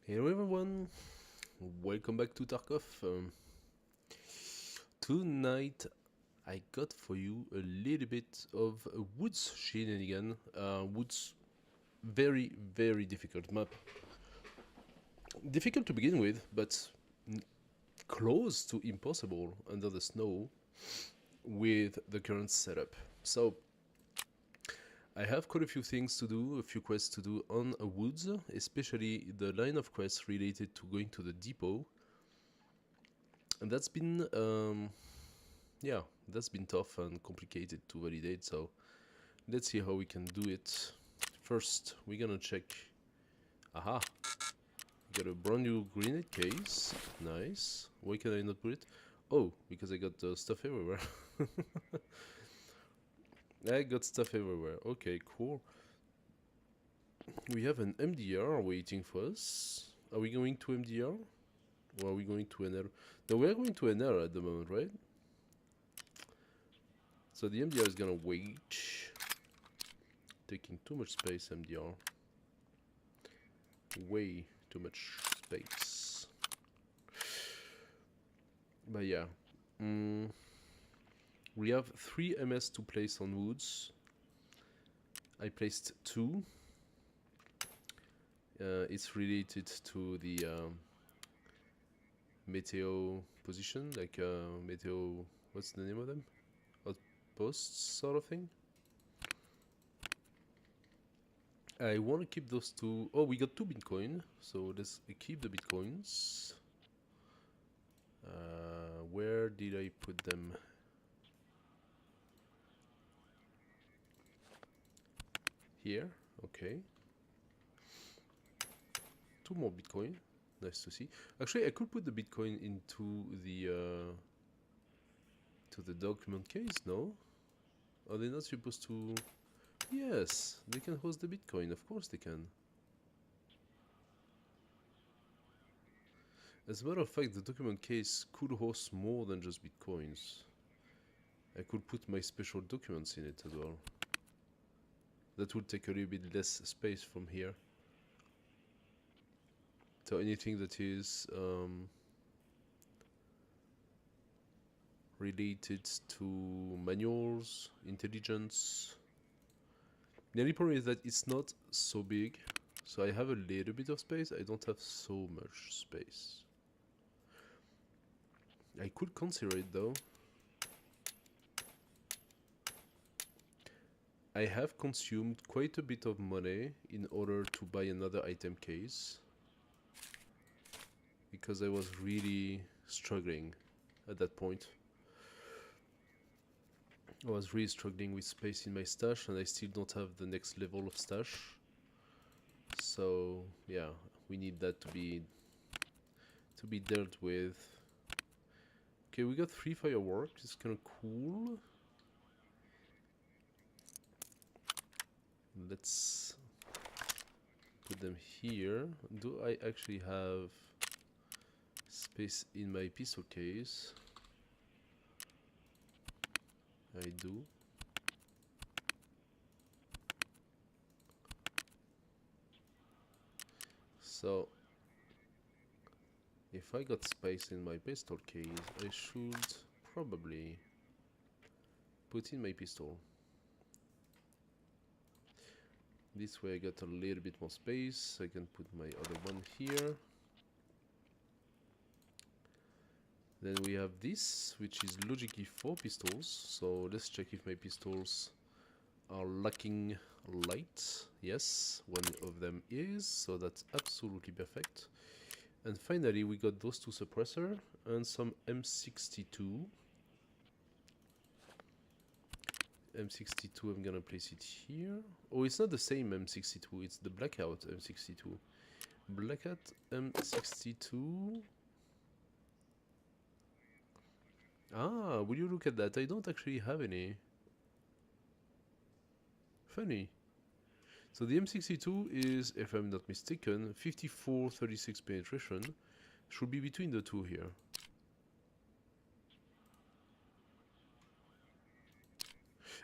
Hello everyone, welcome back to Tarkov. Tonight I got for you a little bit of a woods shenanigan. Woods, very difficult map. Difficult to begin with, but close to impossible under the snow with the current setup. So I have quite a few things to do, a few quests to do on a woods, especially the line of quests related to going to the depot. And that's been, yeah, that's been tough and complicated to validate, so let's see how we can do it. First, we're gonna check. Aha! Got a brand new grenade case. Nice. Why can I not put it? Oh, because I got stuff everywhere. I got stuff everywhere. Okay, cool. We have an MDR waiting for us. Are we going to MDR? Or are we going to NR? No, we are going to NR at the moment, right? So the MDR is gonna wait. Taking too much space, MDR. Way too much space. But yeah. We have 3 MS to place on woods. I placed 2. It's related to the meteo position, like meteo, what's the name of them? Outposts sort of thing. I want to keep those 2. Oh, we got 2 Bitcoin, so let's keep the Bitcoins. Where did I put them? Here, okay. 2 more Bitcoin. Nice to see. Actually, I could put the Bitcoin into the document case, no? Are they not supposed to? Yes, they can host the Bitcoin. Of course they can. As a matter of fact, the document case could host more than just Bitcoins. I could put my special documents in it as well. That would take a little bit less space from here. So anything that is related to manuals, intelligence. The only problem is that it's not so big, so I have a little bit of space. I don't have so much space. I could consider it though. I have consumed quite a bit of money in order to buy another item case, because I was really struggling at that point. I was really struggling with space in my stash, and I still don't have the next level of stash. So yeah, we need that to be dealt with. Okay, we got 3 fireworks. It's kind of cool. Let's put them here. Do I actually have space in my pistol case? I do. So if I got space in my pistol case, I should probably put in my pistol. This way I got a little bit more space. I can put my other one here. Then we have this, which is logically 4 pistols. So let's check if my pistols are lacking light. Yes, one of them is, so that's absolutely perfect. And finally we got those 2 suppressor and some M62. M62, I'm gonna place it here. Oh, it's not the same M62, it's the Blackout M62. Blackout M62. Ah, will you look at that? I don't actually have any. Funny. So the M62 is, if I'm not mistaken, 54-36 penetration. Should be between the 2 here.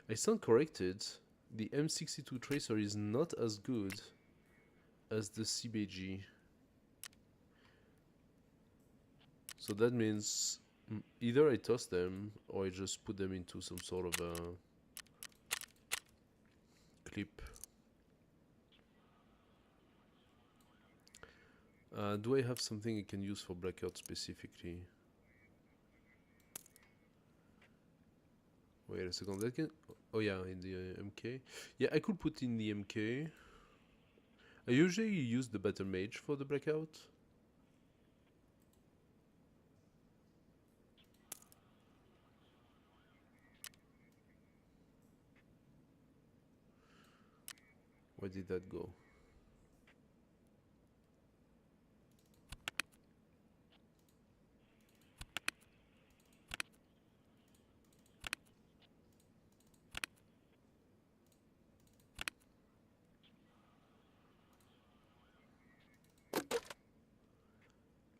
I stand corrected. The M62 tracer is not as good as the CBG. So that means either I toss them or I just put them into some sort of a clip. Do I have something I can use for blackout specifically? Wait a second. That can. Oh yeah, in the MK. Yeah, I could put in the MK. I usually use the battle mage for the blackout. Where did that go?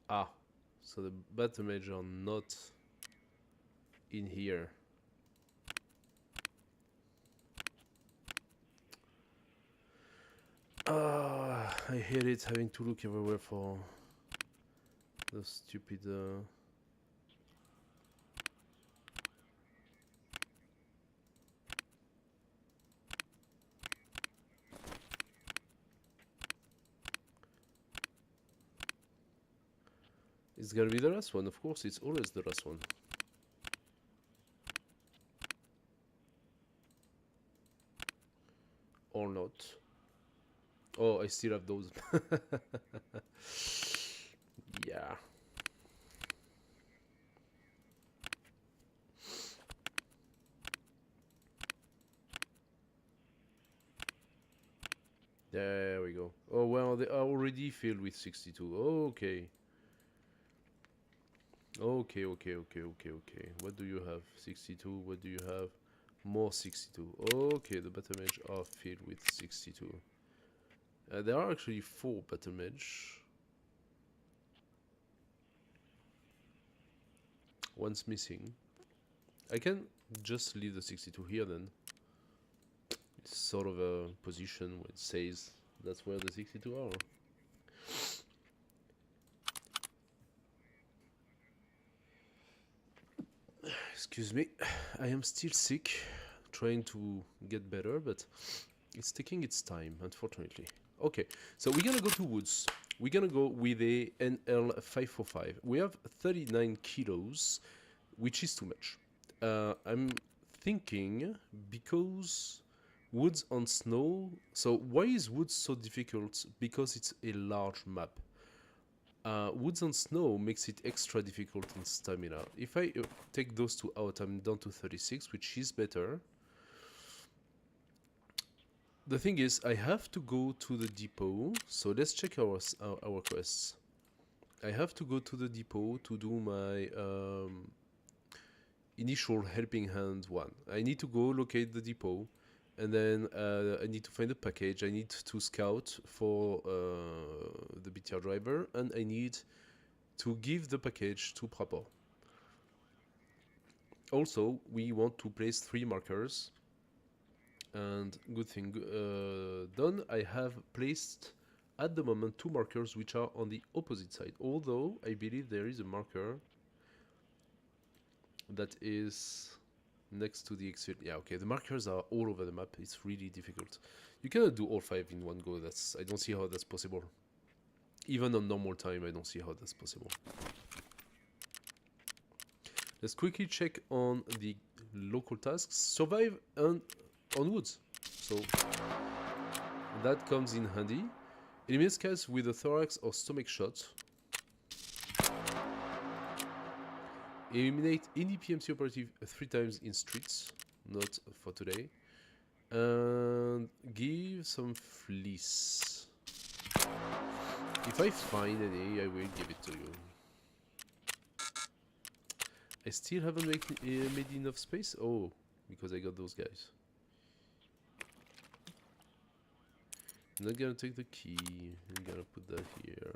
Ah, so the battle mage are not in here. Ah, I hate it having to look everywhere for the stupid. It's gonna be the last one, of course. It's always the last one. Or not. Oh, I still have those. Yeah. There we go. Oh, well, they are already filled with 62. Okay. Okay, okay, okay, okay, okay. What do you have? 62. What do you have? More 62. Okay, the battle mage are filled with 62. There are actually 4 battle mage. One's missing. I can just leave the 62 here then. It's sort of a position where it says that's where the 62 are. Excuse me, I am still sick, trying to get better, but it's taking its time, unfortunately. Okay, so we're gonna go to woods. We're gonna go with a NL545. We have 39 kilos, which is too much. I'm thinking because woods on snow. So why is woods so difficult? Because it's a large map. Woods on snow makes it extra difficult in stamina. If I take those two out, I'm down to 36, which is better. The thing is, I have to go to the depot, so let's check our quests. I have to go to the depot to do my initial helping hand one. I need to go locate the depot, and then I need to find a package. I need to scout for the BTR driver, and I need to give the package to Prapor. Also, we want to place 3 markers, and good thing done. I have placed at the moment 2 markers which are on the opposite side, although I believe there is a marker that is next to the exfil. Yeah, okay, the markers are all over the map. It's really difficult. You cannot do all 5 in one go. I don't see how that's possible. Even on normal time, I don't see how that's possible. Let's quickly check on the local tasks. Survive on woods. So that comes in handy. Eliminate scavs with a thorax or stomach shot. Eliminate any PMC operative 3 times in streets. Not for today. And give some fleece. If I find any, I will give it to you. I still haven't made enough space? Oh, because I got those guys. I'm not gonna take the key. I'm gonna put that here.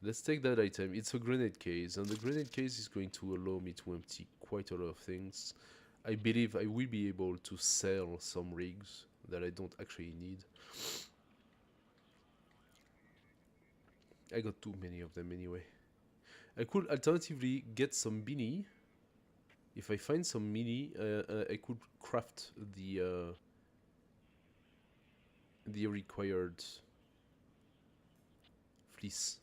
Let's take that item. It's a grenade case, and the grenade case is going to allow me to empty quite a lot of things. I believe I will be able to sell some rigs that I don't actually need. I got too many of them anyway. I could alternatively get some beanie. If I find some mini, I could craft the required fleece.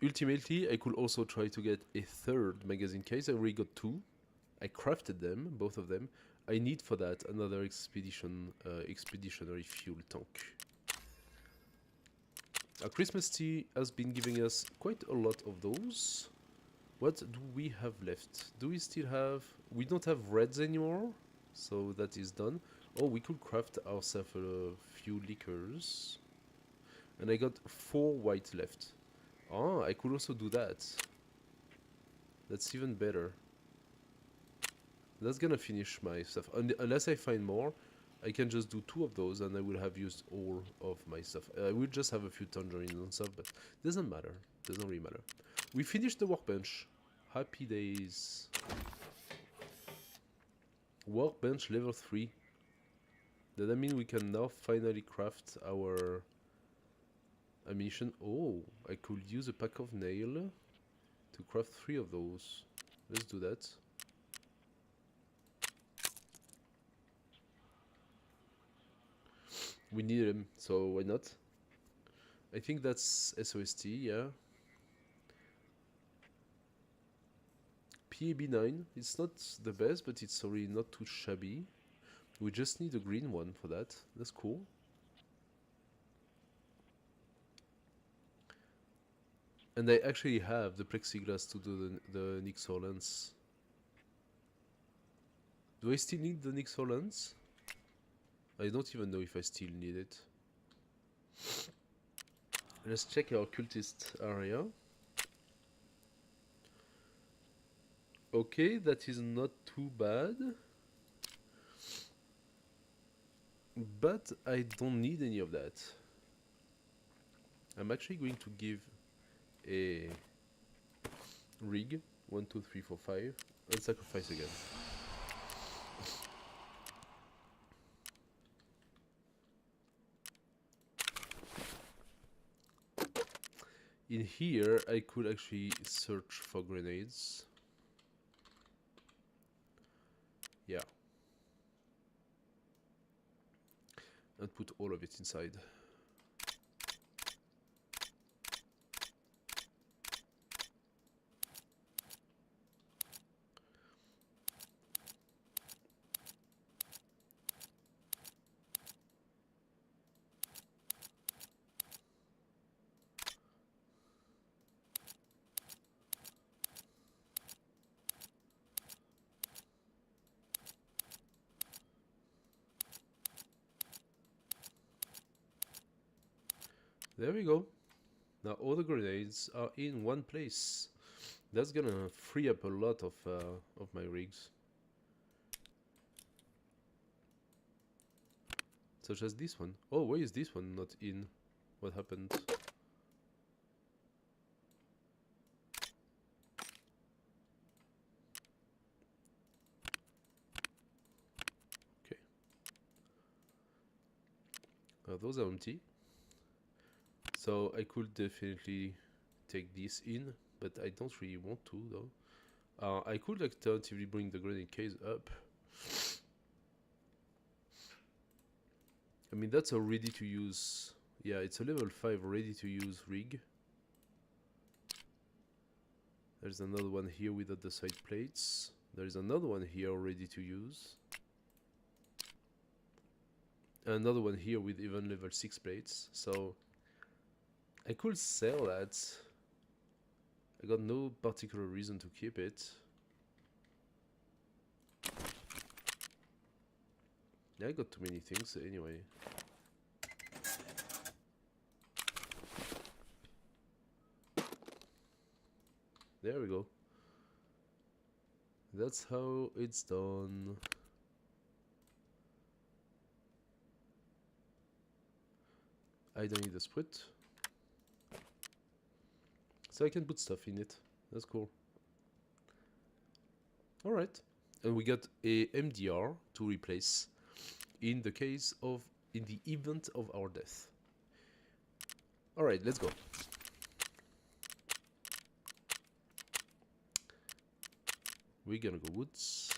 Ultimately, I could also try to get a third magazine case. I already got two. I crafted them, both of them. I need for that another expeditionary fuel tank. Our Christmas tree has been giving us quite a lot of those. What do we have left? Do we still have... We don't have reds anymore, so that is done. Oh, we could craft ourselves a few liquors. And I got 4 white left. Oh, I could also do that. That's even better. That's gonna finish my stuff. Unless I find more, I can just do 2 of those and I will have used all of my stuff. I will just have a few tangerines and stuff, but doesn't matter. Doesn't really matter. We finished the workbench. Happy days. Workbench level 3. Does that mean we can now finally craft our ammunition? Oh, I could use a pack of nail to craft 3 of those. Let's do that. We need them, so why not? I think that's SOST, yeah. PAB9, it's not the best, but it's already not too shabby. We just need a green one for that. That's cool. And I actually have the plexiglass to do the Nixor lens. Do I still need the Nixor lens? I don't even know if I still need it. Let's check our cultist area. Okay, that is not too bad. But I don't need any of that. I'm actually going to give a rig 1, 2, 3, 4, 5 and sacrifice again. In here I could actually search for grenades. Yeah. And put all of it inside. There we go. Now all the grenades are in one place. That's gonna free up a lot of my rigs. Such as this one. Oh, why is this one not in? What happened? Okay. Those are empty. So I could definitely take this in, but I don't really want to though. I could alternatively bring the grenade case up. I mean, that's a ready to use. Yeah, it's a level 5 ready to use rig. There's another one here without the side plates. There's another one here ready to use. Another one here with even level 6 plates. So I could sell that. I got no particular reason to keep it. Yeah, I got too many things anyway. There we go. That's how it's done. I don't need a sprite. So I can put stuff in it. That's cool. Alright. And we got a MDR to replace in the event of our death. Alright, let's go. We're gonna go woods.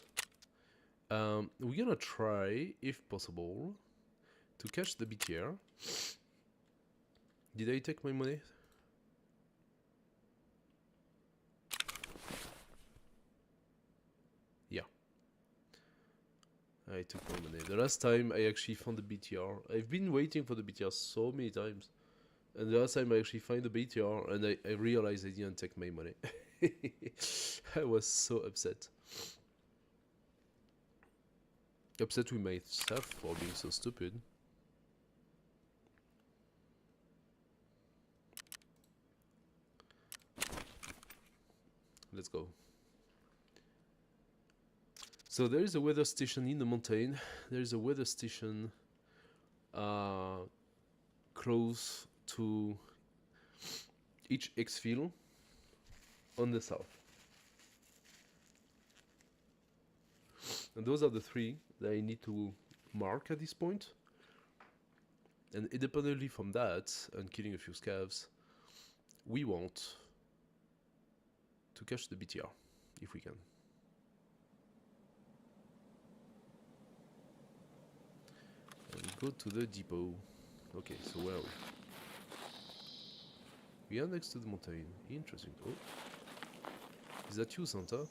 We're gonna try, if possible, to catch the BTR. Did I take my money? Yeah. I took my money. The last time I actually found the BTR. I've been waiting for the BTR so many times. And the last time I actually find the BTR and I realized I didn't take my money. I was so upset. Upset with myself for being so stupid. Let's go. So there is a weather station in the mountain. There is a weather station close to each exfil on the south. And those are the three that I need to mark at this point. And independently from that, and killing a few scavs, we want to catch the BTR, if we can. And go to the depot. Okay, so where are we? We are next to the mountain. Interesting. Oh. Is that you, Santa?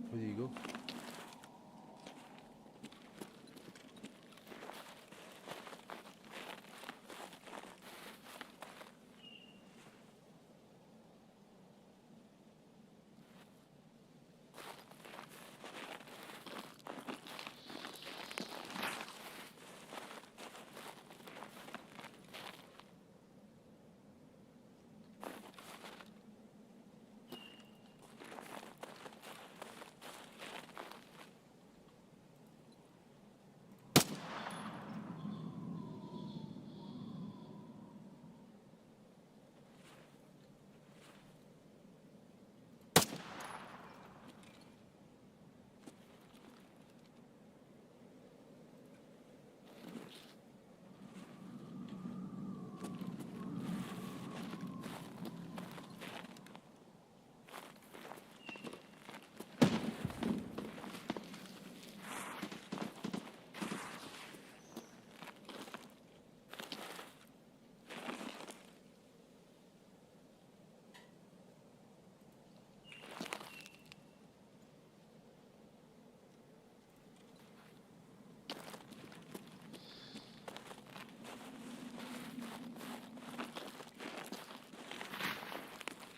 Where do you go?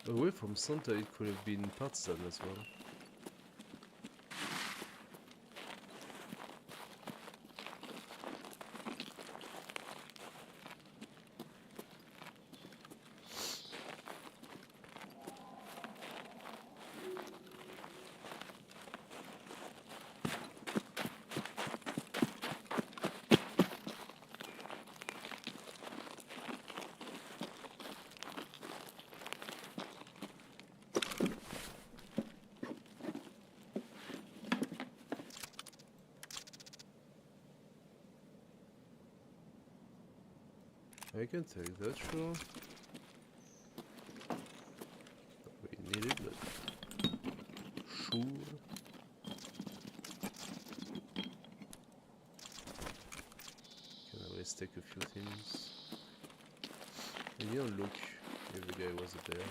Away from Santa, it could have been Partisan as well. I can take that, sure. We need it, but sure. Can always take a few things. And you look if the guy was there.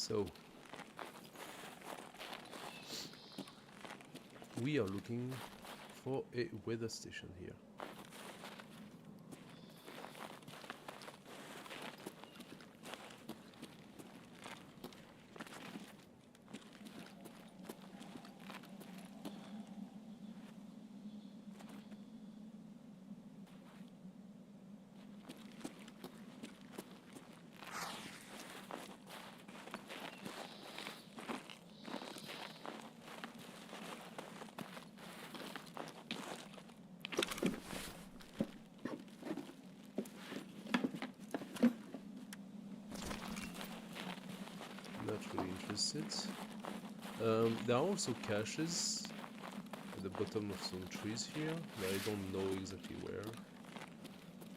So we are looking for a weather station here. Not really interested. There are also caches at the bottom of some trees here, but I don't know exactly where,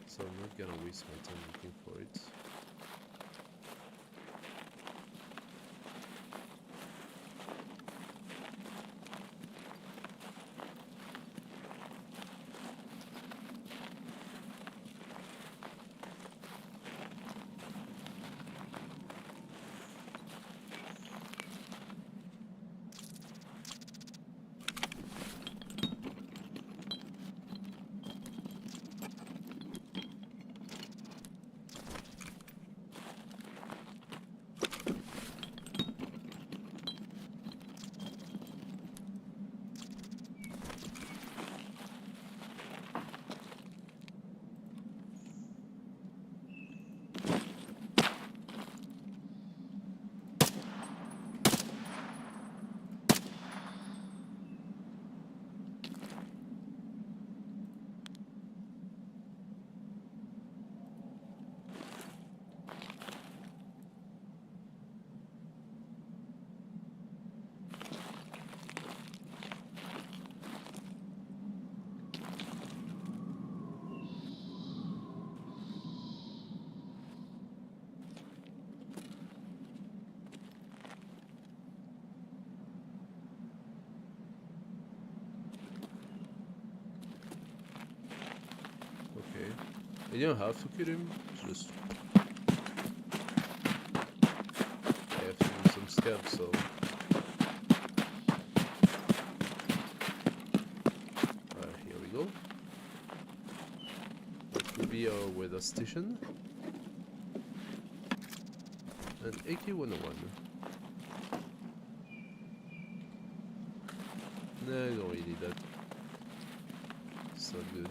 so I'm not gonna waste my time looking for it. Okay. You don't have to kill him, just I have to do some scav, so here we go. That will be our weather station. An AK-101. No, I don't really need that. It's not good.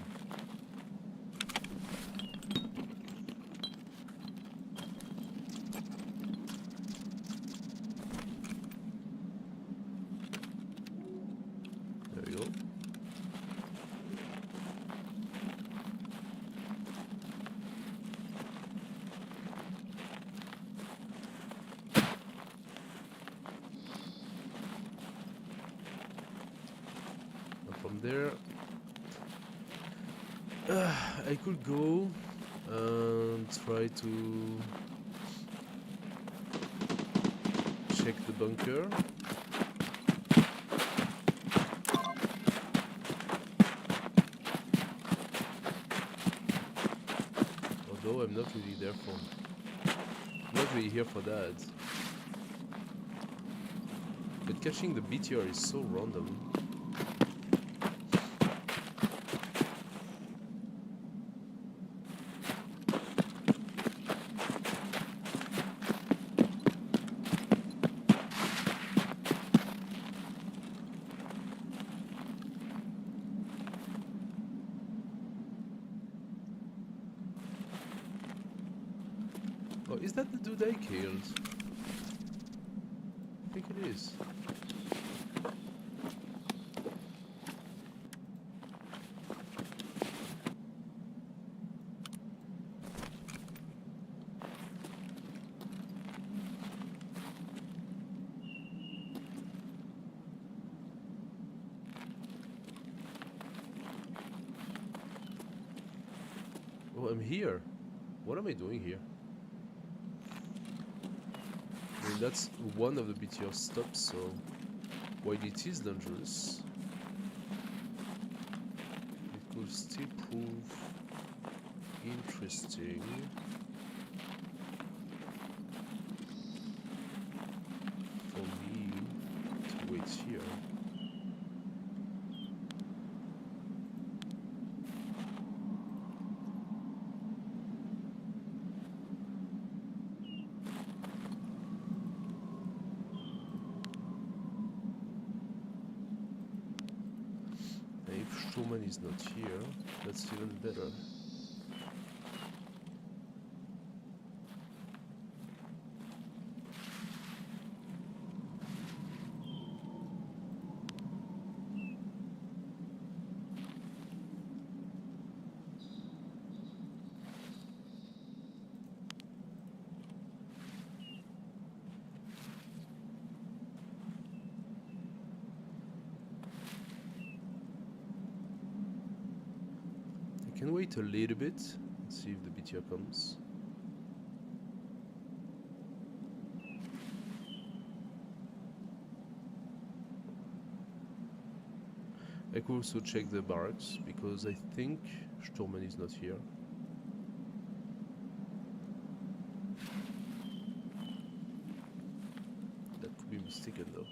There we go. From there, I could go and try to check the bunker. Although I'm not really there for, not really here for that. But catching the BTR is so random. Oh, is that the dude I killed? I think it is. Oh, I'm here. What am I doing here? I mean, that's one of the BTR stops, so while it is dangerous, it could still prove interesting. it's here. If Schumann is not here, that's even better. I can wait a little bit and see if the BTR comes. I could also check the barracks because I think Sturman is not here. That could be mistaken though.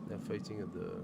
They're fighting at the...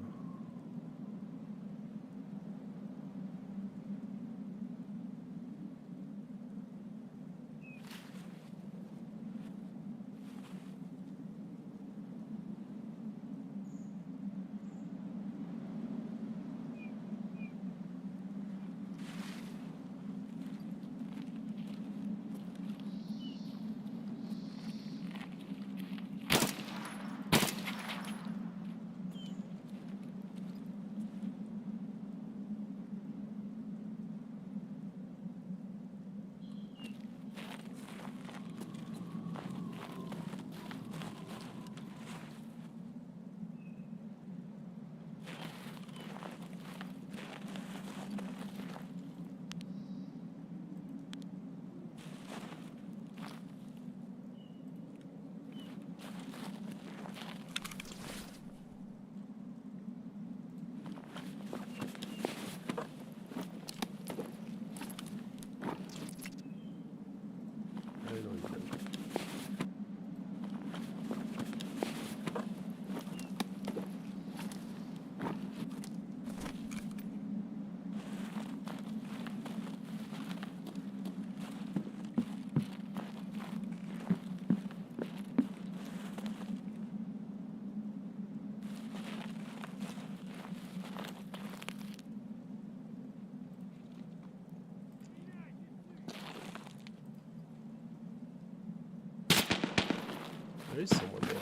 There is someone there.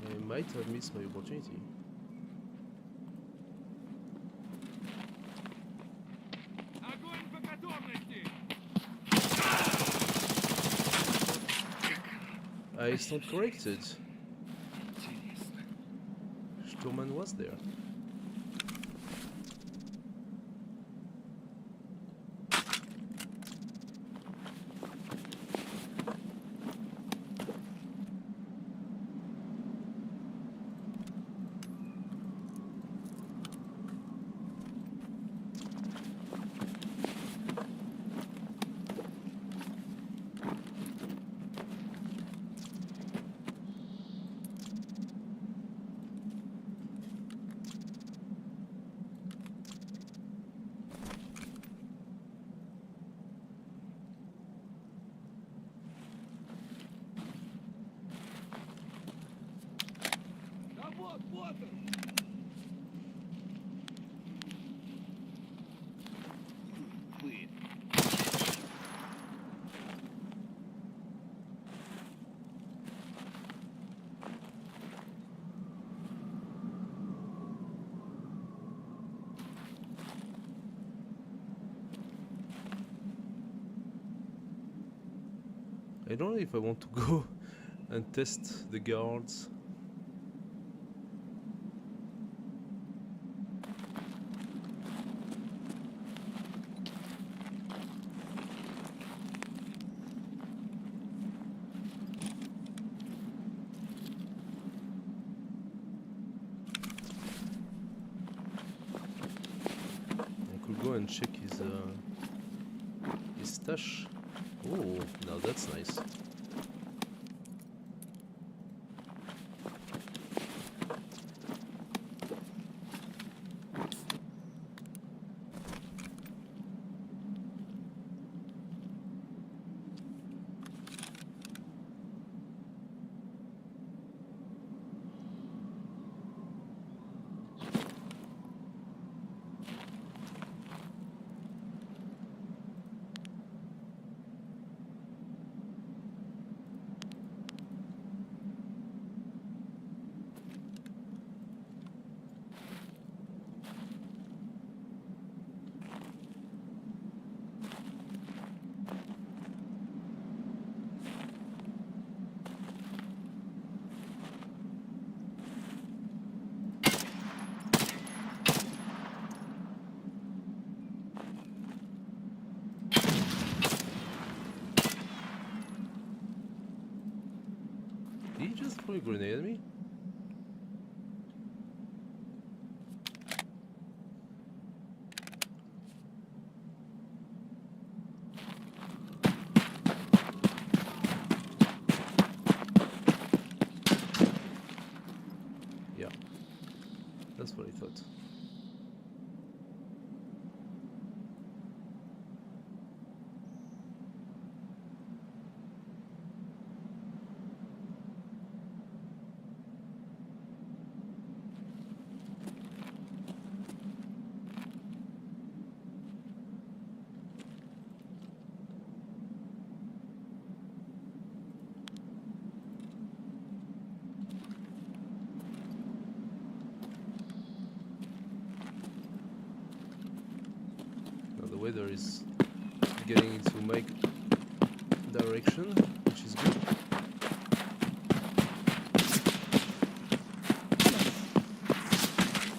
I might have missed my opportunity. I stand corrected. Sturman was there. I don't know if I want to go and test the guards. I could go and check his stash. Oh, now that's nice. Did he just throw a grenade at me? Yeah, that's what I thought. Now the weather is getting into my direction, which is good.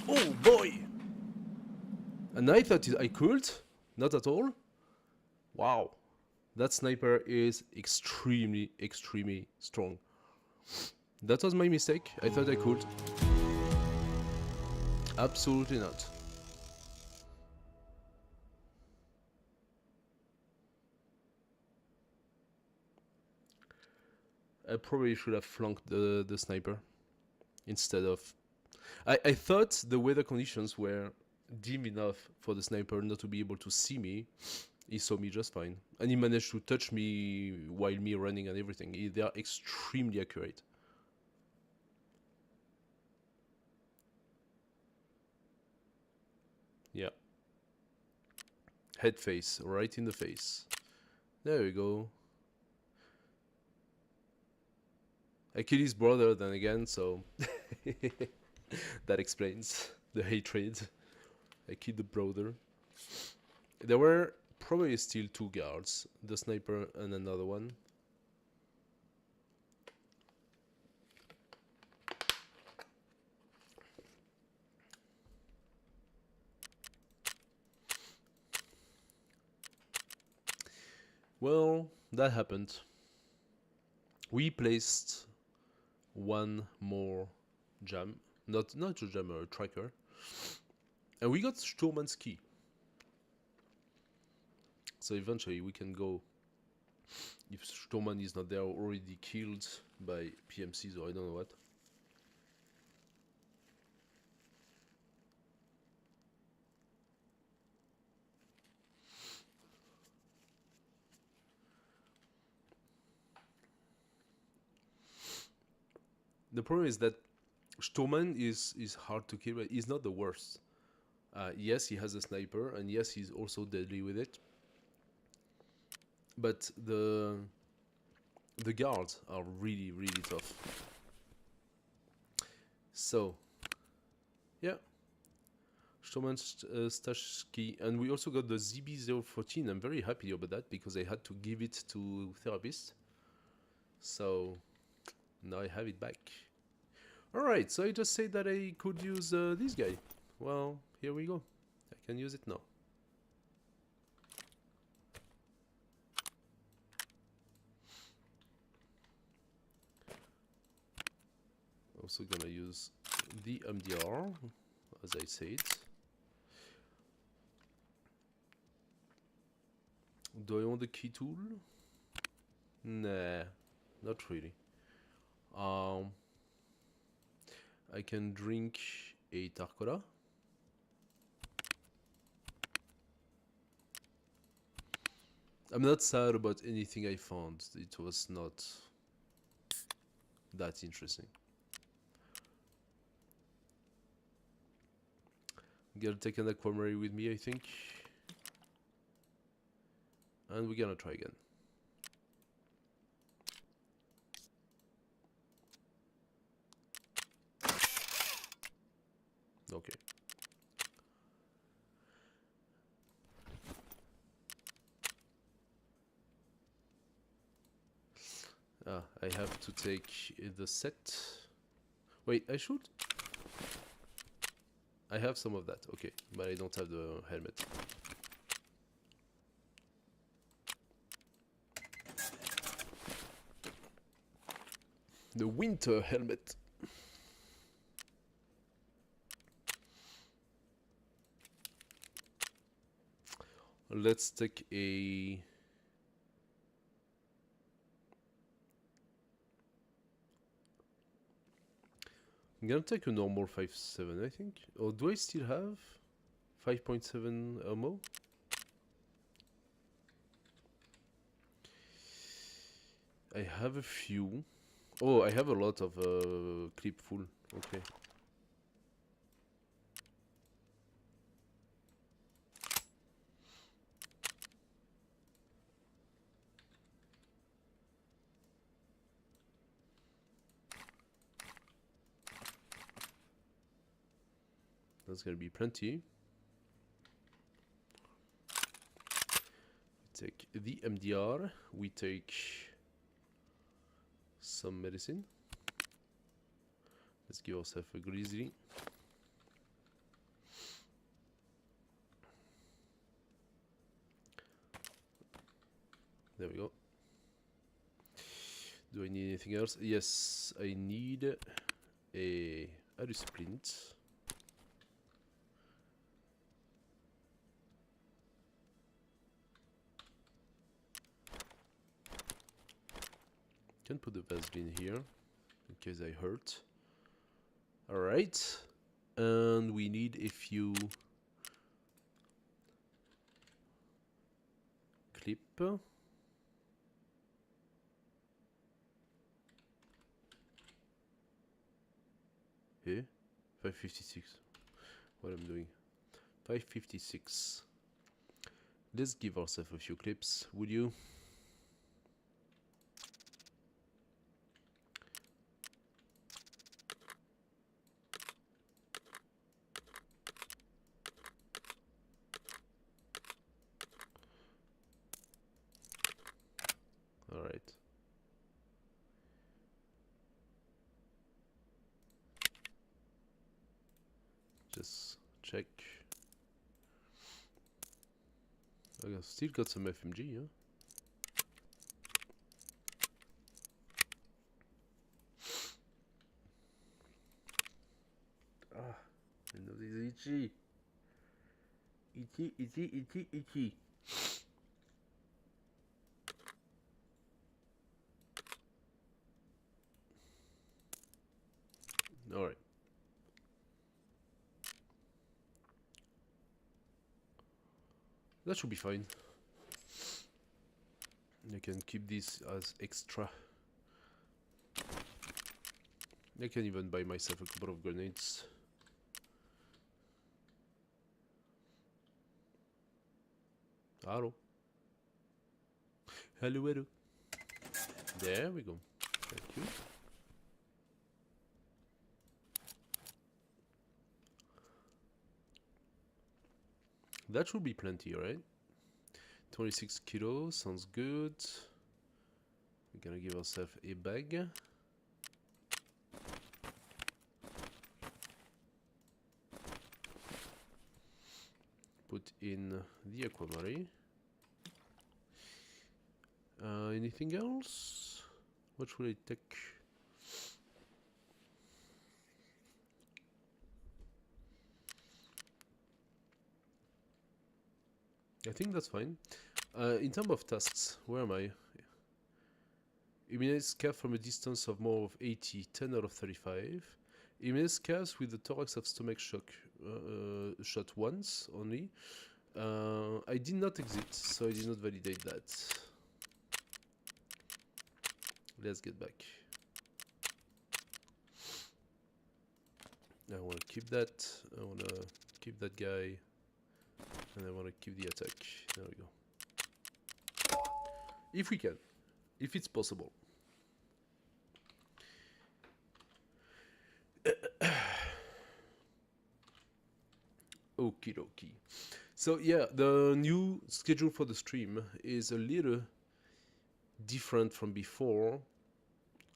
Oh boy! And I thought I could, not at all. Wow, that sniper is extremely, extremely strong. That was my mistake. I thought I could. Absolutely not. I probably should have flanked the sniper instead of... I thought the weather conditions were dim enough for the sniper not to be able to see me. He saw me just fine. And he managed to touch me while me running and everything. They are extremely accurate. Yeah. Head face, right in the face. There we go. I killed his brother then again, so that explains the hatred. I killed the brother. There were probably still two guards, the sniper and another one. Well, that happened. We placed one more jam, not a jammer, a tracker, and we got Sturman's key. So eventually we can go, if Sturman is not there, already killed by PMCs or I don't know what. The problem is that Sturman is hard to kill, but he's not the worst. Yes, he has a sniper, and yes, he's also deadly with it. But the guards are really, really tough. So, yeah. Sturman's stash key. And we also got the ZB014. I'm very happy about that, because I had to give it to Therapist. So now I have it back. Alright, so I just said that I could use this guy. Well, here we go. I can use it now. Also gonna use the MDR, as I said. Do I want the key tool? Nah, not really. I can drink a Tarkov. I'm not sad about anything I found. It was not that interesting. I'm gonna take an aquamarine with me, I think. And we're gonna try again. Okay. I have to take the set. Wait, I should? I have some of that, okay, but I don't have the helmet. The winter helmet. Let's take a... I'm gonna take a normal 5.7, I think. Or do I still have 5.7 ammo? I have a few. Oh, I have a lot of clip full. Okay. That's gonna be plenty. We take the MDR. We take some medicine. Let's give ourselves a grizzly. There we go. Do I need anything else? Yes, I need a splint. Can put the Vaseline here in case I hurt. Alright, and we need a few clip. Here, 556. What I'm doing? 556. Let's give ourselves a few clips, would you? Alright. Just check. I still got some FMG, huh? Ah, my nose is itchy. Itchy, itchy, itchy, itchy. Alright. That should be fine. I can keep this as extra. I can even buy myself a couple of grenades. Hello. Hello, hello. There we go. Thank you. That should be plenty, right? 26 kilos, sounds good. Gonna give ourselves a bag. Put in the aquamarine. Anything else? What should I take? I think that's fine. In terms of tasks, where am I? Eliminate scav from a distance of more of 80, 10 out of 35. Eliminate scavs with the thorax of stomach shock shot once only. I did not exit, so I did not validate that. Let's get back. I want to keep that. I want to keep that guy. And I want to keep the attack. There we go. If we can. If it's possible. Okie dokie. So yeah, the new schedule for the stream is a little different from before.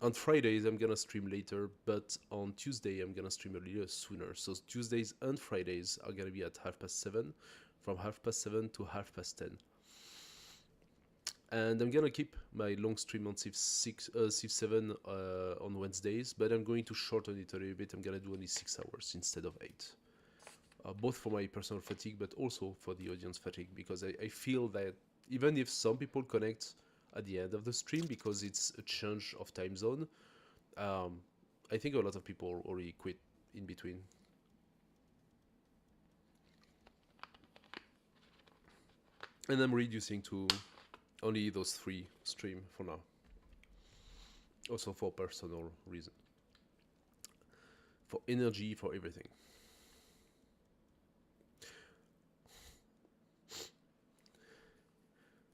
On Fridays I'm gonna stream later, but on Tuesday I'm gonna stream a little sooner. So Tuesdays and Fridays are gonna be at 7:30, from 7:30 to 10:30. And I'm gonna keep my long stream on Civ 7 on Wednesdays, but I'm going to shorten it a little bit. I'm gonna do only 6 hours instead of 8. Both for my personal fatigue, but also for the audience fatigue, because I feel that even if some people connect at the end of the stream because it's a change of time zone, I think a lot of people already quit in between. And I'm reducing to only those 3 stream for now. Also for personal reason. For energy, for everything.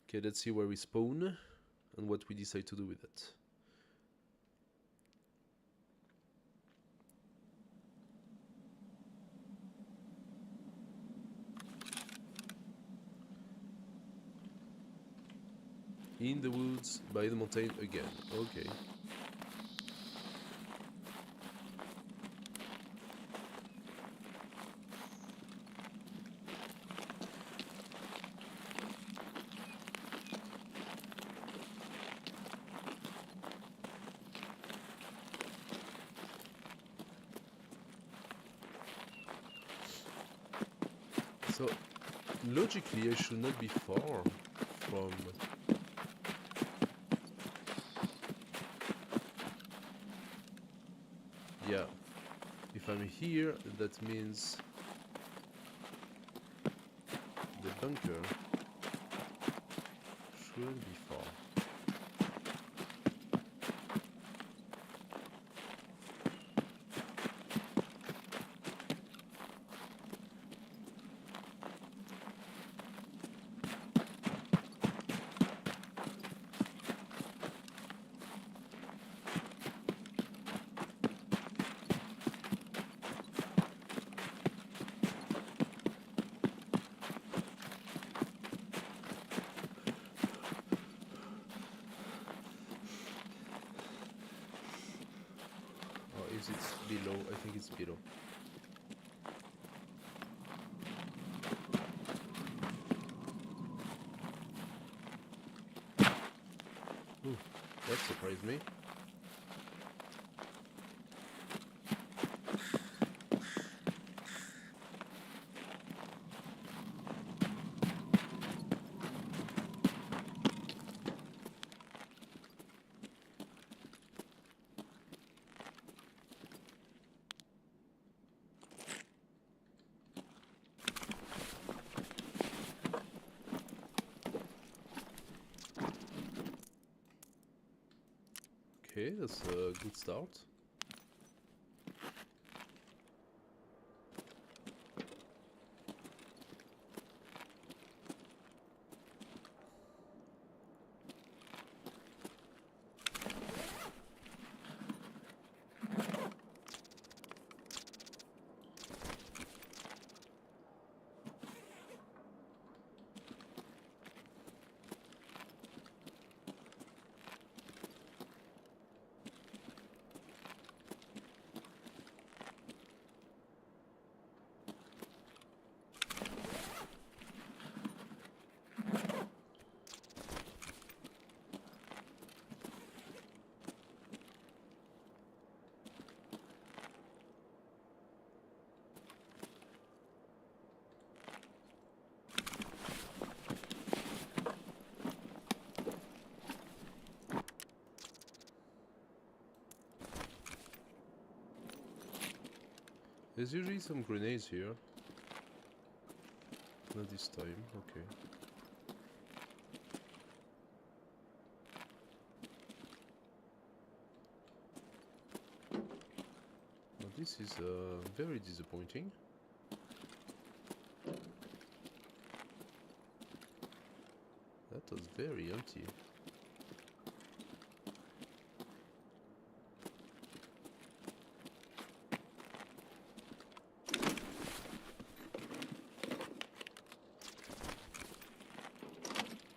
Okay, let's see where we spawn and what we decide to do with it. In the woods, by the mountain again. Okay. So, logically, I should not be far from... Yeah, if I'm here, that means the bunker shouldn't be far. Is it below? I think it's below. Ooh, that surprised me. Okay, that's a good start. There's usually some grenades here. Not this time, okay. Well, this is very disappointing. That was very empty.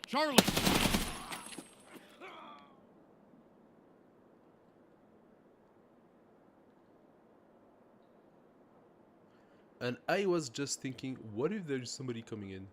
Charlie! And I was just thinking, what if there is somebody coming in?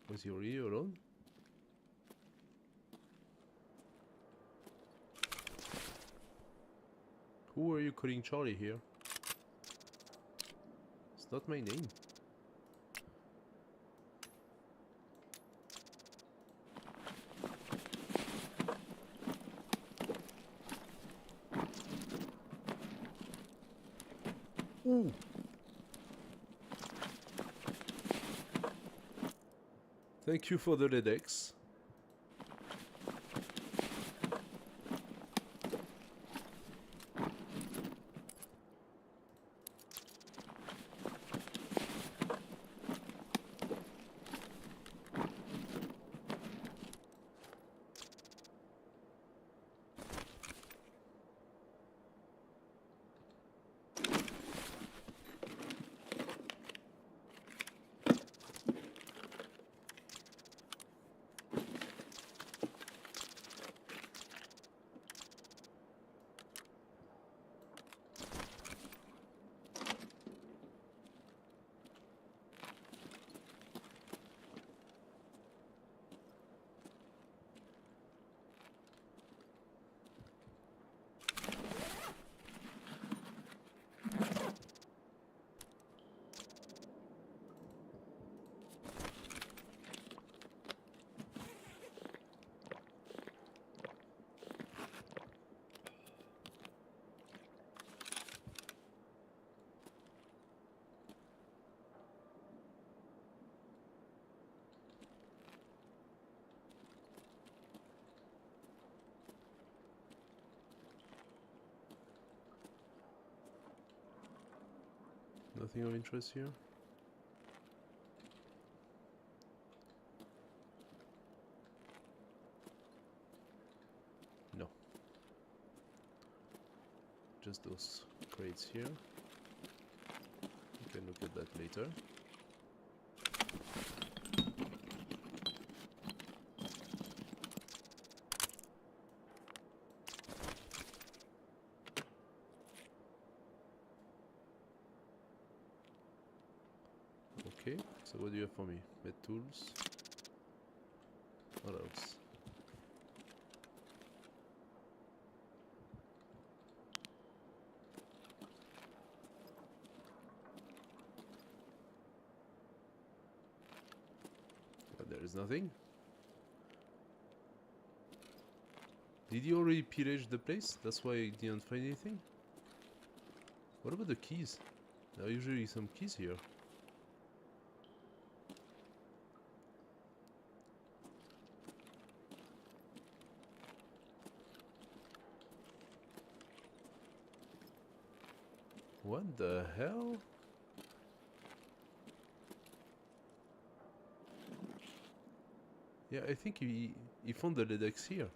Was he already alone? Who are you calling Charlie here? It's not my name. Ooh. Thank you for the LEDX. Nothing of interest here. No. Just those crates here. We can look at that later. Okay, so what do you have for me? Med tools. What else? But there is nothing. Did you already pillage the place? That's why I didn't find anything? What about the keys? There are usually some keys here. What the hell? Yeah, I think he found the LEDX here.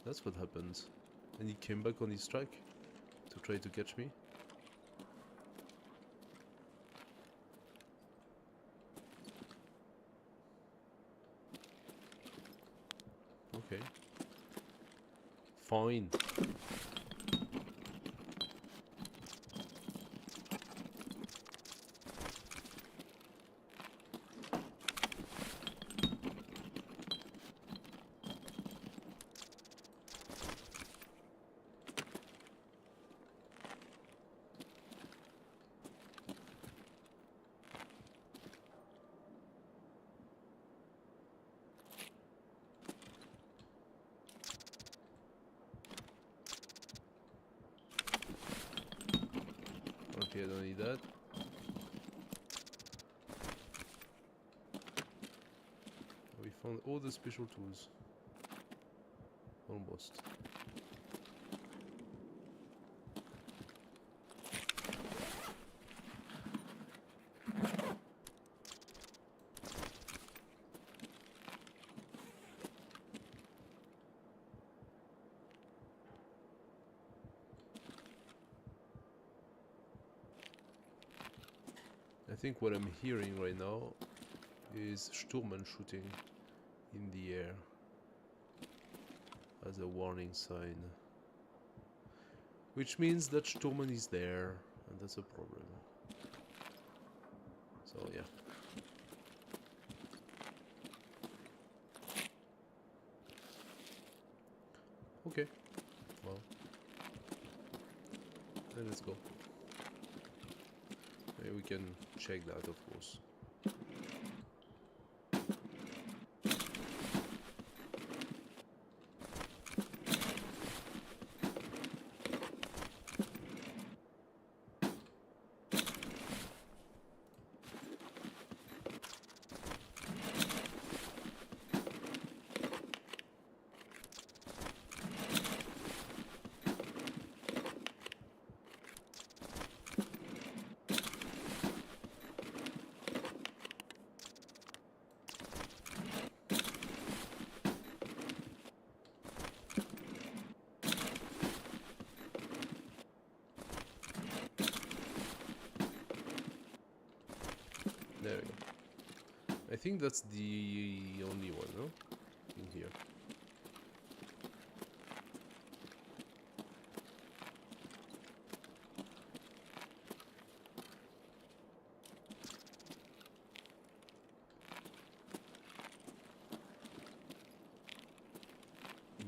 That's what happens. And he came back on his track to try to catch me. Okay. Fine. Okay, I don't need that. We found all the special tools. Almost. I think what I'm hearing right now is Sturman shooting in the air as a warning sign. Which means that Sturman is there, and that's a problem. So yeah. Okay, well, then let's go. Maybe we can check that, of course. There we go. I think that's the only one, no? In here.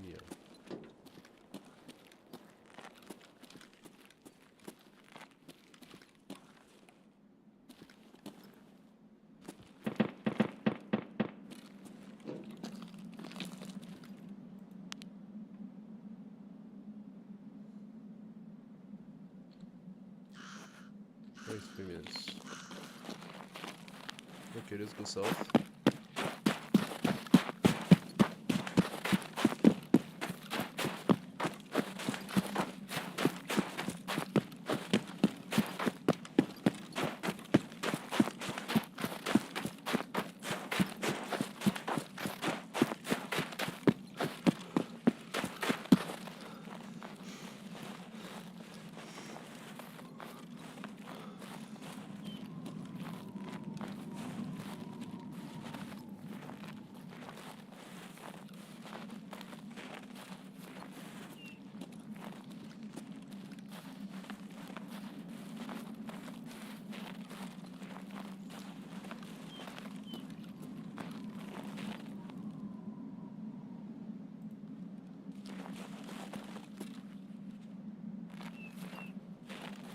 Yeah. Wait 3 minutes. Okay, let's go south.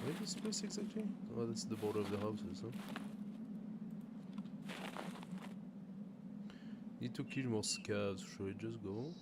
Where is this place exactly? Oh, that's the border of the houses, huh? Need to kill more scavs. Should I just go?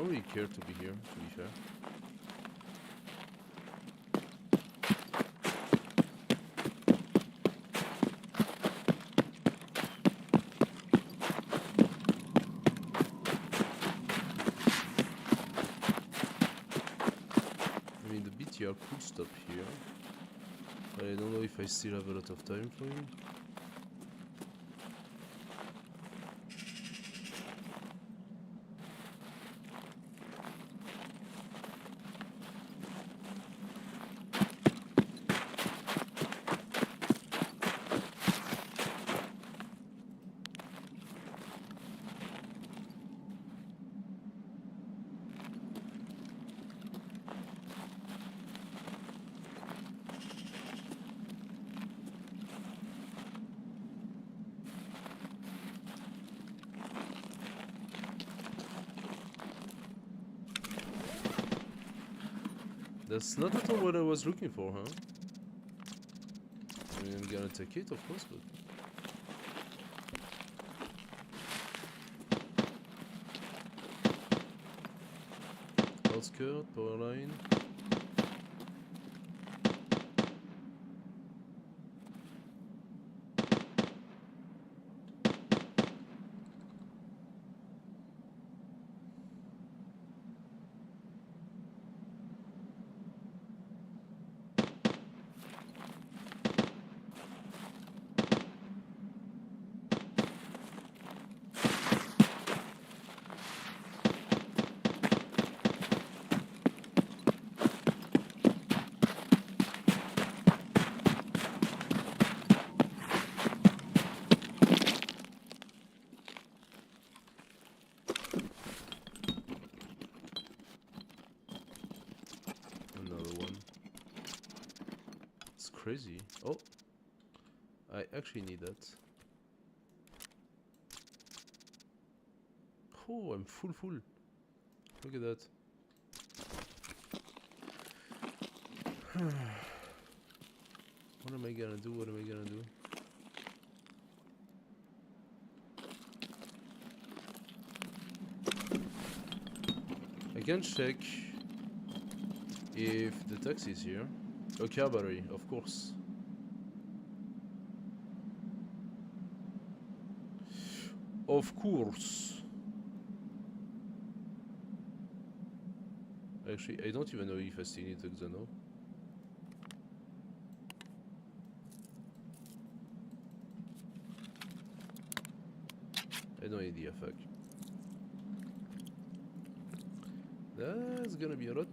don't really care to be here, to be fair. I mean, the BTR could stop here, but I don't know if I still have a lot of time for him. That's not at all what I was looking for, huh? I mean, I'm gonna take it, of course, but... outskirt, power line... Crazy. Oh, I actually need that. Oh, I'm full. Look at that. What am I gonna do? I can check if the taxi is here. A car battery, of course. Of course. Actually, I don't even know if I still need the Xeno. I have no idea, fuck. That's gonna be a lot.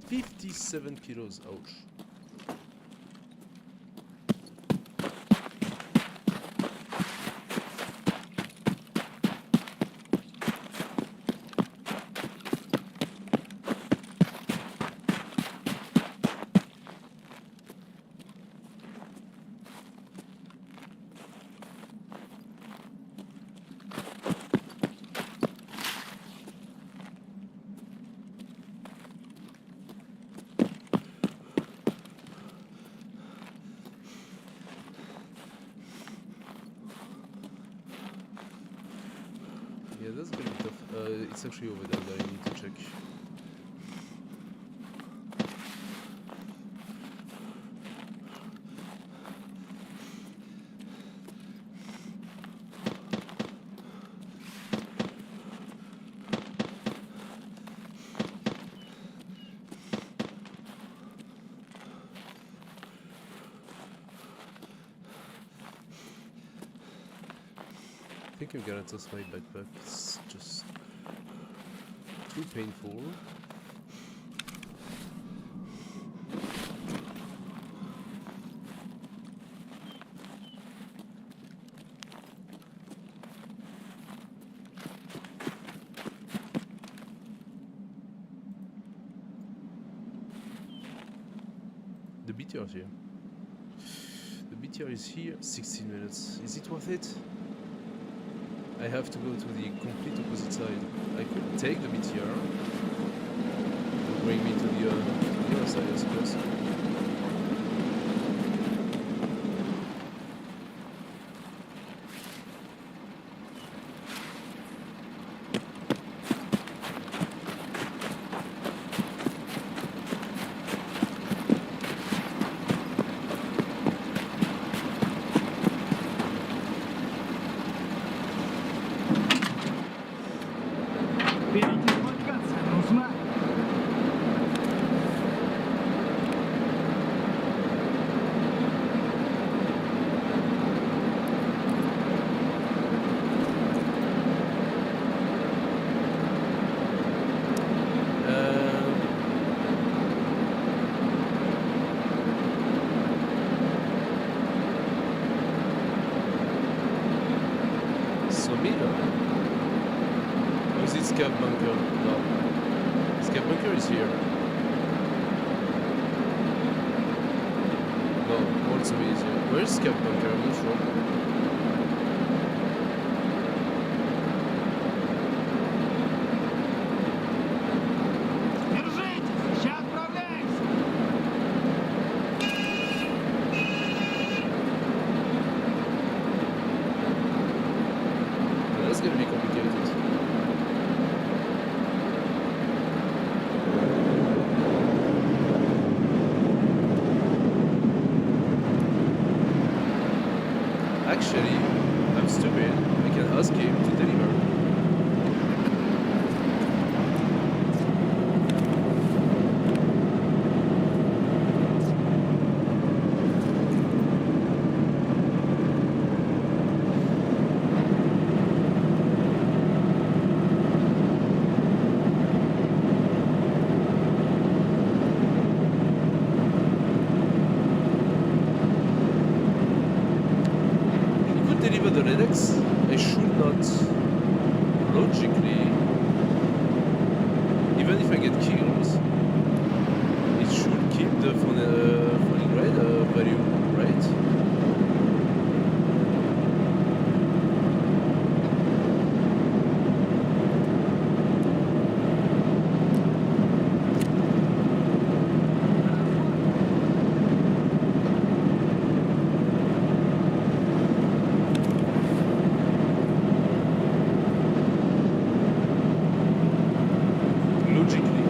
57 kilos, ouch. Yeah, that's gonna be tough. It's actually over there that I need to check. I think I'm gonna toss my backpack. It's just too painful. The BTR is here. The BTR is here. 16 minutes. Is it worth it? I have to go to the complete opposite side. I could take the BTR to bring me to the other side, I suppose. mid, huh? Or is it scav bunker? No. Scav bunker is here. No, also is here. Where's scav bunker? I'm not sure. That's gonna be complicated. Actually, I'm stupid. I can ask him to deliver. Deliver the Linux, I should not logically, even if I get kills, it should keep the falling red value, right? Logically.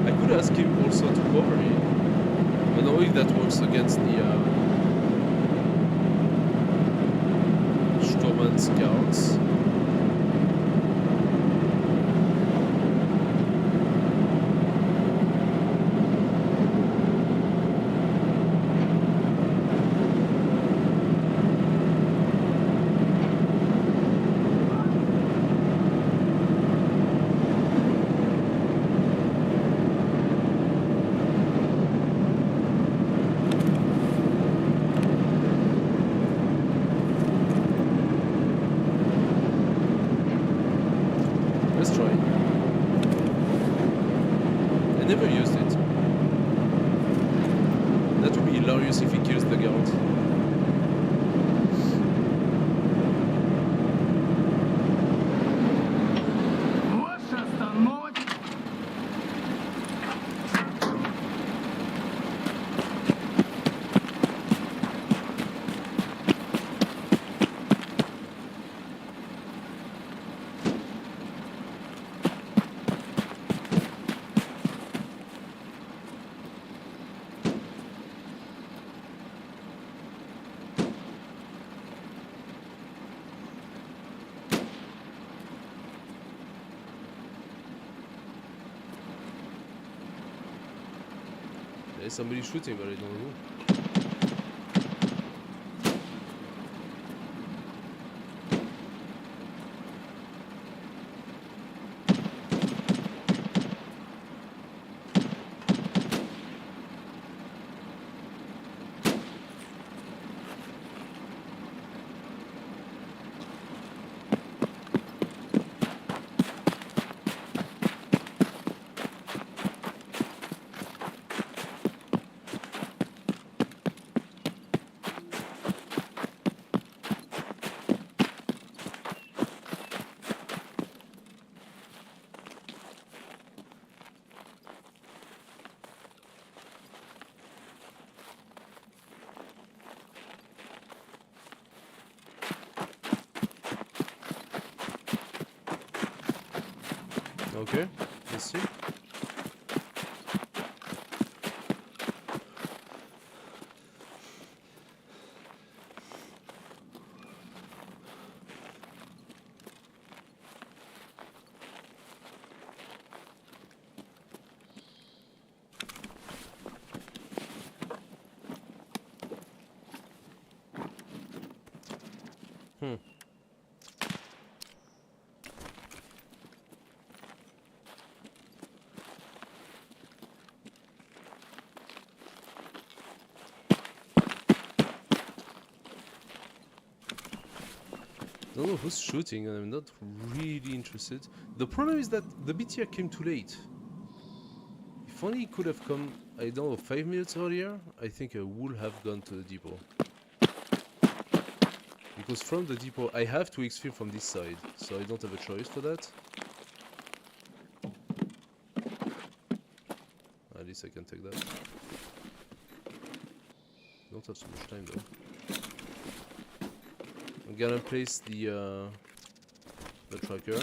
I could ask him also to cover me. I don't know if that works against the Storman scouts. Let's try. I never used it. That would be hilarious if he kills the guard. There's somebody shooting, but I don't know. Okay, let's see. Hmm. Don't know who's shooting, and I'm not really interested. The problem is that the BTR came too late. If only he could have come, I don't know, 5 minutes earlier, I think I would have gone to the depot. Because from the depot, I have to exfil from this side, so I don't have a choice for that. At least I can take that. Don't have so much time though. I'm gonna place the tracker.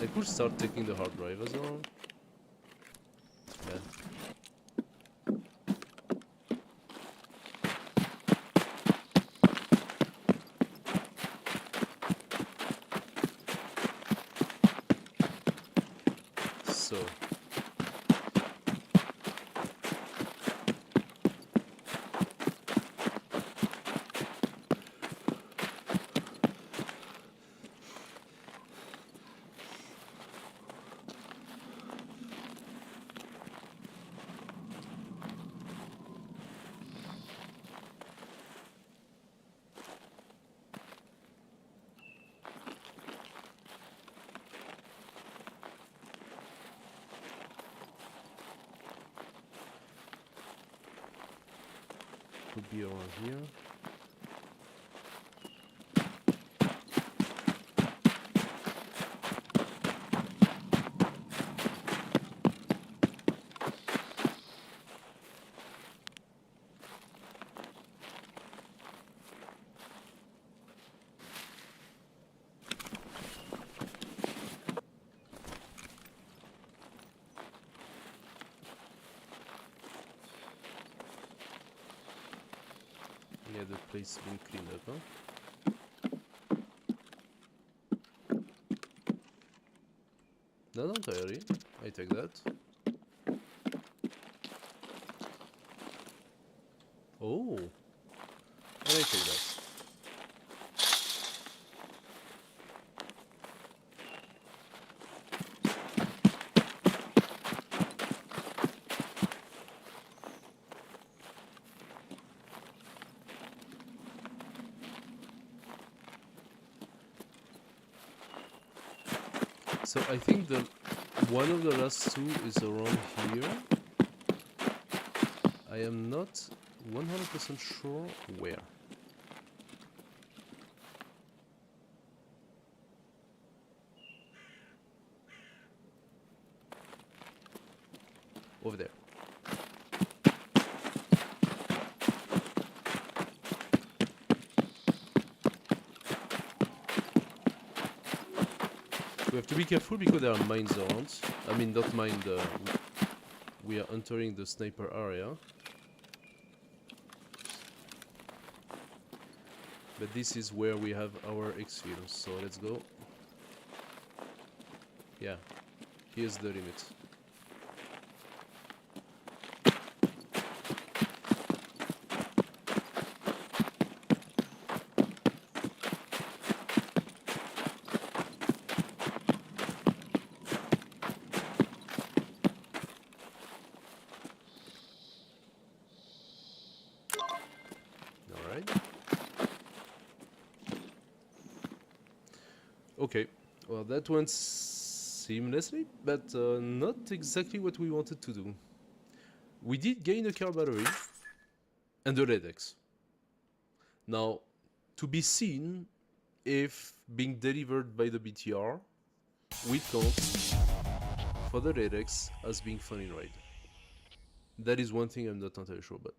I could start taking the hard drive as well. Yeah. So. Could be around here. Yeah, the place has been cleaned up, huh? Not entirely. I take that. Oh, and I take that. So I think the one of the last two is around here. I am not 100% sure where. Over there. We have to be careful because there are mines around. I mean, not mine, we are entering the sniper area. But this is where we have our exfil, so let's go. Yeah, here's the limit. Alright. Okay, well that went seamlessly, but not exactly what we wanted to do. We did gain a car battery and a LEDX. Now, to be seen if being delivered by the BTR will count for the LEDX as being fun in raid. That is one thing I'm not entirely sure about.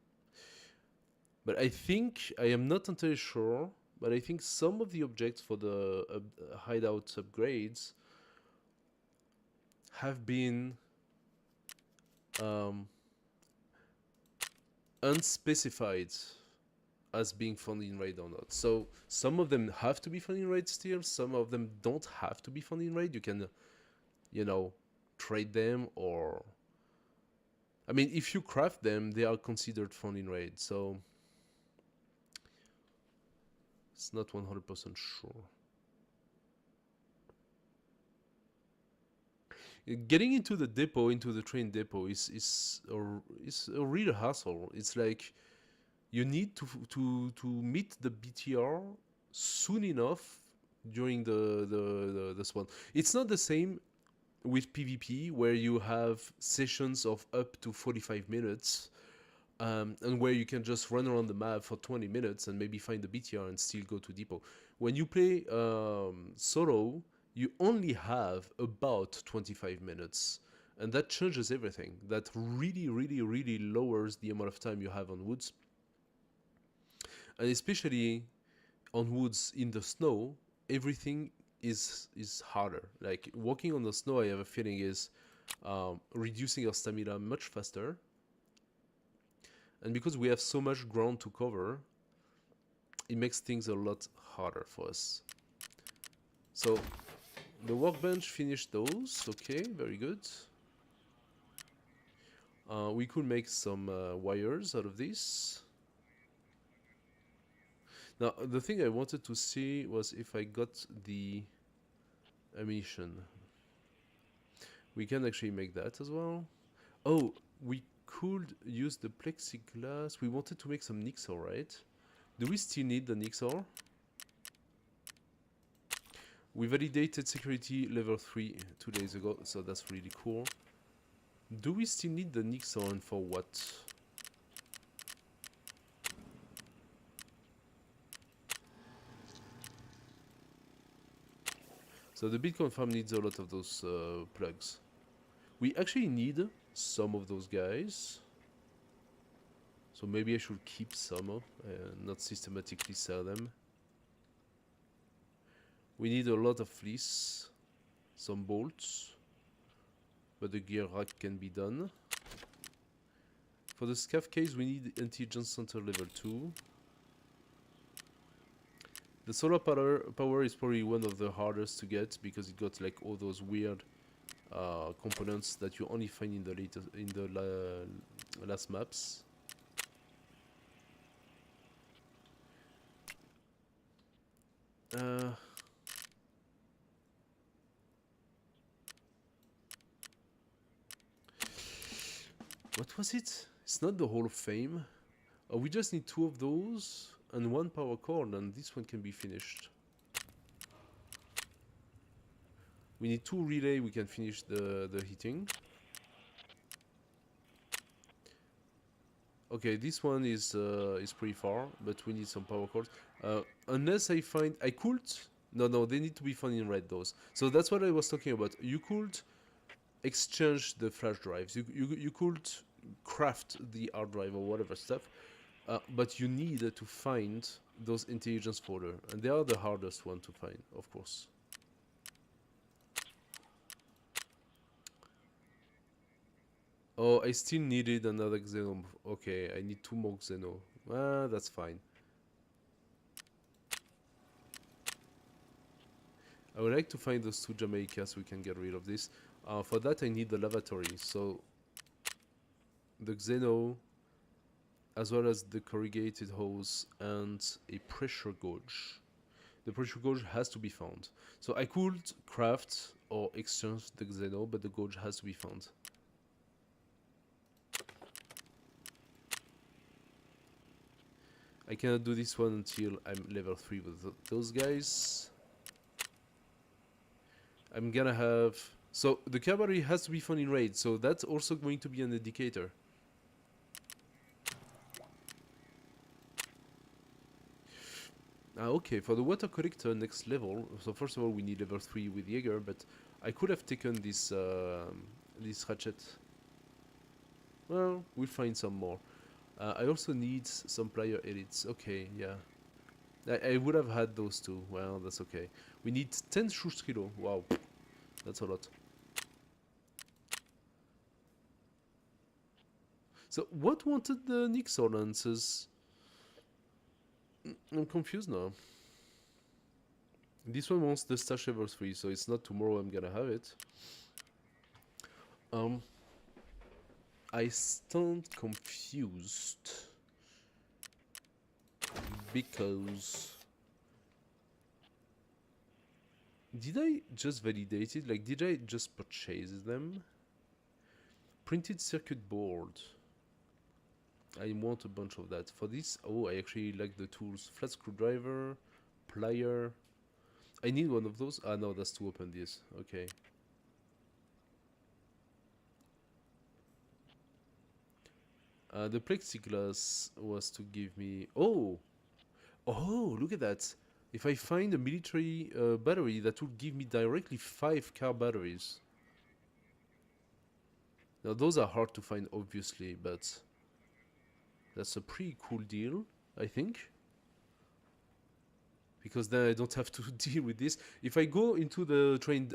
But I think, I am not entirely sure, but I think some of the objects for the hideout upgrades have been um, unspecified as being found in raid or not. So some of them have to be found in raid still, some of them don't have to be found in raid. You can, you know, trade them, or I mean, if you craft them, they are considered found in raid. So it's not 100% sure. Getting into the depot, into the train depot, is a real hassle. It's like you need to meet the BTR soon enough during the spawn. It's not the same with PvP, where you have sessions of up to 45 minutes, and where you can just run around the map for 20 minutes and maybe find the BTR and still go to depot. When you play solo, you only have about 25 minutes, and that changes everything. That really lowers the amount of time you have on woods, and especially on woods in the snow, everything is harder. Like walking on the snow, I have a feeling is reducing our stamina much faster. And because we have so much ground to cover, it makes things a lot harder for us. So the workbench finished those. Okay, very good. We could make some wires out of this. Now, the thing I wanted to see was if I got the ammunition. We can actually make that as well. Oh, we could use the plexiglass. We wanted to make some Nixor, right? Do we still need the Nixor? We validated security level 3 2 days ago, so that's really cool. Do we still need the Nixor, and for what? So the Bitcoin farm needs a lot of those plugs. We actually need some of those guys. So maybe I should keep some, not systematically sell them. We need a lot of fleece, some bolts, but the gear rack can be done. For the scav case, we need intelligence center level 2. The solar power is probably one of the hardest to get, because it got like all those weird components that you only find in the last maps. What was it? It's not the Hall of Fame. We just need 2 of those and 1 power cord, and this one can be finished. We need 2 relay, we can finish the heating. Okay, this one is pretty far, but we need some power cords. Unless I find... I could... No, they need to be found in red, those. So that's what I was talking about. You could exchange the flash drives. You could craft the hard drive or whatever stuff, but you need to find those intelligence folder, and they are the hardest one to find, of course. Oh, I still needed another Xeno. Okay, I need 2 more Xeno. That's fine. I would like to find those 2 Jamaicas so we can get rid of this. For that I need the lavatory, so the Xeno, as well as the corrugated hose and a pressure gauge. The pressure gauge has to be found. So I could craft or exchange the Xeno, but the gauge has to be found. I cannot do this one until I'm level 3 with those guys. I'm gonna have... So the cavalry has to be found in raid, so that's also going to be an indicator. Okay, for the water collector next level, so first of all we need level 3 with Jaeger, but I could have taken this this ratchet. Well, we'll find some more. I also need some player edits. Okay, yeah. I would have had those 2. Well, that's okay. We need 10 Shushkilo. Wow. That's a lot. So what wanted the Nixor lances? I'm confused now. This one wants the stash level 3, so it's not tomorrow I'm gonna have it. I stand confused because did I just validate it? Like, did I just purchase them? Printed circuit board. I want a bunch of that. For this, oh, I actually like the tools. Flat screwdriver, plier. I need one of those. Ah, no, that's to open this. Okay. The plexiglass was to give me... Oh! Oh, look at that. If I find a military battery, that would give me directly 5 car batteries. Now, those are hard to find, obviously, but that's a pretty cool deal, I think. Because then I don't have to deal with this. If I go into the train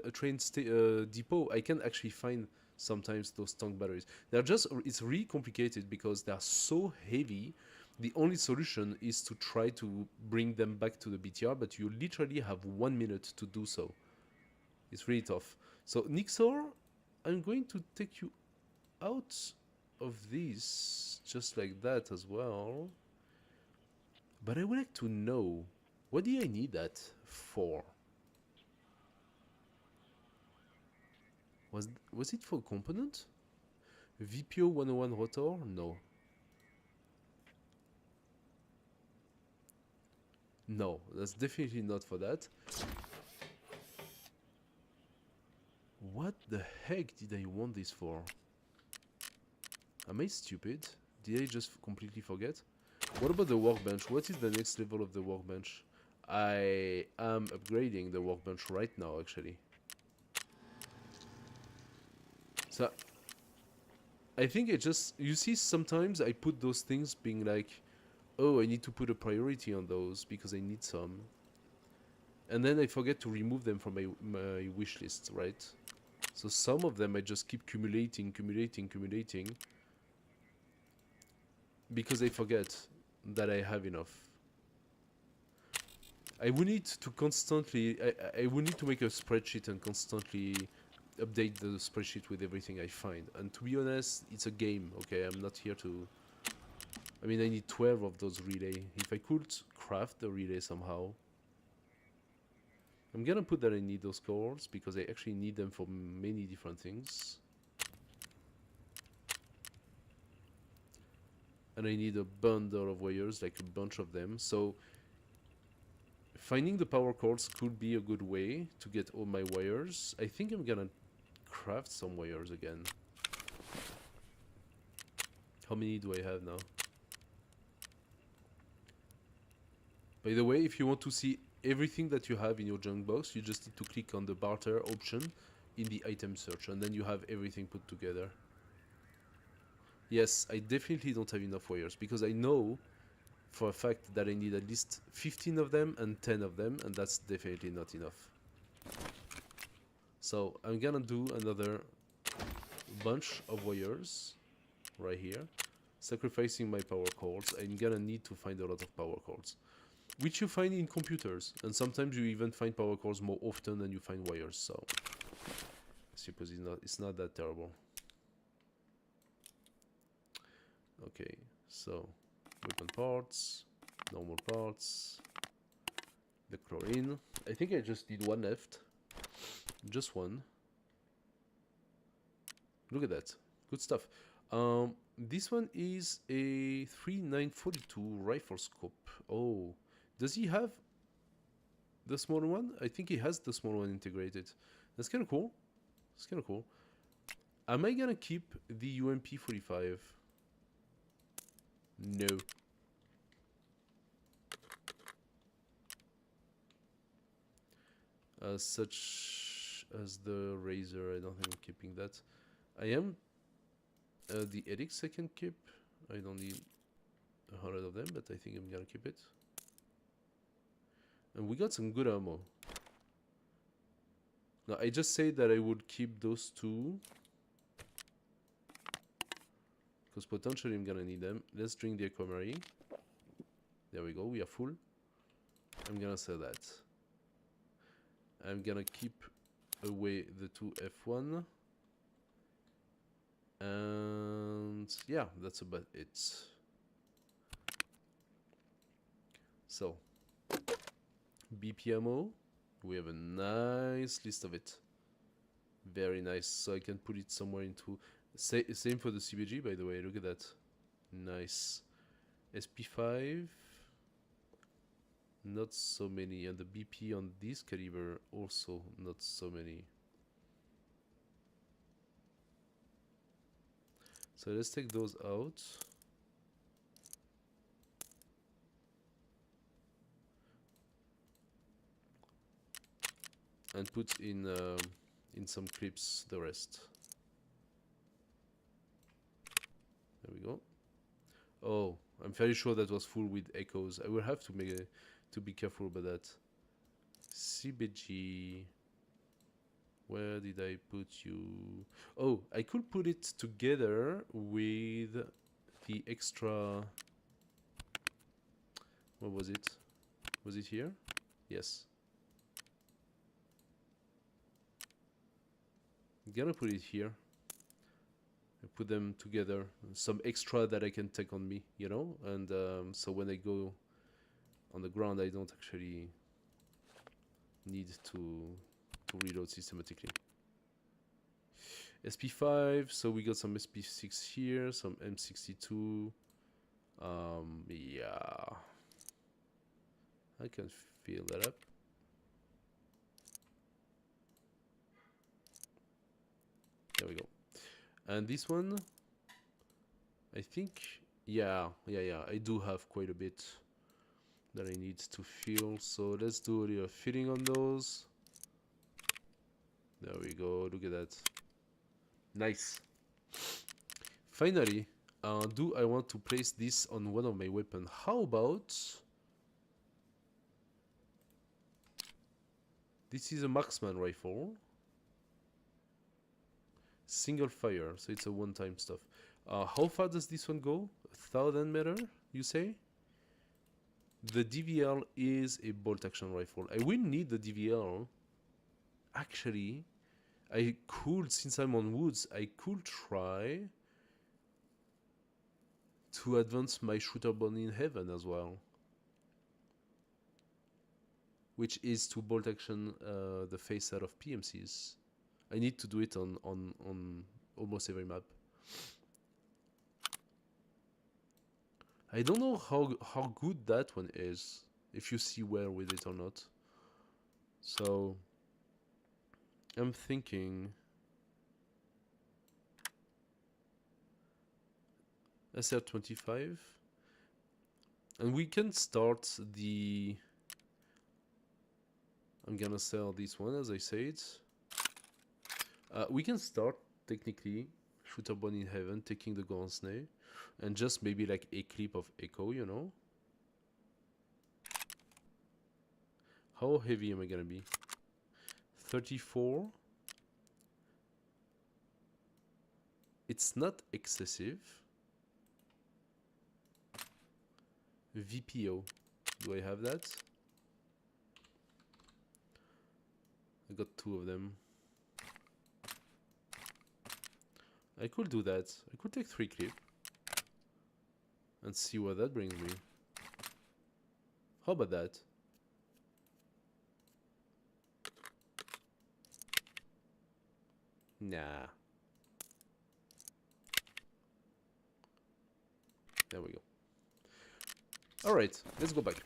depot, I can actually find sometimes those tank batteries. They're just, it's really complicated because they're so heavy. The only solution is to try to bring them back to the BTR, but you literally have 1 minute to do so. It's really tough. So Nixor, I'm going to take you out of this just like that as well. But I would like to know, what do I need that for? Was it for a component? VPO 101 rotor? No. No, that's definitely not for that. What the heck did I want this for? Am I stupid? Did I just completely forget? What about the workbench? What is the next level of the workbench? I am upgrading the workbench right now, actually. So, I think it just... You see, sometimes I put those things being like, oh, I need to put a priority on those because I need some. And then I forget to remove them from my wish list, right? So some of them I just keep accumulating because I forget that I have enough. I would need to constantly, I would need to make a spreadsheet and constantly update the spreadsheet with everything I find. And to be honest, it's a game, okay? I'm not here to... I mean, I need 12 of those relay. If I could craft the relay somehow. I'm gonna put that I need those cores because I actually need them for many different things. And I need a bundle of wires, like a bunch of them. So finding the power cords could be a good way to get all my wires. I think I'm gonna craft some wires again. How many do I have now? By the way, if you want to see everything that you have in your junk box, you just need to click on the barter option in the item search, and then you have everything put together. Yes, I definitely don't have enough wires, because I know for a fact that I need at least 15 of them and 10 of them, and that's definitely not enough. So I'm gonna do another bunch of wires right here, sacrificing my power cords. I'm gonna need to find a lot of power cords, which you find in computers, and sometimes you even find power cords more often than you find wires, so I suppose it's not that terrible. Okay, so weapon parts, normal parts, the chlorine. I think I just need one left. Just one. Look at that. Good stuff. This one is a 3942 rifle scope. Oh, does he have the smaller one? I think he has the small one integrated. That's kind of cool. That's kind of cool. Am I gonna keep the UMP 45? No. Such as the razor, I don't think I'm keeping that. I am the edicts I can keep. I don't need 100 of them, but I think I'm gonna keep it. And we got some good ammo. Now, I just say that I would keep those two, because potentially I'm gonna need them. Let's drink the aquamarine. There we go, we are full. I'm gonna sell that. I'm gonna keep away the 2F1. And yeah, that's about it. So, BP ammo, we have a nice list of it. Very nice, so I can put it somewhere into... Same for the CBG, by the way, look at that. Nice. SP5, not so many, and the BP on this caliber also not so many. So let's take those out. And put in some clips the rest. There we go. Oh, I'm fairly sure that was full with echoes. I will have to be careful about that. CBG. Where did I put you? Oh, I could put it together with the extra. What was it? Was it here? Yes. I'm gonna put it here. I put them together. Some extra that I can take on me, you know? And so when I go on the ground, I don't actually need to reload systematically. SP5, so we got some SP6 here, some M62. Yeah. I can fill that up. There we go. And this one, I think, yeah, I do have quite a bit that I need to fill. So let's do a little filling on those. There we go, look at that. Nice. Finally, do I want to place this on one of my weapons? How about... This is a marksman rifle. Single fire, so it's a one-time stuff. How far does this one go? 1,000 meters, you say? The DVL is a bolt action rifle. I will need the DVL. Actually, I could, since I'm on woods, I could try to advance my shooter born in heaven as well. Which is to bolt action the face out of PMCs. I need to do it on almost every map. I don't know how good that one is, if you see well with it or not. So I'm thinking SR25, and we can start the... I'm gonna sell this one as I said. We can start technically shooter born in heaven, taking the Gornsney, and just maybe like a clip of echo, you know. How heavy am I gonna be? 34. It's not excessive. VPO. Do I have that? I got 2 of them. I could do that. I could take 3 clip and see where that brings me. How about that? Nah. There we go. Alright, let's go back.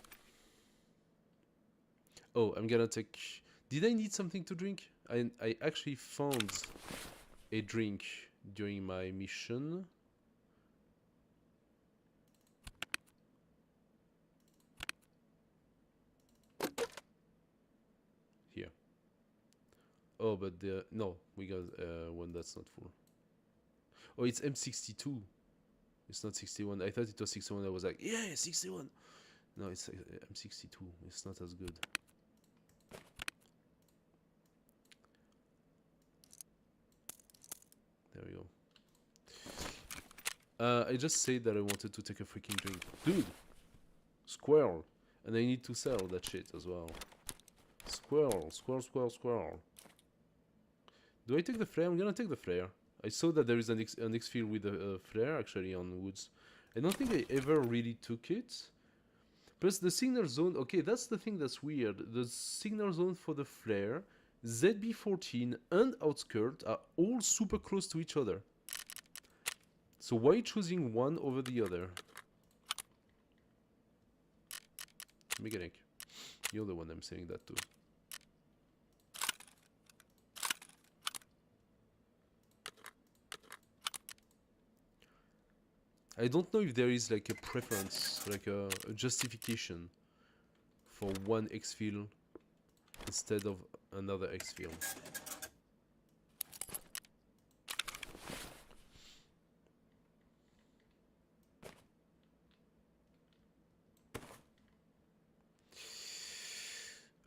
Oh, I'm gonna take... Did I need something to drink? I actually found a drink during my mission. Here. Oh, but no, we got one that's not full. Oh, it's M62. It's not 61. I thought it was 61. I was like, yeah, 61. No, it's M62. It's not as good. There we go. I just said that I wanted to take a freaking drink. Dude! Squirrel! And I need to sell that shit as well. Squirrel, squirrel, squirrel, squirrel. Do I take the flare? I'm gonna take the flare. I saw that there is an exfil with a flare actually on woods. I don't think I ever really took it. Plus the signal zone, okay, that's the thing that's weird. The signal zone for the flare, ZB14 and Outskirt are all super close to each other. So why choosing one over the other? Mechanic, you're the one I'm saying that to. I don't know if there is like a preference, like a justification for one exfil instead of another exfil.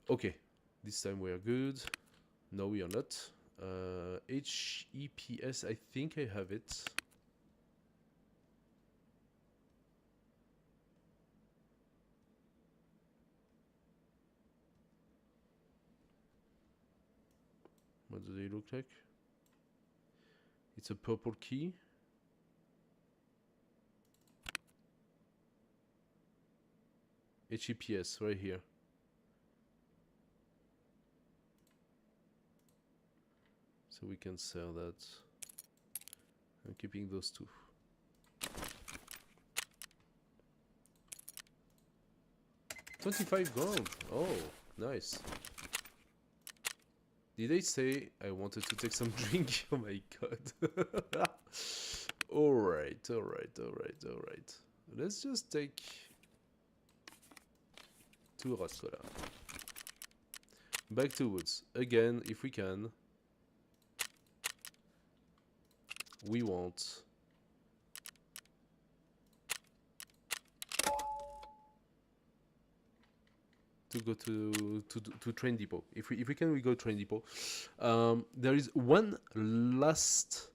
Okay, this time we are good. No, we are not. HEPS, I think I have it. What do they look like? It's a purple key. HEPS, right here. So we can sell that. I'm keeping those two. $25 gold. Oh, nice. Did I say I wanted to take some drink? Oh my god. Alright, alright, alright, alright. Let's just take 2 Raskola. Back to woods. Again, if we can. We want to go to train depot. If we can, we go train depot. There is one last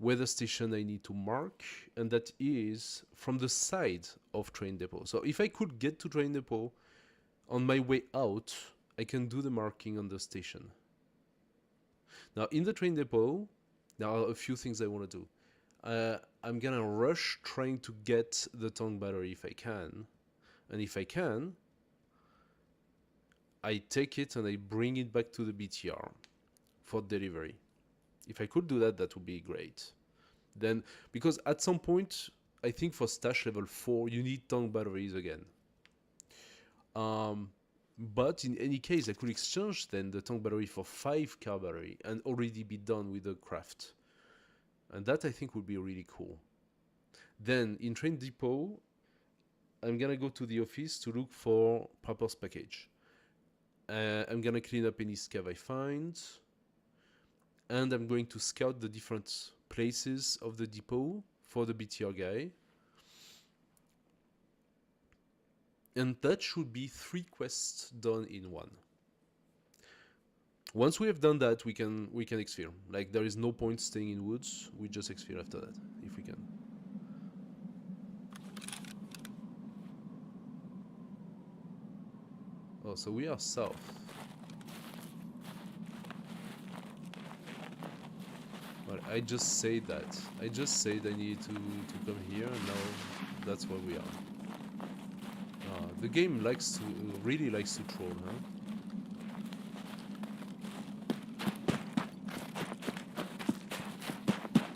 weather station I need to mark, and that is from the side of train depot. So if I could get to train depot on my way out, I can do the marking on the station. Now in the train depot, there are a few things I want to do. I'm gonna rush trying to get the tank battery if I can, and if I can, I take it and I bring it back to the BTR for delivery. If I could do that, that would be great. Then, because at some point, I think for stash level 4, you need tank batteries again. But in any case, I could exchange then the tank battery for 5 car battery and already be done with the craft. And that I think would be really cool. Then in train depot, I'm gonna go to the office to look for Purpose package. I'm gonna clean up any scav I find. And I'm going to scout the different places of the depot for the BTR guy. And that should be 3 quests done in one. Once we have done that, we can exfil. Like, there is no point staying in woods. We just exfil after that, if we can. Oh, so we are south. Well, I just said that. I just said I needed to come here, and now that's where we are. The game really likes to troll, huh?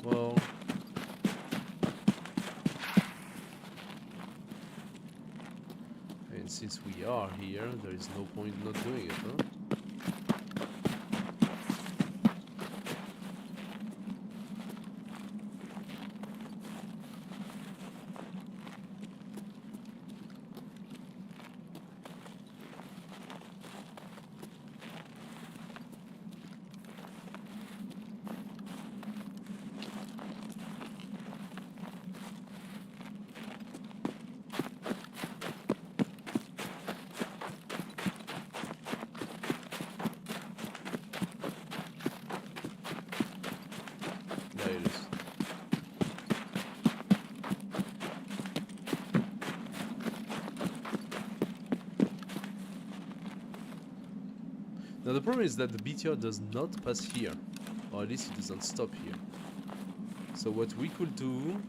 Well, and since we are here, there is no point not doing it, huh? Now the problem is that the BTR does not pass here, or at least it doesn't stop here. So what we could do,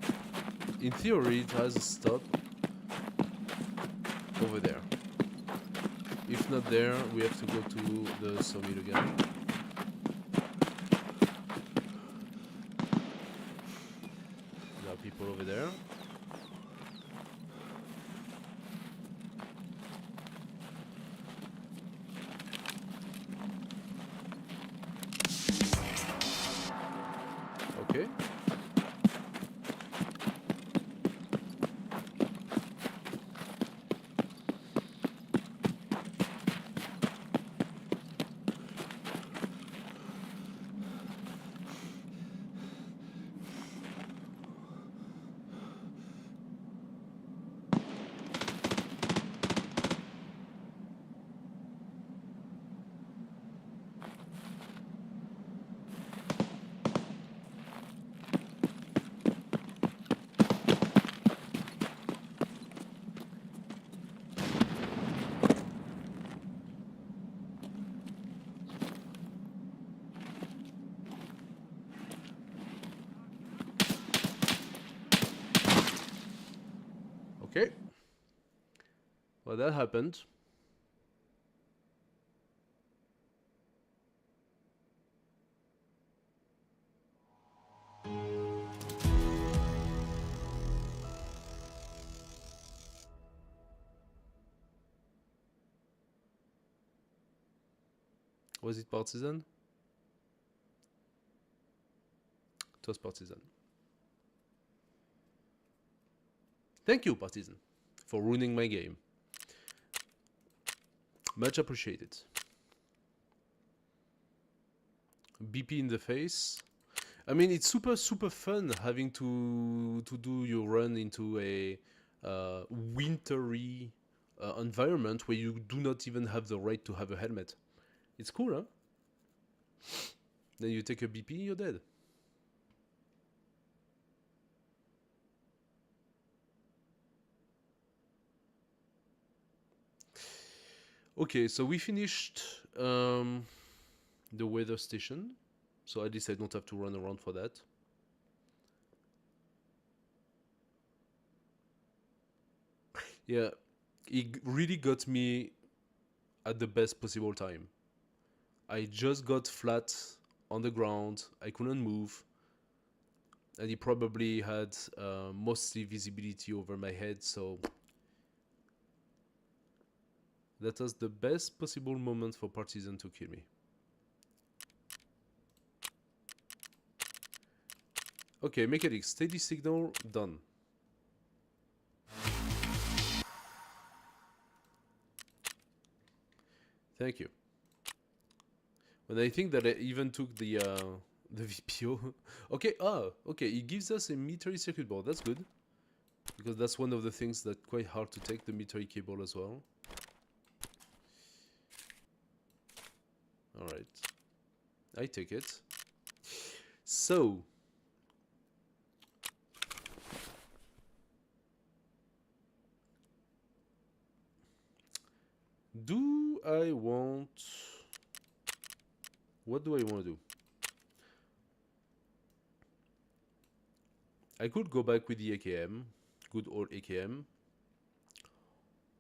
in theory, it has a stop over there. If not there, we have to go to the summit again. There are people over there. Okay. Okay. Well, that happened. Was it partisan? It was partisan. Thank you, partisan, for ruining my game. Much appreciated. BP in the face. I mean, it's super fun having to do your run into a wintry environment where you do not even have the right to have a helmet. It's cool, huh? Then you take a BP, you're dead. Okay, so we finished the weather station. So at least I don't have to run around for that. Yeah, it really got me at the best possible time. I just got flat on the ground. I couldn't move. And he probably had mostly visibility over my head, so that was the best possible moment for Partisan to kill me. Okay, mechanics, steady signal, done. Thank you. And I think that I even took the VPO. Okay, okay, it gives us a military circuit board, that's good. Because that's one of the things that's quite hard to take, the military cable as well. Alright. I take it. So. Do I want... What do I want to do? I could go back with the AKM. Good old AKM.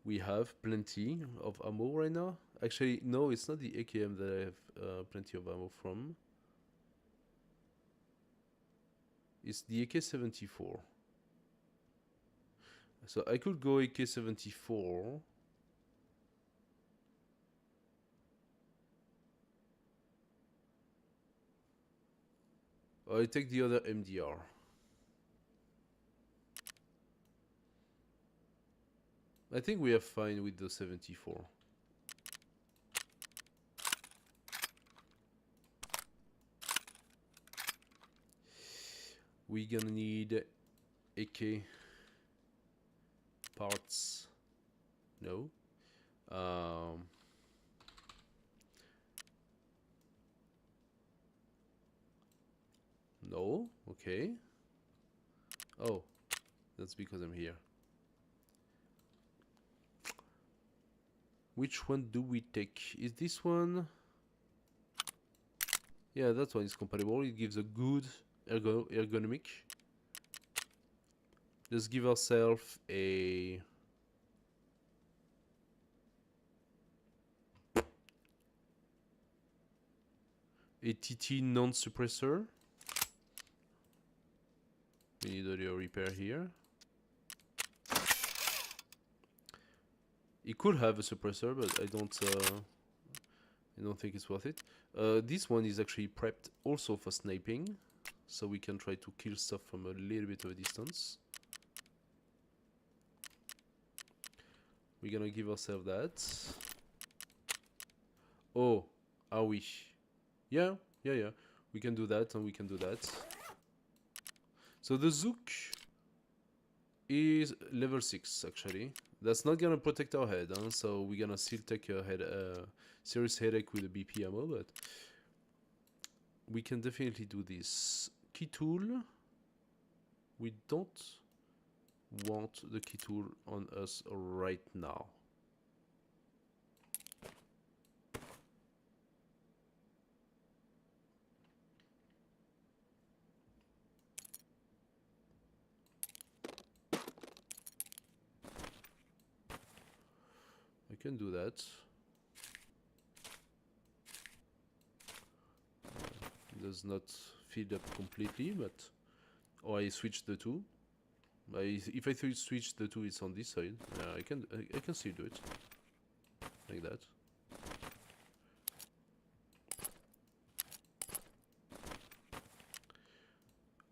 We have plenty of ammo right now. Actually, no, it's not the AKM that I have plenty of ammo from. It's the AK-74. So I could go AK-74. Or I take the other MDR. I think we are fine with the 74. We're gonna need AK parts. No. No. Okay. Oh, that's because I'm here. Which one do we take? Is this one? Yeah, that one is compatible. It gives a good ergonomic. Let's give ourselves a TT non-suppressor. We need audio repair here. It could have a suppressor, but I don't think it's worth it. This one is actually prepped also for sniping, so we can try to kill stuff from a little bit of a distance. We're gonna give ourselves that. Oh, are we? Yeah. We can do that, and we can do that. So the Zook is level 6, actually. That's not gonna protect our head, huh? So we're gonna still take a serious headache with the BP ammo, but we can definitely do this. Key tool. We don't want the key tool on us right now. I can do that. It does not feed up completely, but... Oh, I switched the two. If I switch the two, it's on this side. I can still do it. Like that.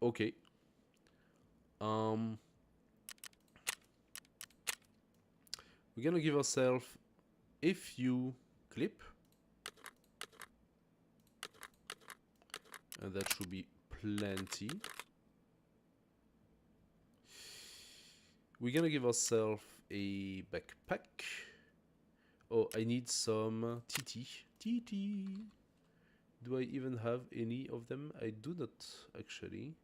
Okay. We're gonna give ourselves a few clip. And that should be plenty. We're gonna give ourselves a backpack. Oh, I need some TT. TT. Do I even have any of them? I do not, actually.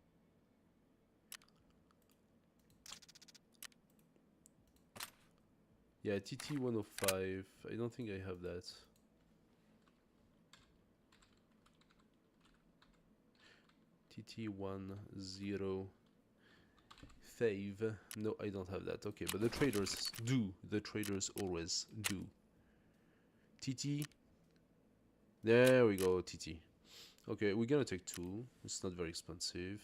Yeah, TT 105. I don't think I have that. TT 105. No, I don't have that. Okay, but the traders do. The traders always do. TT. There we go, TT. Okay, we're gonna take 2. It's not very expensive.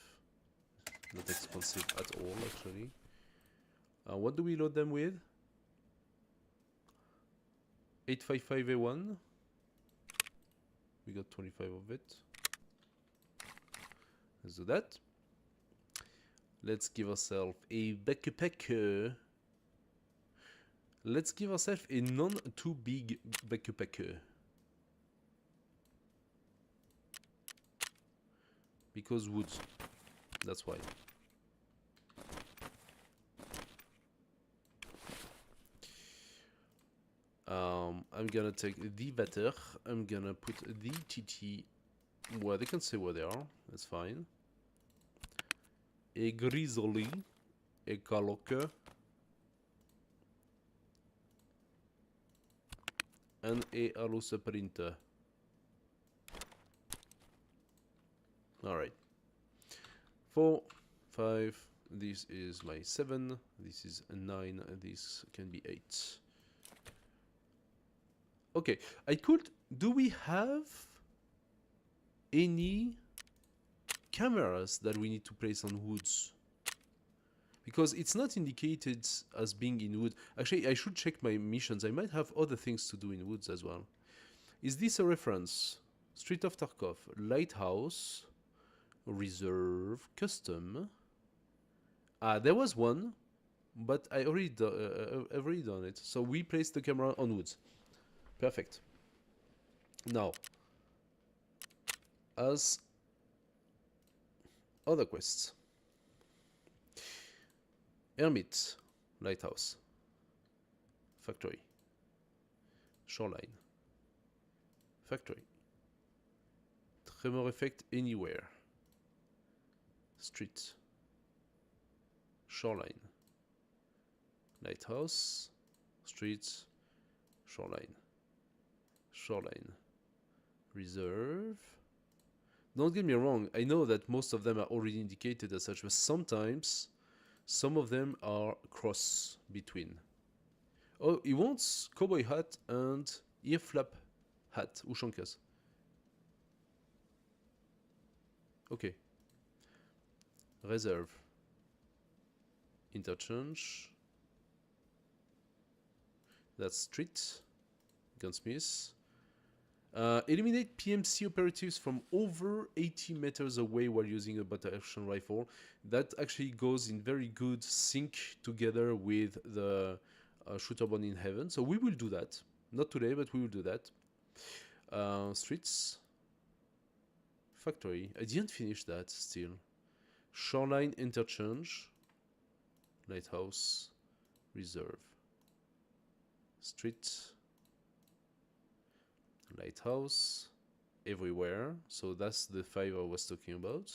Not expensive at all, actually. What do we load them with? 855A1. We got 25 of it. Let's do that. Let's give ourselves a backpacker. Let's give ourselves a non too big backpacker. Because wood. That's why. I'm gonna take the better. I'm gonna put the TT where they can say where they are. That's fine. A grizzly, a caloca, and a alusa printer. All right. 4, 5. This is my 7. This is a 9. This can be 8. Okay, I could... Do we have any cameras that we need to place on woods? Because it's not indicated as being in wood. Actually, I should check my missions. I might have other things to do in woods as well. Is this a reference? Street of Tarkov, Lighthouse, Reserve, Custom. There was one, but I've already done it. So we placed the camera on woods. Perfect. Now, as other quests. Hermit, Lighthouse, Factory, Shoreline, Factory, Tremor Effect Anywhere, Street, Shoreline, Lighthouse, Street, Shoreline, Shoreline, Reserve, Don't get me wrong, I know that most of them are already indicated as such, but sometimes some of them are cross between. Oh, he wants cowboy hat and ear flap hat, Ushankas. Okay. Reserve. Interchange. That's street. Gunsmith. Eliminate PMC operatives from over 80 meters away while using a battle action rifle. That actually goes in very good sync together with the shooter born in heaven. So we will do that. Not today, but we will do that. Streets. Factory. I didn't finish that still. Shoreline interchange. Lighthouse. Reserve. Street. Lighthouse. Everywhere. So that's the 5 I was talking about.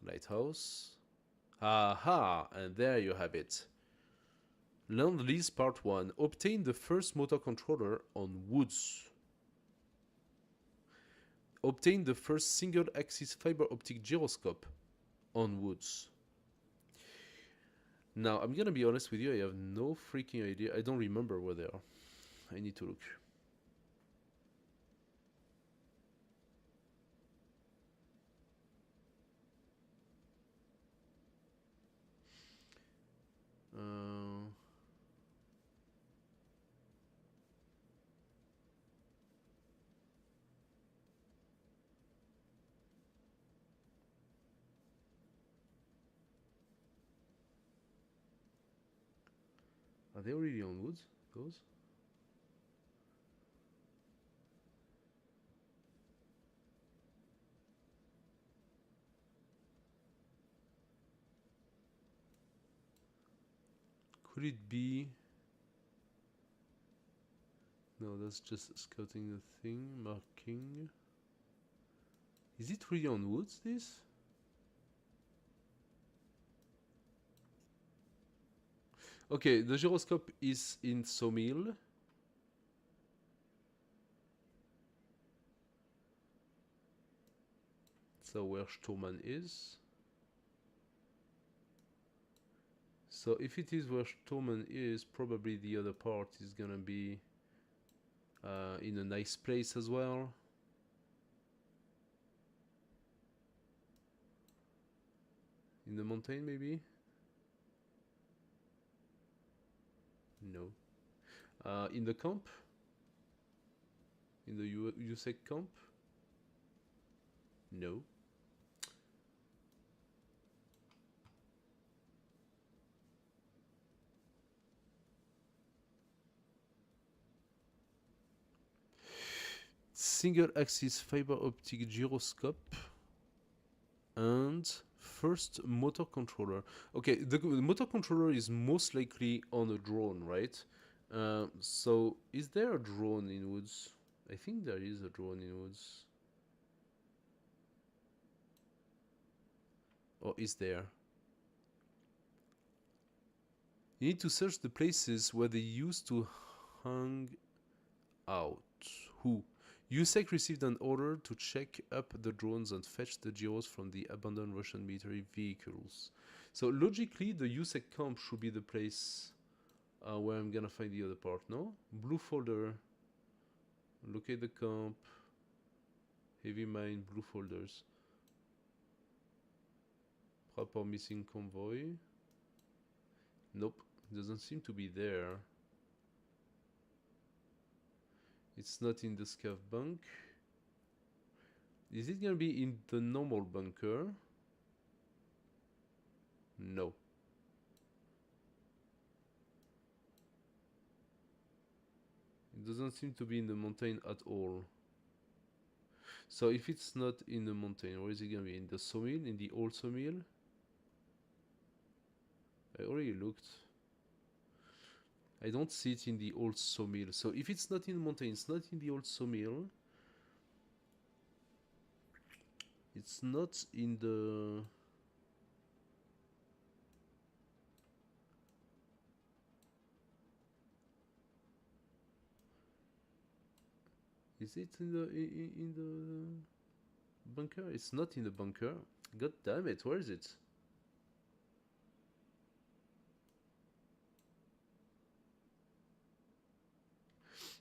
Lighthouse. Aha! And there you have it. Land Lease Part 1. Obtain the first motor controller on woods. Obtain the first single-axis fiber optic gyroscope on woods. Now, I'm gonna be honest with you, I have no freaking idea. I don't remember where they are. I need to look. Are they already on woods? Those? Could it be? No, that's just scouting the thing, marking. Is it really on woods, this? Okay, the gyroscope is in sawmill. So where Sturman is. So if it is where Sturman is, probably the other part is gonna be in a nice place as well. In the mountain, maybe? No. In the camp? In the USEC camp? No. Single axis fiber optic gyroscope and first motor controller. Okay, the motor controller is most likely on a drone, right? So is there a drone in woods? I think there is a drone in woods. Or is there? You need to search the places where they used to hang out. Who? USEC received an order to check up the drones and fetch the gyros from the abandoned Russian military vehicles. So logically, the USEC camp should be the place where I'm gonna find the other part, no? Blue folder. Locate the camp. Heavy mine, blue folders. Proper missing convoy. Nope, doesn't seem to be there. It's not in the scav bunk. Is it gonna be in the normal bunker? No. It doesn't seem to be in the mountain at all. So if it's not in the mountain, where is it gonna be? In the sawmill? In the old sawmill? I already looked. I don't see it in the old sawmill. So if it's not in the mountain, it's not in the old sawmill. It's not in the... Is it in the bunker? It's not in the bunker. God damn it, where is it?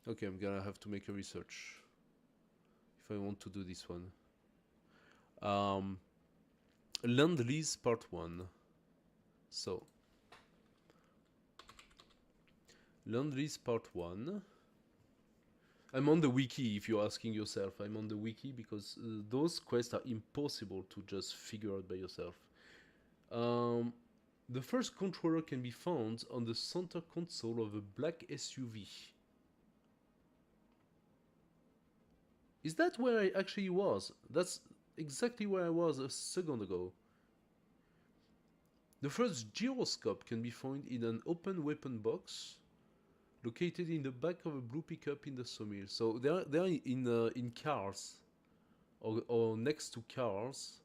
Okay, I'm gonna have to make a research if I want to do this one. Land Lease Part 1. So, Land Lease Part 1. I'm on the wiki, if you're asking yourself. I'm on the wiki because those quests are impossible to just figure out by yourself. The first controller can be found on the center console of a black SUV. Is that where I actually was? That's exactly where I was a second ago. The first gyroscope can be found in an open weapon box located in the back of a blue pickup in the sawmill. So they're in cars or next to cars.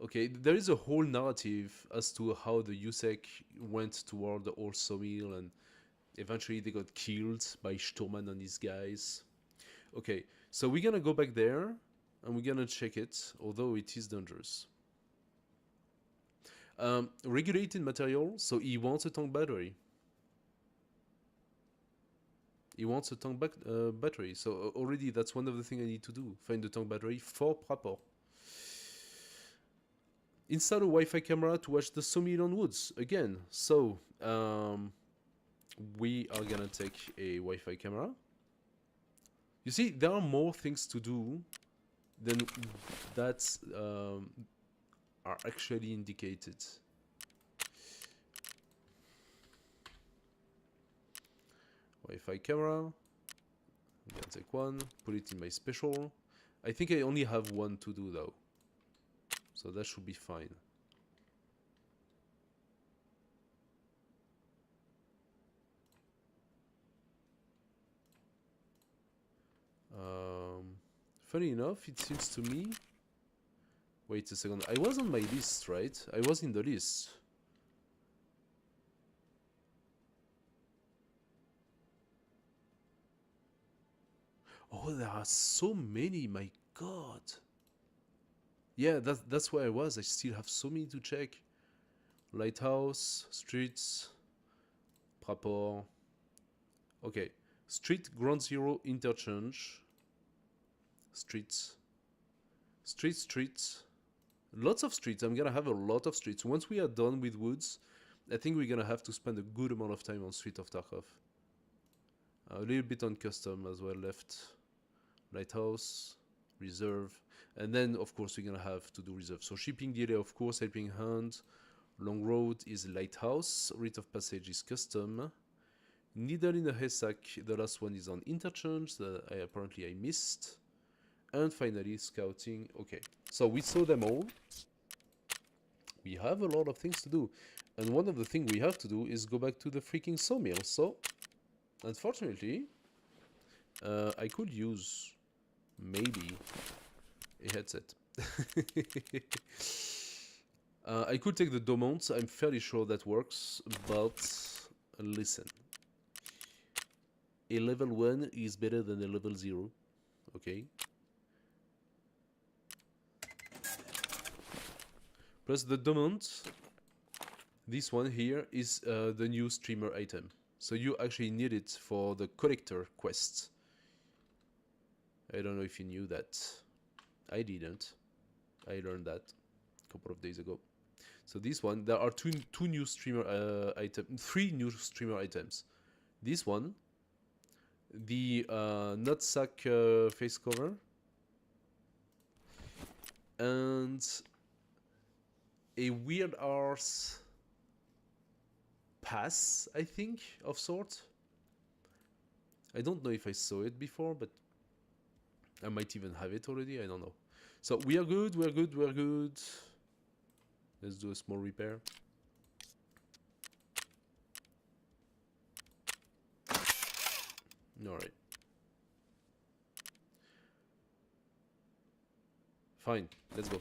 Okay, there is a whole narrative as to how the USEC went toward the old sawmill and eventually they got killed by Sturman and his guys. Okay, so we're gonna go back there and we're gonna check it, although it is dangerous. Regulated material, so he wants a tank battery. He wants a tank battery, so already that's one of the things I need to do. Find the tank battery for Prapor. Install a Wi-Fi camera to watch the sawmill on woods. Again, so we are gonna take a Wi-Fi camera. You see, there are more things to do than that are actually indicated. Wi-Fi camera. I'm gonna take one, put it in my special. I think I only have one to do though, so that should be fine. Funny enough, it seems to me... Wait a second, I was on my list, right? I was in the list. Oh, there are so many, my god. Yeah, that's where I was. I still have so many to check. Lighthouse, streets, Prapor. Okay, street, ground zero, interchange. Streets. Streets. Lots of streets. I'm gonna have a lot of streets. Once we are done with woods, I think we're gonna have to spend a good amount of time on Street of Tarkov. A little bit on custom as well left. Lighthouse, reserve, and then of course we're gonna have to do reserve. So shipping delay, of course, helping hand. Long road is lighthouse. Rite of passage is custom. Needle in a haystack. The last one is on interchange that apparently I missed. And finally, scouting. Okay, so we saw them all. We have a lot of things to do. And one of the things we have to do is go back to the freaking sawmill. So, unfortunately, I could use maybe a headset. I could take the Domont. I'm fairly sure that works. But listen. A level 1 is better than a level 0. Okay? Plus the Domont, this one here is the new streamer item. So you actually need it for the collector quest. I don't know if you knew that. I didn't. I learned that a couple of days ago. So this one, there are two new streamer items, 3 new streamer items. This one, the nutsack face cover, and a weird arse pass, I think, of sort. I don't know if I saw it before, but I might even have it already, I don't know. So we are good, we're good, we're good. Let's do a small repair. Alright. Fine, let's go.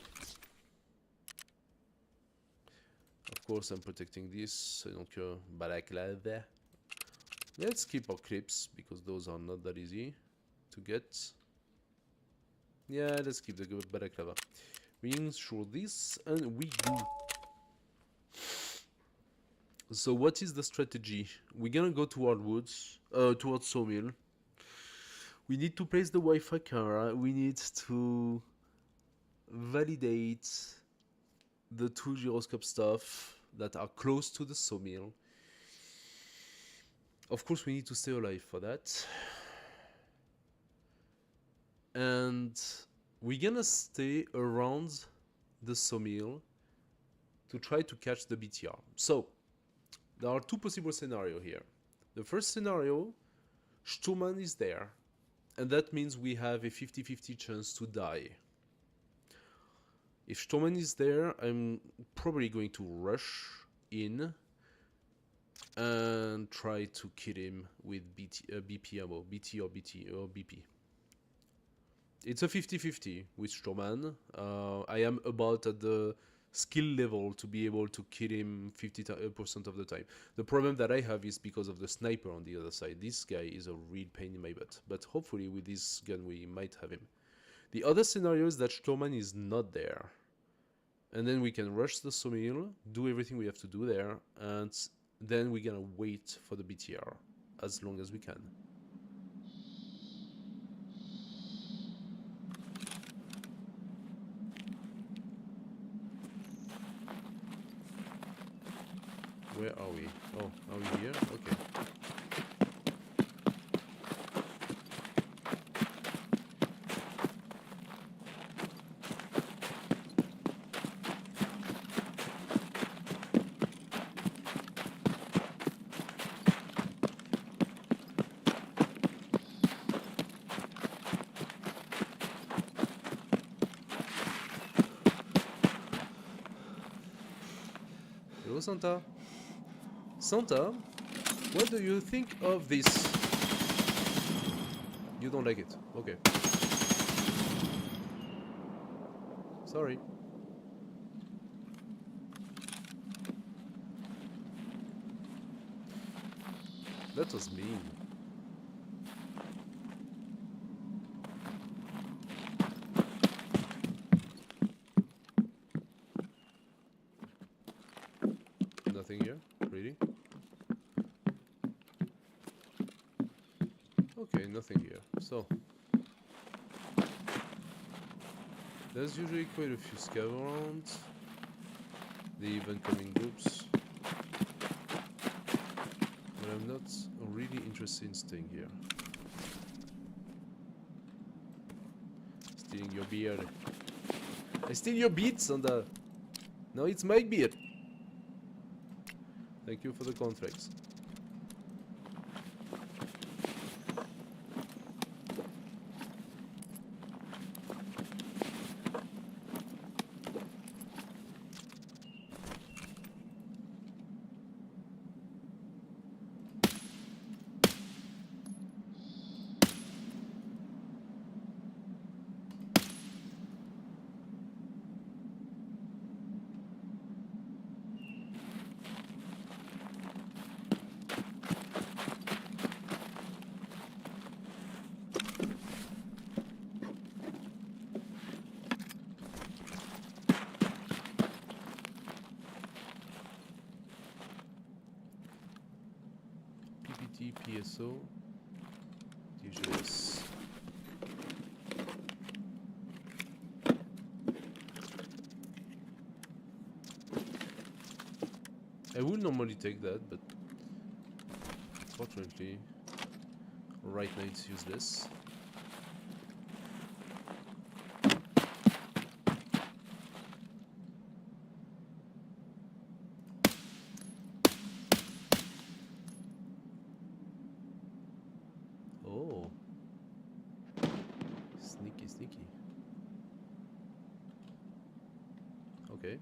Of course, I'm protecting this. I don't care. Balaclava. Let's keep our clips because those are not that easy to get. Yeah, let's keep the balaclava. We ensure this, and we do. So what is the strategy? We're gonna go toward woods, towards sawmill. We need to place the Wi-Fi camera. We need to validate the two gyroscope stuff that are close to the sawmill. Of course, we need to stay alive for that. And we're gonna stay around the sawmill to try to catch the BTR. So, there are two possible scenarios here. The first scenario, Sturman is there, and that means we have a 50-50 chance to die. If Sturman is there, I'm probably going to rush in and try to kill him with BP ammo, BT or BP. It's a 50-50 with Sturman. I am about at the skill level to be able to kill him 50% of the time. The problem that I have is because of the sniper on the other side. This guy is a real pain in my butt, but hopefully with this gun we might have him. The other scenario is that Sturman is not there, and then we can rush the sawmill, do everything we have to do there, and then we're gonna wait for the BTR as long as we can. Where are we? Oh, are we here? Okay. Hello, Santa. Santa, what do you think of this? You don't like it. Okay. Sorry. That was mean. Nothing here? Really? Okay, nothing here. So, there's usually quite a few scav around. They even come in groups. But I'm not really interested in staying here. Stealing your beard. I steal your beats on the... No, it's my beard. Thank you for the contracts. PSO, DJS. I would normally take that, but unfortunately, right now it's useless. Oh, sneaky, sneaky. Okay.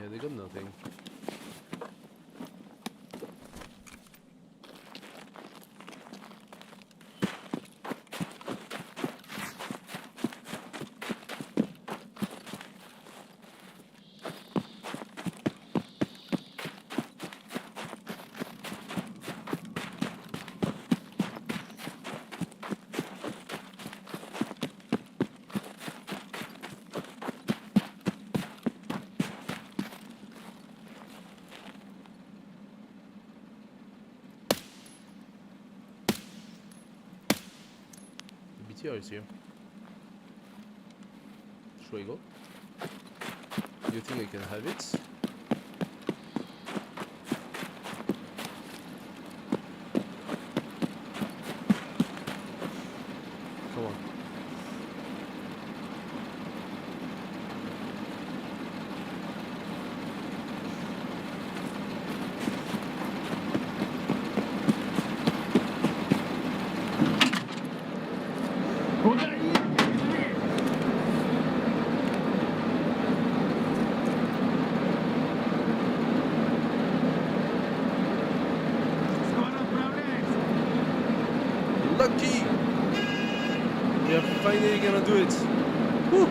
Yeah, they got nothing. The BTR is here. Should I go? Do you think I can have it? Come on. Lucky! We are finally gonna do it. Woo!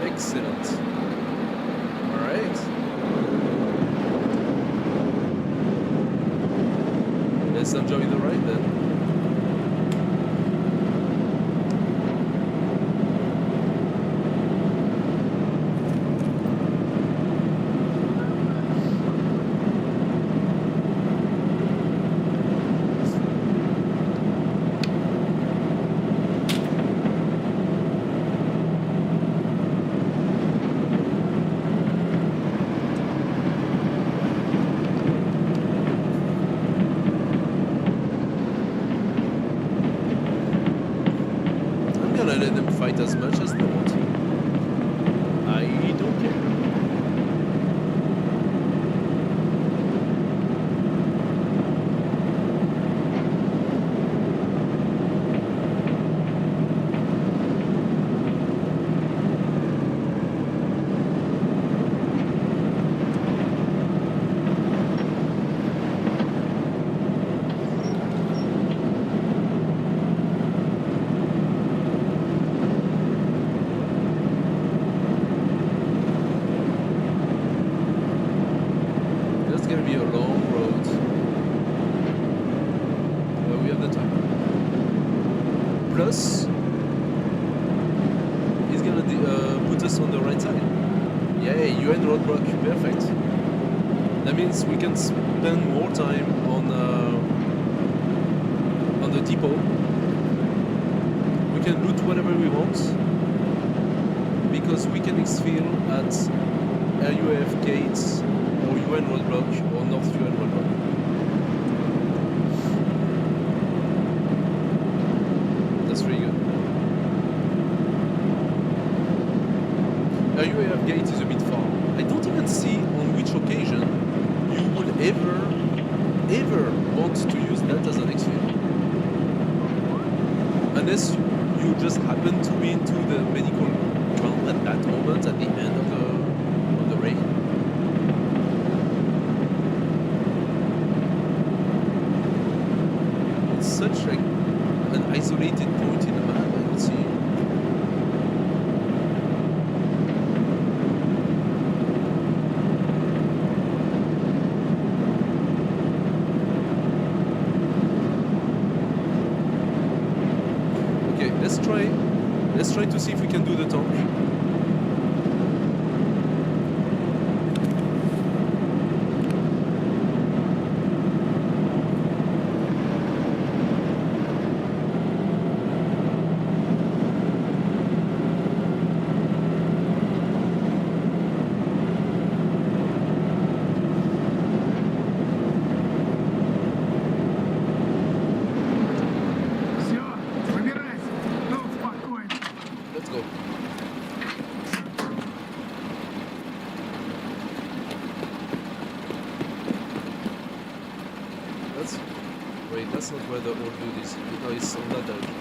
Excellent. Alright. Let's enjoy the ride then. Let them fight as much as they want. I don't care. It's gonna be a long road. But we have the time. Plus, he's gonna put us on the right side. Yay, UN roadblock, perfect. That means we can spend more time on the depot. We can loot whatever we want because we can exfil at RUAF gates or UN roadblock or North UN roadblock. That's really good. RUAF gate is a bit far. I don't even see on which occasion you would ever want to use that as an exfil. Unless you just happen to be into the medical ground at that moment at the end of the raid. It's such like an isolated point in the map, I would see. Okay, let's try to see if we can do the tank. Let's go. Wait, that's not where the old dude is. No, it's on that direction.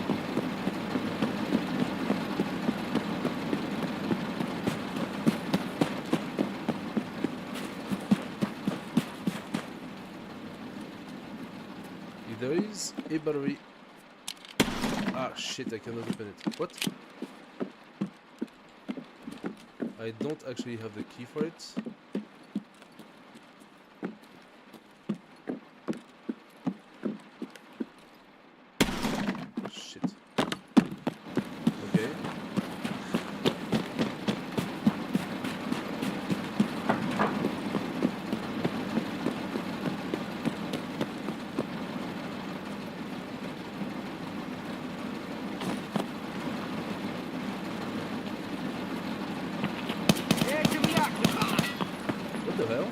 There is a battery. Ah shit, I cannot open it. What? I don't actually have the key for it. Shit. Okay. What the hell?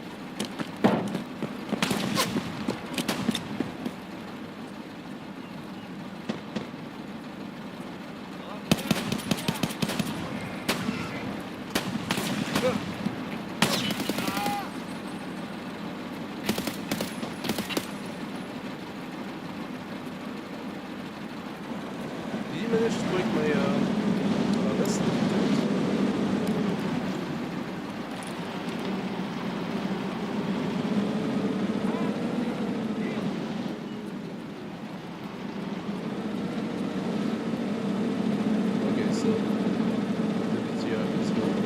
Did you manage to break my vest? Okay, so the BTR is gone.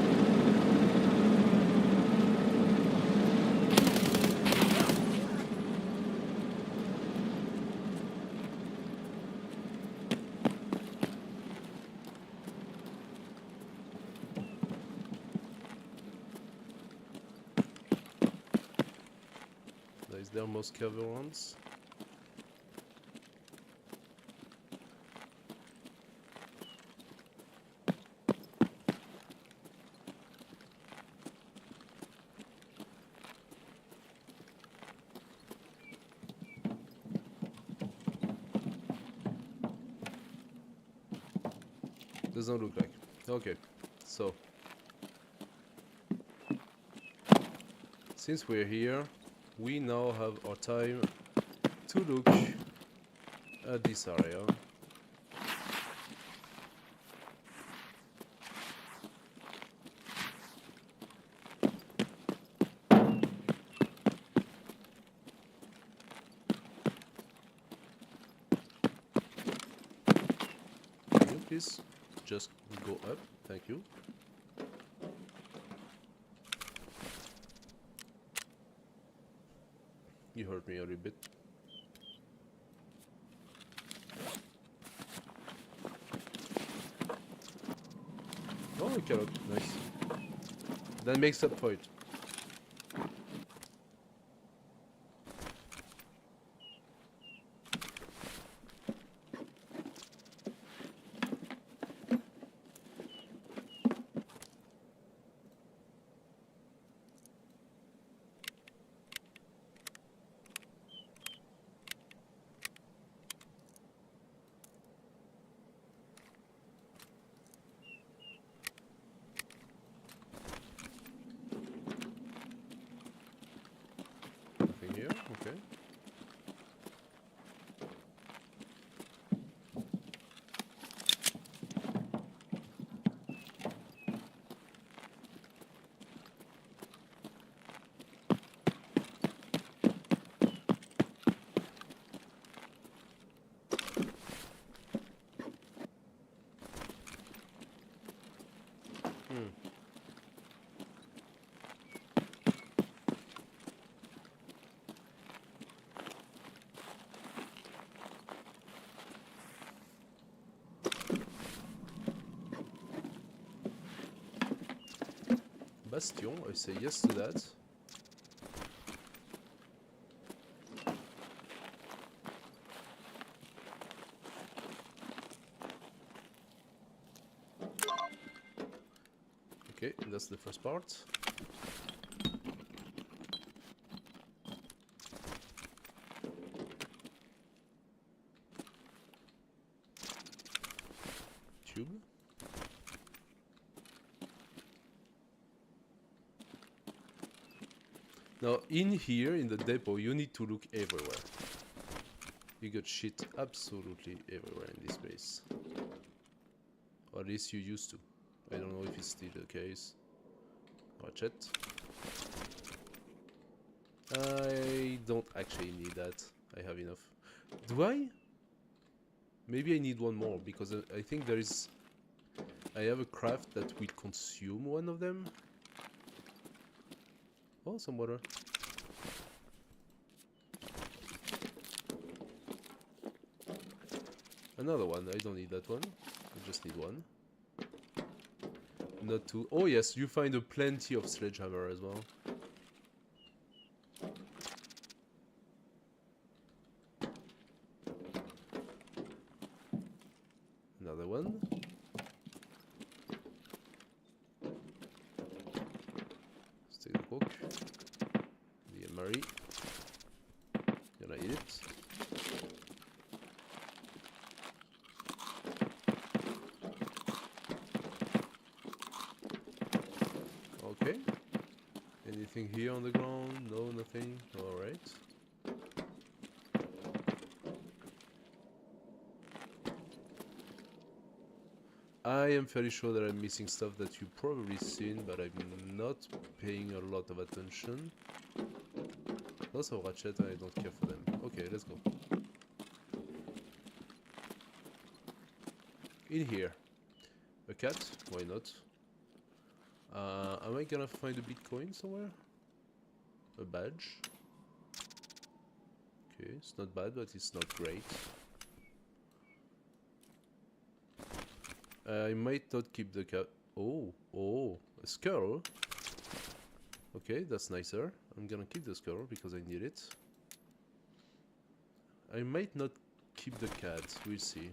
Is there more scav ones? Doesn't look like. Okay, so since we're here, we now have our time to look at this area. Can you please just go up? Thank you. You hurt me a little bit. Oh, we cannot. Nice. That makes up for it. Nothing here. Okay. Bastion, I say yes to that. Okay, that's the first part. Tube. Now, in here, in the depot, you need to look everywhere. You got shit absolutely everywhere in this place. Or at least you used to. I don't know if it's still the case. Watch it. I don't actually need that. I have enough. Do I? Maybe I need one more, because I think there is... I have a craft that will consume one of them. Oh, some water. Another one. I don't need that one. I just need one. Not two. Oh yes, you find a plenty of sledgehammer as well. Another one. Let's take the cook. The Mary. Gonna eat it. Okay. Anything here on the ground? No, nothing. Alright. I am fairly sure that I'm missing stuff that you've probably seen, but I'm not paying a lot of attention. Lots of ratchet, I don't care for them. Okay, let's go. In here. A cat? Why not? Am I gonna find a Bitcoin somewhere? A badge? Okay, it's not bad, but it's not great. I might not keep the cat. Oh, a skull. Okay, that's nicer. I'm gonna keep the skull because I need it. I might not keep the cat. We'll see.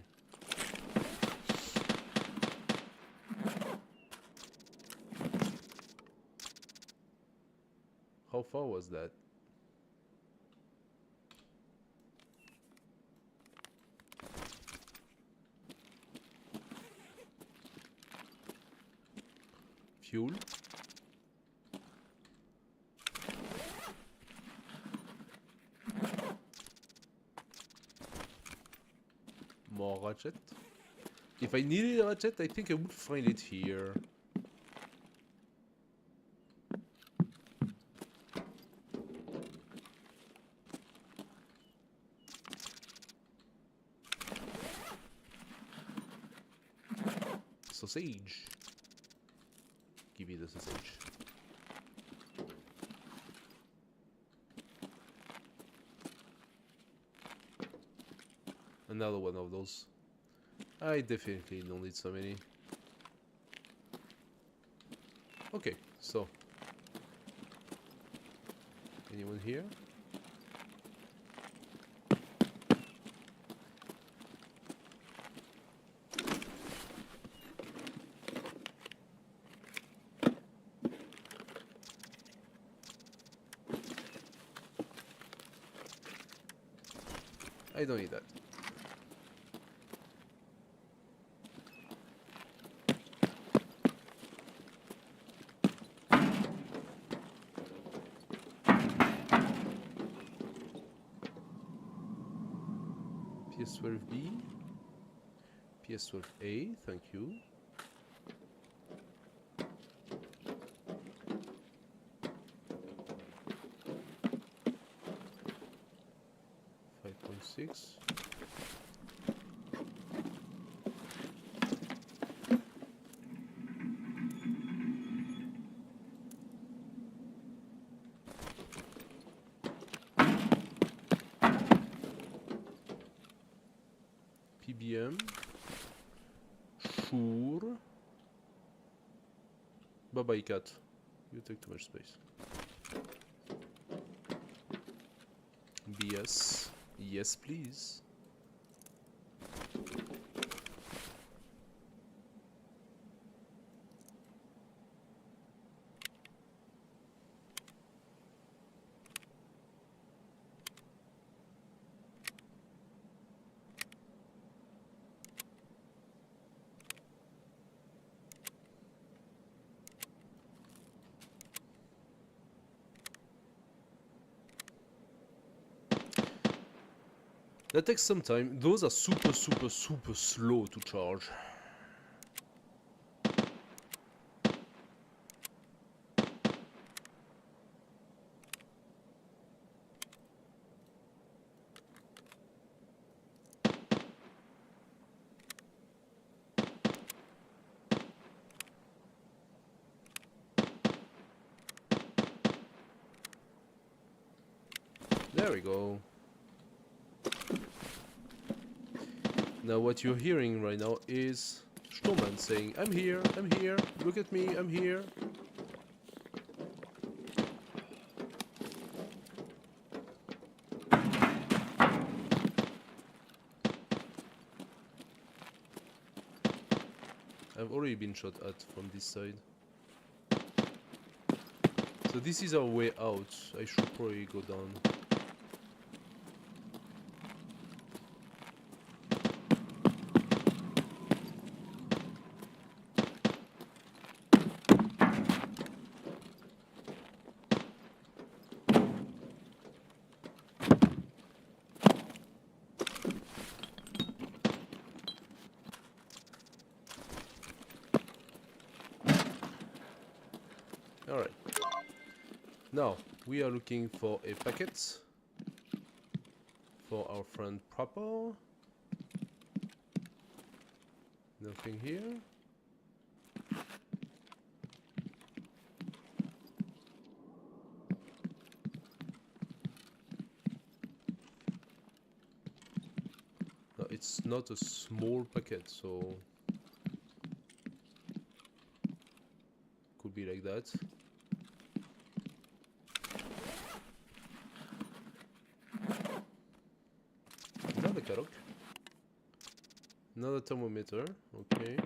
How far was that? Fuel. More ratchet. If I needed a ratchet, I think I would find it here. Sausage. Give me the sausage. Another one of those. I definitely don't need so many. Okay, so. Anyone here? I don't need that. PS12B, PS12A, thank you. .6. PBM. Sure. Bye bye, cat. You take too much space. BS. Yes, please. That takes some time. Those are super slow to charge. There we go. Now what you're hearing right now is Sturman saying, I'm here, look at me, I'm here. I've already been shot at from this side. So this is our way out. I should probably go down. Alright. Now, we are looking for a packet for our friend Proper. Nothing here. No, it's not a small packet, so could be like that. Another catalog. Another thermometer. Okay.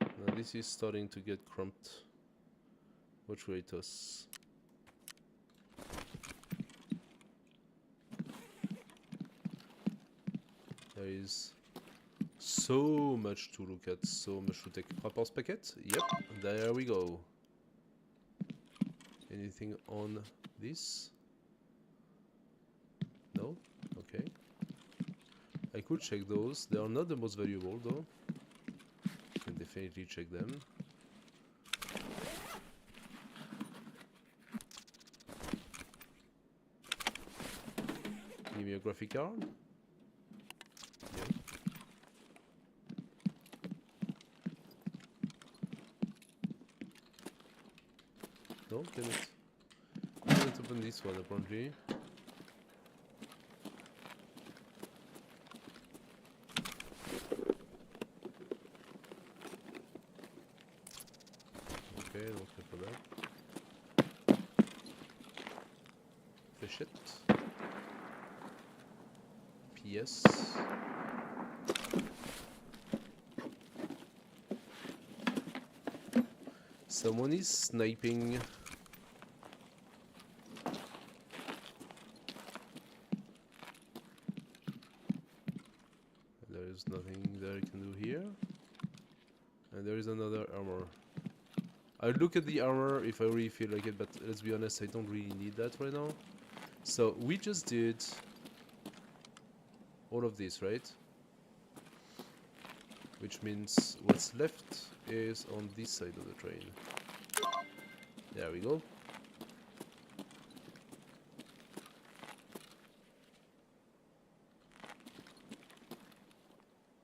Now this is starting to get cramped. What should I toss? There is so much to look at, so much to take. Proper's packet? Yep, there we go. Anything on this? No? Okay. I could check those. They are not the most valuable though. Can definitely check them. Give me a graphic card. Yeah. No, can't open this one apparently. Okay, don't care for that. Fish it. PS. Someone is sniping. There is nothing that I can do here. And there is another armor. I'll look at the armor if I really feel like it, but let's be honest, I don't really need that right now. So we just did all of this, right? Which means what's left is on this side of the train. There we go.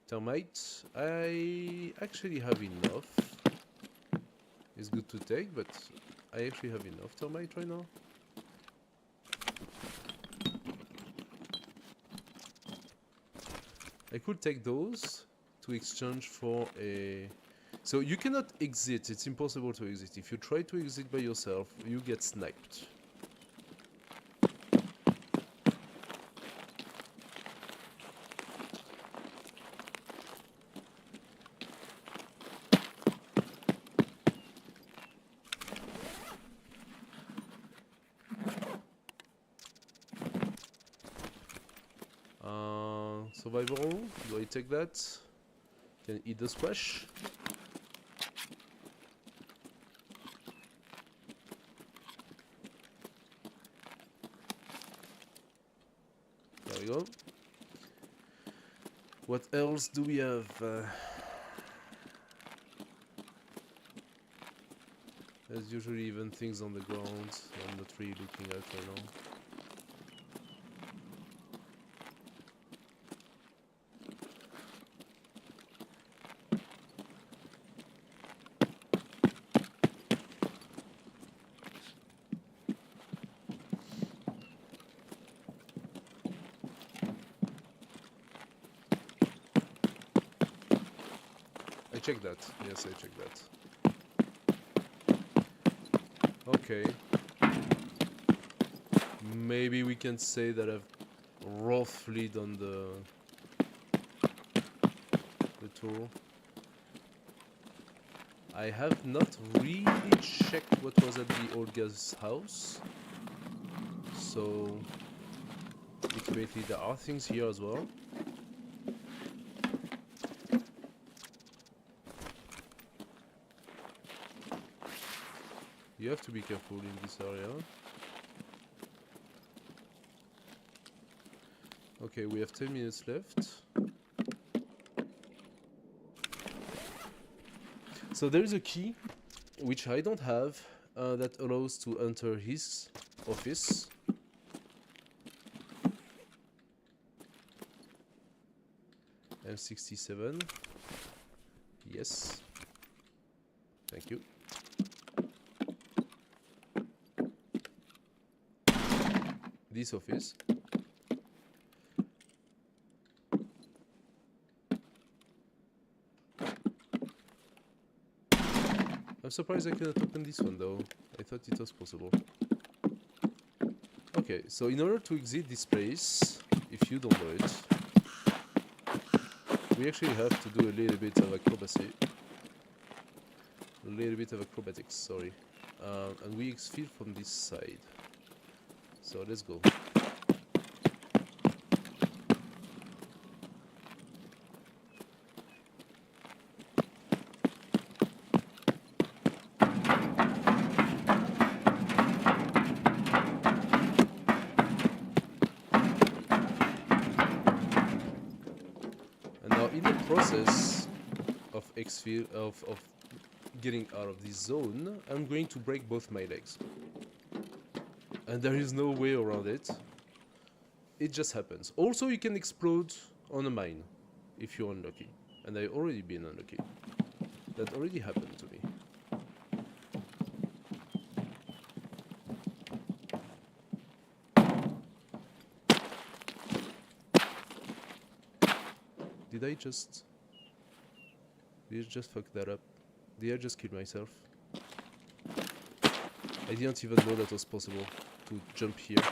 Termite, I actually have enough. It's good to take, but I actually have enough termite right now. I could take those to exchange for a... So you cannot exit, it's impossible to exit. If you try to exit by yourself, you get sniped. Survival, do I take that? Can eat the splash. There we go. What else do we have? There's usually even things on the ground I'm not really looking at right now. checked that. Yes, I checked that. Okay. Maybe we can say that I've roughly done the tour. I have not really checked what was at the old guy's house, so ultimately there are things here as well. You have to be careful in this area. Okay, we have 10 minutes left. So there is a key, which I don't have, that allows to enter his office. M67. Yes. Thank you. This office. I'm surprised I cannot open this one though. I thought it was possible. Okay, so in order to exit this place, if you don't know it, we actually have to do a little bit of acrobacy. A little bit of acrobatics, sorry. And we exfil from this side. So let's go. Process of exfil of getting out of this zone, I'm going to break both my legs, and there is no way around it. It just happens. Also, you can explode on a mine if you're unlucky, and I've already been unlucky. That already happened to me. Did I just fuck that up? Did I just kill myself? I didn't even know that was possible to jump here.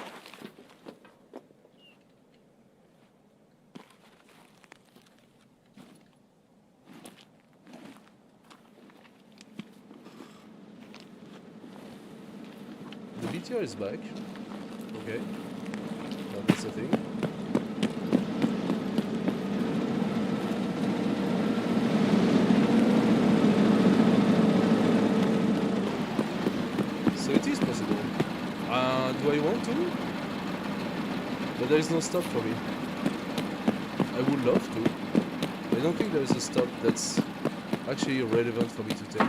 The BTR is back. Okay. Now that's the thing. Do I want to? But there is no stop for me. I would love to. I don't think there is a stop that's actually relevant for me to take.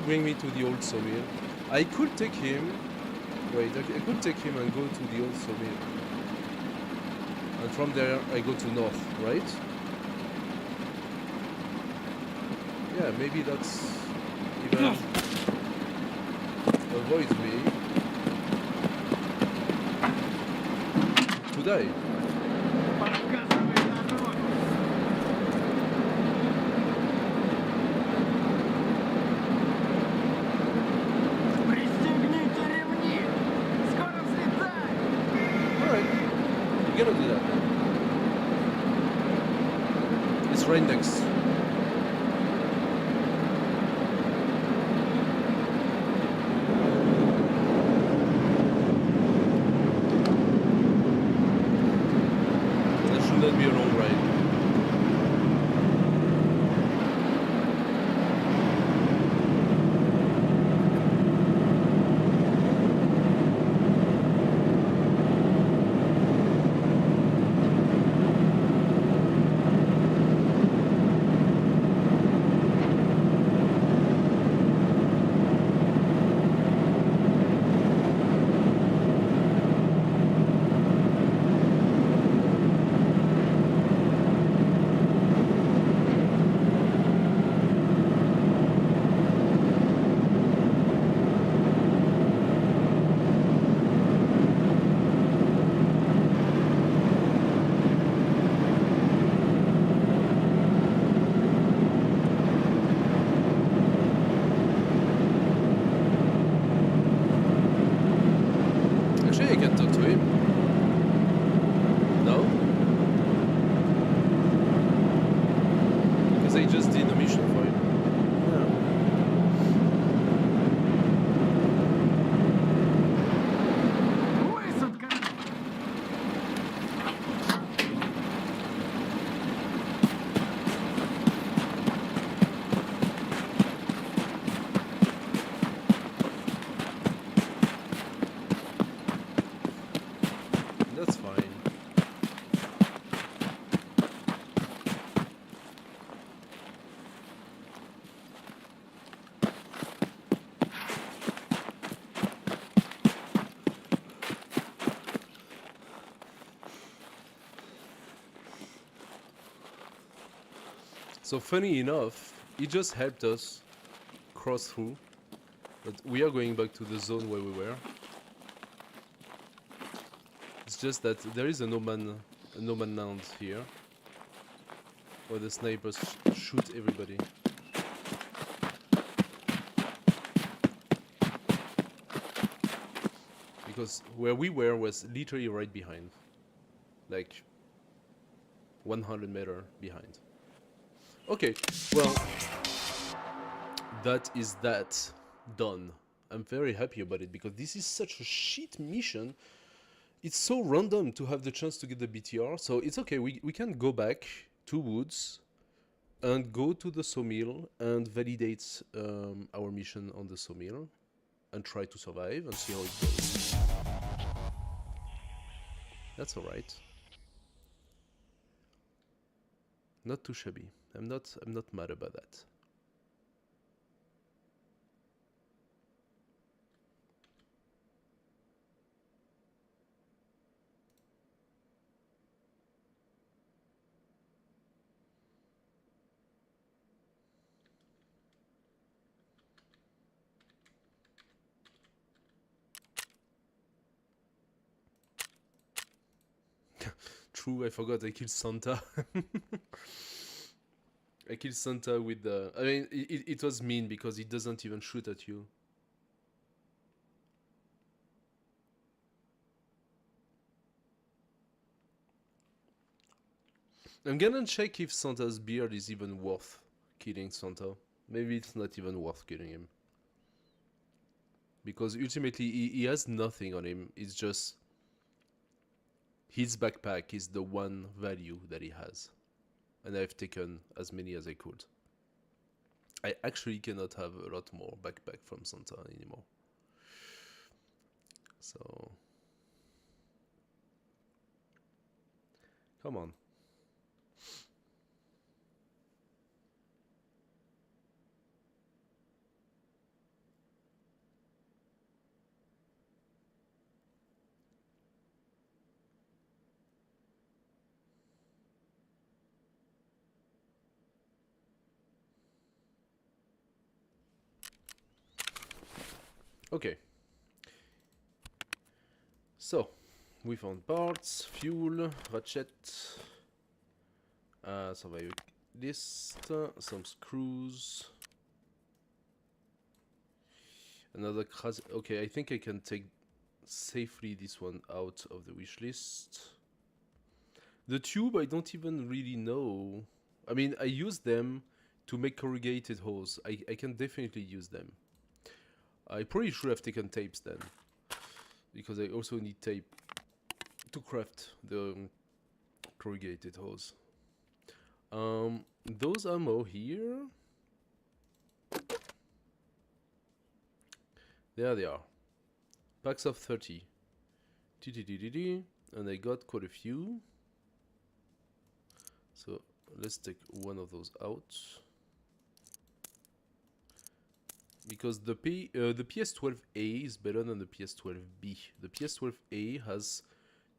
Bring me to the old sawmill. I could take him. Wait, I could take him and go to the old sawmill. And from there, I go to north, right? Yeah, maybe that's even avoids me to die. Gonna do that. It's right next. That should not be a long ride. So funny enough, he just helped us cross through, but we are going back to the zone where we were. It's just that there is a no man land here, where the snipers shoot everybody. Because where we were was literally right behind, like 100 meter behind. Okay, well, that is that done. I'm very happy about it because this is such a shit mission. It's so random to have the chance to get the BTR, so it's okay. We can go back to Woods and go to the sawmill and validate our mission on the sawmill and try to survive and see how it goes. That's alright. Not too shabby. I'm not mad about that. True, I forgot I killed Santa. I killed Santa with the... I mean, it was mean because he doesn't even shoot at you. I'm gonna check if Santa's beard is even worth killing Santa. Maybe it's not even worth killing him. Because ultimately he has nothing on him. It's just... his backpack is the one value that he has. And I've taken as many as I could. I actually cannot have a lot more backpack from Santa anymore. So... come on. Okay. So, we found parts, fuel, ratchet, survival list, some screws, another crazy... okay, I think I can take safely this one out of the wish list. The tube, I don't even really know. I mean, I use them to make corrugated hose. I can definitely use them. I probably should have taken tapes then, because I also need tape to craft the corrugated hose. Those ammo here, there they are. Packs of 30. And I got quite a few. So let's take one of those out. Because the PS12A is better than the PS12B. The PS12A has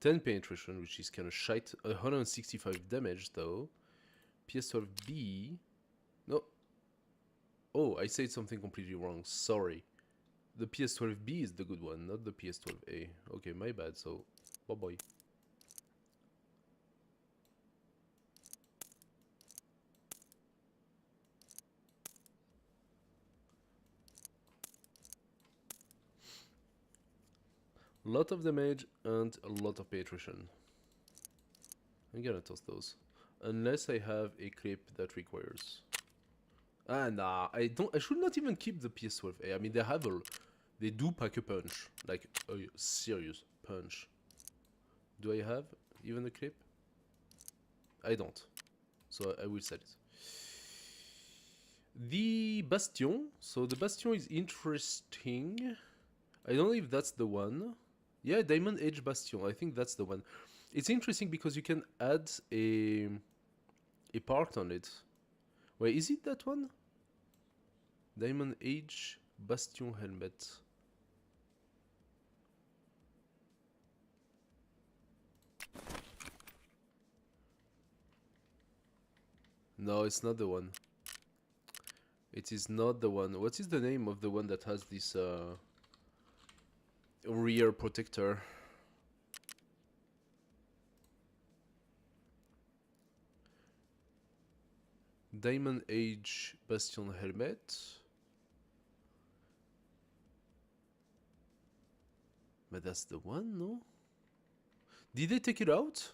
10 penetration, which is kind of shite. 165 damage though. PS12B... no. Oh, I said something completely wrong. Sorry. The PS12B is the good one, not the PS12A. Okay, my bad, so... bye-bye. Lot of damage and a lot of penetration. I'm gonna toss those. Unless I have a clip that requires... ah, nah, I should not even keep the PS12A. I mean, they do pack a punch. Like, a serious punch. Do I have even a clip? I don't. So I will sell it. The Bastion. So the Bastion is interesting. I don't know if that's the one. Yeah, Diamond Edge Bastion. I think that's the one. It's interesting because you can add a part on it. Wait, is it that one? Diamond Edge Bastion helmet. No, it's not the one. It is not the one. What is the name of the one that has this rear protector? Diamond Age Bastion helmet. But that's the one, no? Did they take it out?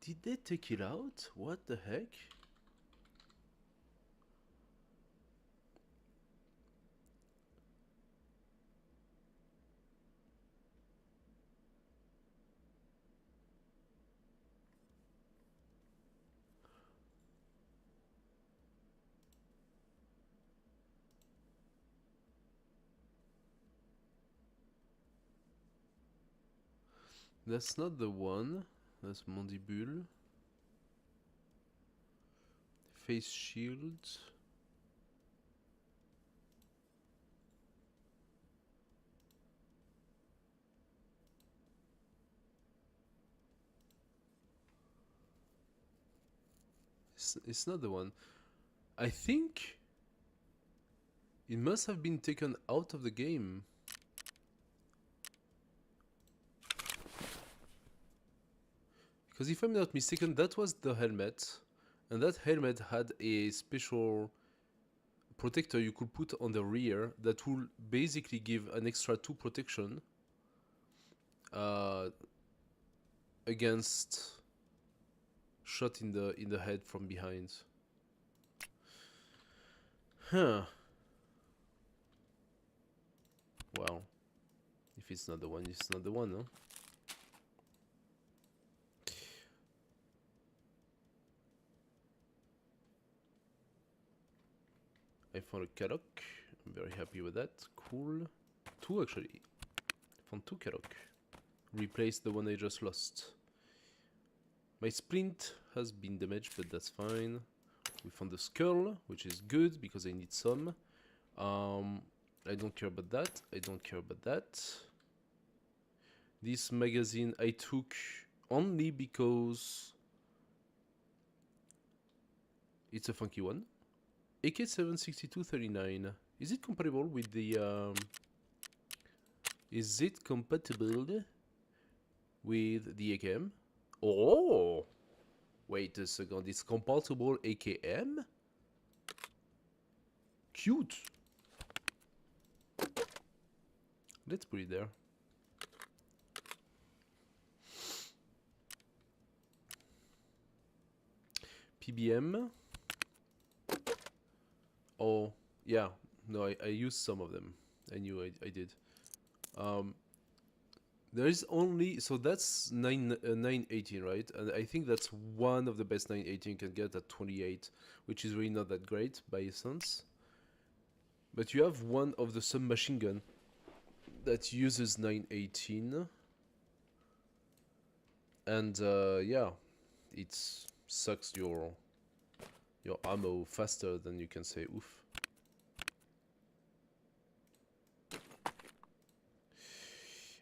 Did they take it out? What the heck? That's not the one. That's Mandibule. Face shield. It's not the one. I think it must have been taken out of the game. Because if I'm not mistaken, that was the helmet. And that helmet had a special protector you could put on the rear that will basically give an extra 2 protection against shot in the head from behind. Huh. Well, if it's not the one, it's not the one, no? I found a Kadok. I'm very happy with that. Cool. 2 actually. I found 2 Kadok. Replaced the one I just lost. My splint has been damaged, but that's fine. We found the skull, which is good because I need some. I don't care about that. I don't care about that. This magazine I took only because it's a funky one. AK-762-39. Is it compatible with the... Is it compatible with the AKM? Oh! Wait a second, it's compatible AKM? Cute! Let's put it there. PBM. Oh, yeah. No, I used some of them. I knew I did. There is only... So that's 918, right? And I think that's one of the best 918 you can get at 28, which is really not that great by essence. But you have one of the submachine gun that uses 918. And yeah, it sucks your ammo faster than you can say oof.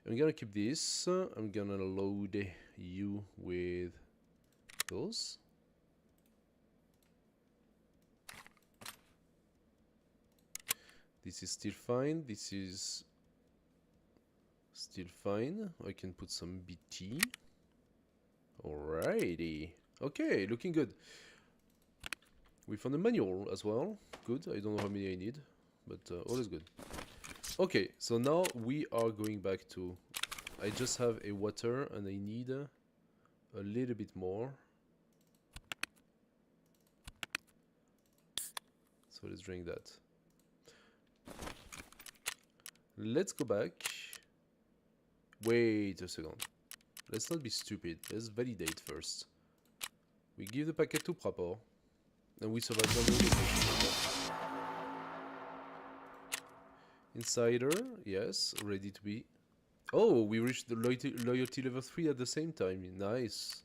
I'm gonna keep this. I'm gonna load you with those. This is still fine. This is still fine. I can put some BT. Alrighty. Okay, looking good. We found a manual as well. Good. I don't know how many I need, but all is good. Okay, so now we are going back to... I just have a water and I need a little bit more. So let's drink that. Let's go back. Wait a second. Let's not be stupid. Let's validate first. We give the packet to Proper. And we survive on the location. Insider, yes, ready to be. Oh, we reached the loyalty level 3 at the same time. Nice.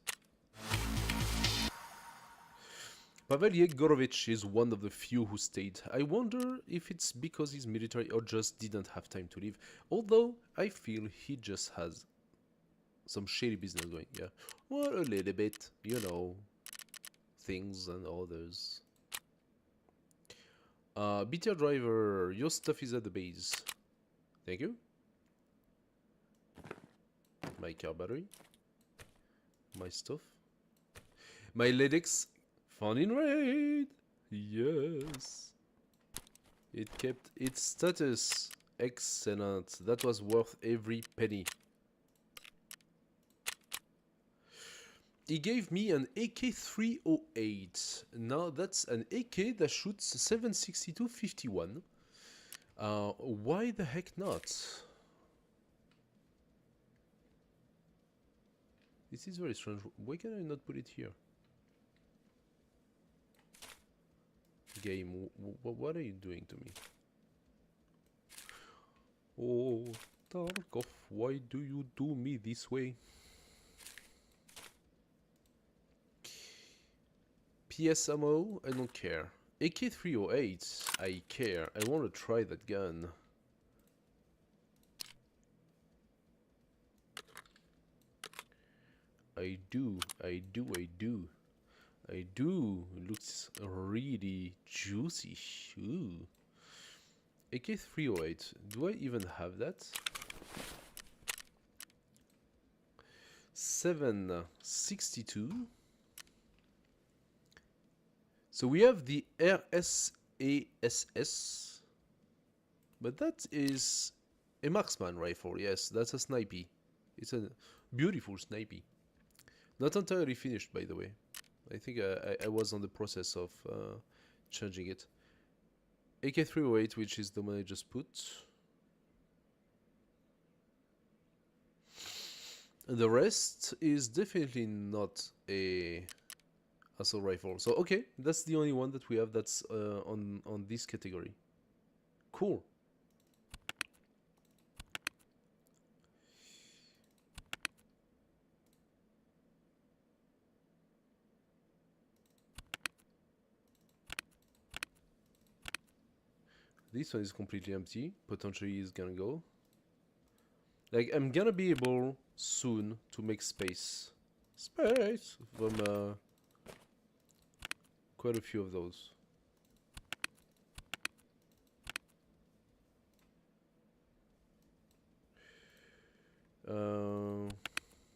Pavel Yegorovich is one of the few who stayed. I wonder if it's because he's military or just didn't have time to leave. Although, I feel he just has some shady business going, yeah. Well, a little bit, you know. Things and others. BTR driver, your stuff is at the base. Thank you. My car battery. My stuff. My Ledex. Found in raid. Yes. It kept its status. Excellent. That was worth every penny. He gave me an AK-308. Now that's an AK that shoots 7.62-51. Why the heck not? This is very strange. Why can I not put it here? Game, what are you doing to me? Oh, Tarkov, why do you do me this way? PS ammo, I don't care. AK-308, I care. I want to try that gun. I do. Looks really juicy. Ooh. AK-308. Do I even have that? 7.62. So we have the RSASS. But that is a marksman rifle. Yes, that's a snipey. It's a beautiful snipey. Not entirely finished, by the way. I think I was on the process of changing it. AK-308, which is the one I just put. And the rest is definitely not a assault rifle. So okay, that's the only one that we have that's on this category. Cool. This one is completely empty. Potentially is gonna go. Like, I'm gonna be able soon to make space. Space! From quite a few of those. Where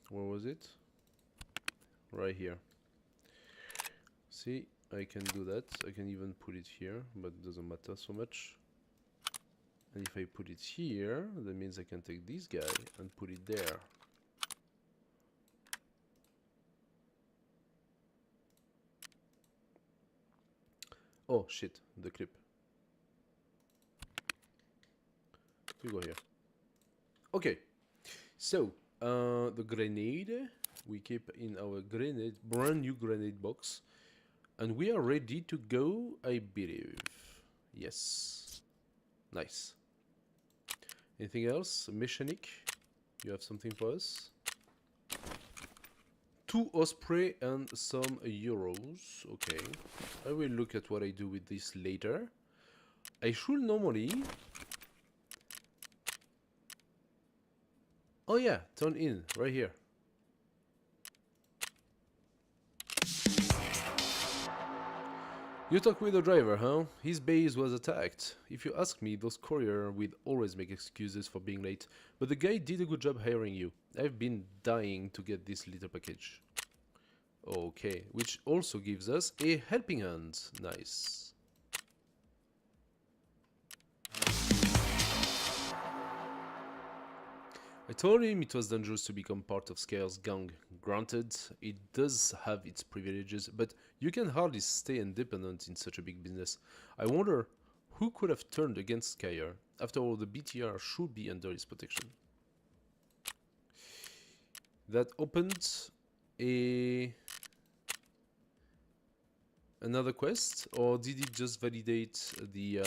was it? Right here. See, I can do that. I can even put it here, but it doesn't matter so much. And if I put it here, that means I can take this guy and put it there. Oh shit, the clip. We go here. Okay, so the grenade we keep in our brand new grenade box, and we are ready to go, I believe. Yes, nice. Anything else? Mechanic, you have something for us? 2 Osprey and some euros. Okay, I will look at what I do with this later. I should normally... Oh yeah, turn in, right here. You talk with the driver, huh? His base was attacked. If you ask me, those couriers will always make excuses for being late, but the guy did a good job hiring you. I've been dying to get this little package. Okay, which also gives us a helping hand. Nice. I told him it was dangerous to become part of Scare's gang. Granted, it does have its privileges, but you can hardly stay independent in such a big business. I wonder who could have turned against Scare. After all, the BTR should be under his protection. That opened another quest, or did it just validate the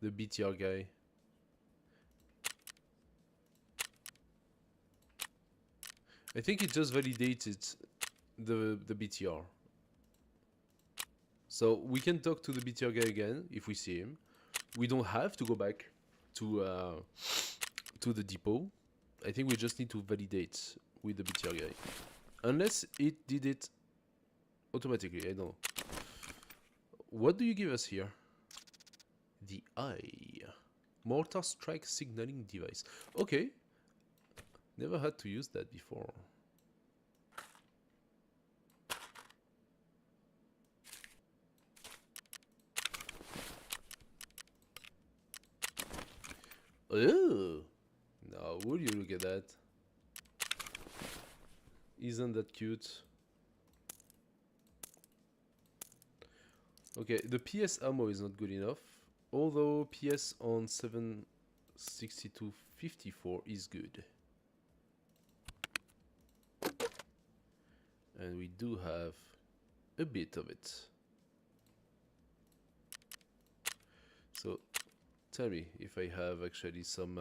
the BTR guy. I think it just validated the BTR. So we can talk to the BTR guy again if we see him. We don't have to go back to the depot. I think we just need to validate with the BTR guy. Unless it did it automatically, I don't know. What do you give us here? The eye. Mortar strike signaling device. Okay. Never had to use that before. Oh! Now, would you look at that? Isn't that cute? Okay, the PS ammo is not good enough. Although PS on 76254 is good. And we do have a bit of it. So tell me if I have actually some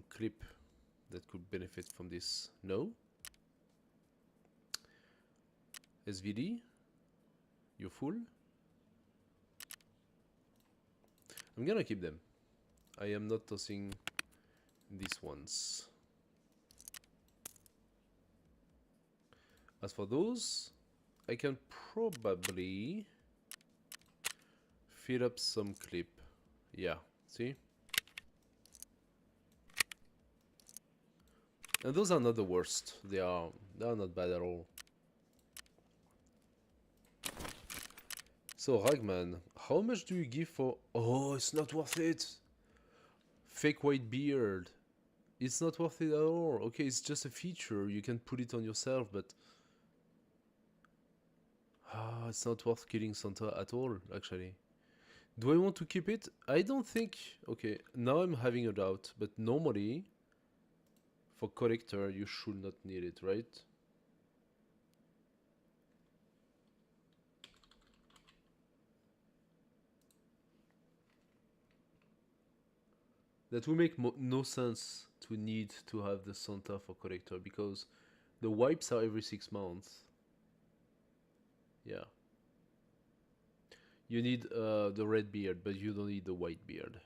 clip that could benefit from this. No? SVD? You're full? I'm gonna keep them. I am not tossing these ones. As for those, I can probably fill up some clip. Yeah, see? And those are not the worst. They are not bad at all. So Ragman, how much do you give for... Oh, it's not worth it. Fake white beard. It's not worth it at all. Okay, it's just a feature. You can put it on yourself, but... it's not worth killing Santa at all, actually. Do I want to keep it? I don't think... Okay, now I'm having a doubt, but normally... For collector, you should not need it, right? That will make no sense to need to have the Santa for collector, because the wipes are every 6 months. Yeah. You need the red beard, but you don't need the white beard.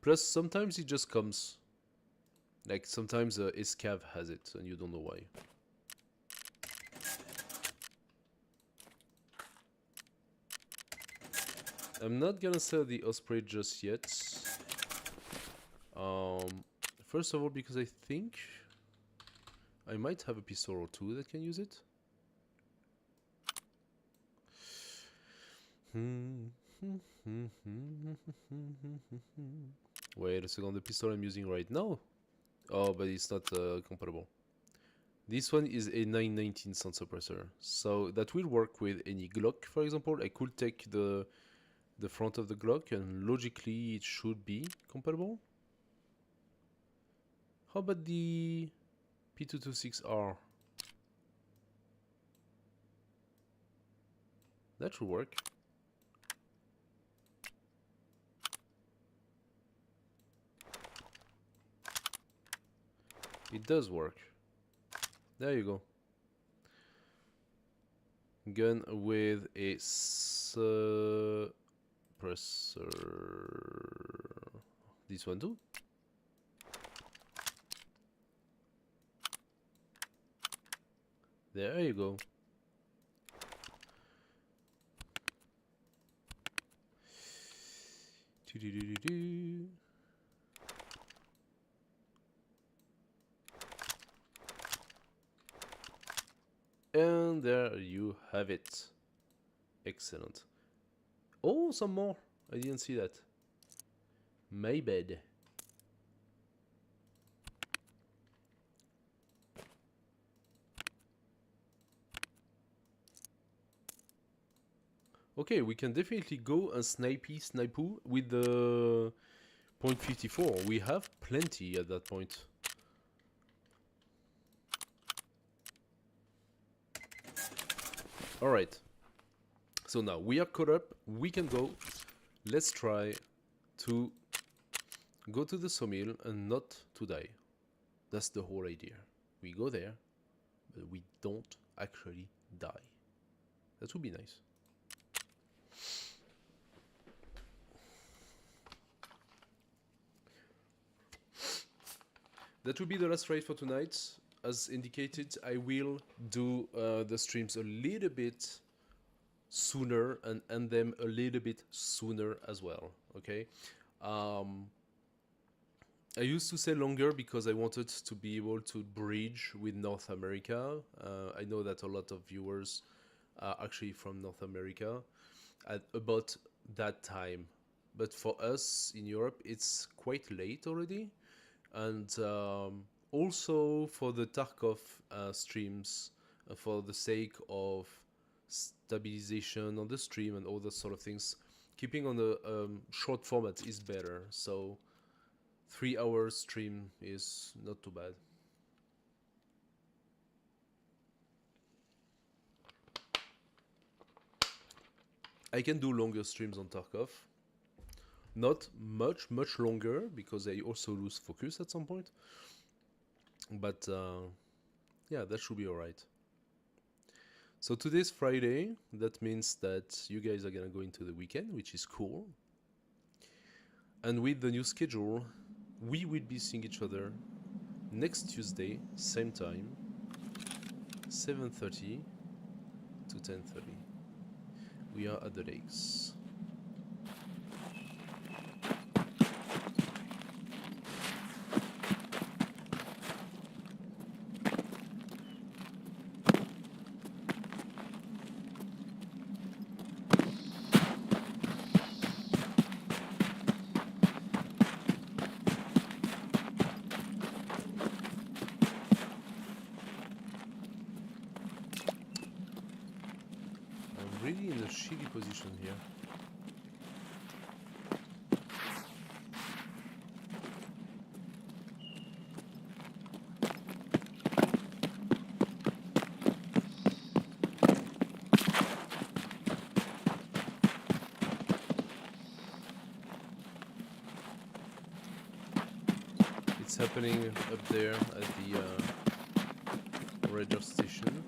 Plus, sometimes it just comes. Like, sometimes a scav has it, and you don't know why. I'm not gonna sell the Osprey just yet. First of all, because I think I might have a pistol or two that can use it. Wait a second, the pistol I'm using right now? Oh, but it's not compatible. This one is a 919 sound suppressor, so that will work with any Glock, for example. I could take the front of the Glock, and logically it should be compatible. How about the P226R? That should work. It does work. There you go. Gun with a suppressor. This one too. There you go. And there you have it. Excellent. Oh, some more. I didn't see that. My bad. Okay, we can definitely go and snipey with the .54. We have plenty at that point. Alright. So now we are caught up. We can go. Let's try to go to the sawmill and not to die. That's the whole idea. We go there, but we don't actually die. That would be nice. That will be the last raid for tonight. As indicated, I will do the streams a little bit sooner and end them a little bit sooner as well. Okay. I used to say longer because I wanted to be able to bridge with North America. I know that a lot of viewers are actually from North America at about that time. But for us in Europe, it's quite late already. And also for the Tarkov streams, for the sake of stabilization on the stream and all those sort of things, keeping on the short format is better. So 3 hours stream is not too bad. I can do longer streams on Tarkov. Not much longer, because I also lose focus at some point. But yeah, that should be alright. So today's Friday. That means that you guys are gonna go into the weekend, which is cool. And with the new schedule, we will be seeing each other next Tuesday, same time, 7:30 to 10:30. We are at the lakes. I'm really in a shitty position here. It's happening up there at the radar station.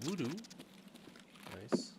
Voodoo. Nice.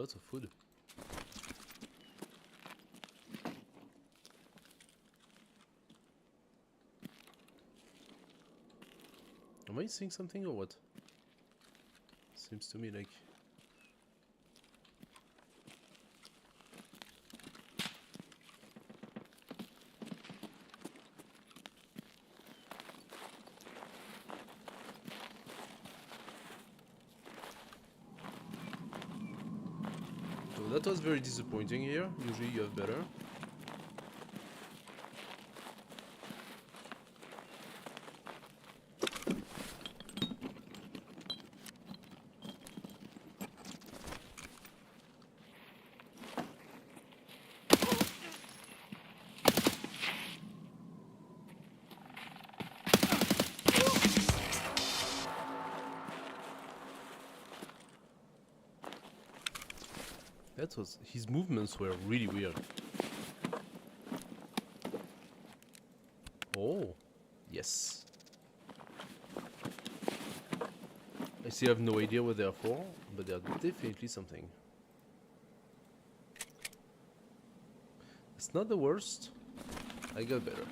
lots of food. Am I seeing something or what? Seems to me like... So that was very disappointing here. Usually you have better. That was... his movements were really weird. Oh, yes. I still have no idea what they are for, but they are definitely something. It's not the worst. I got better.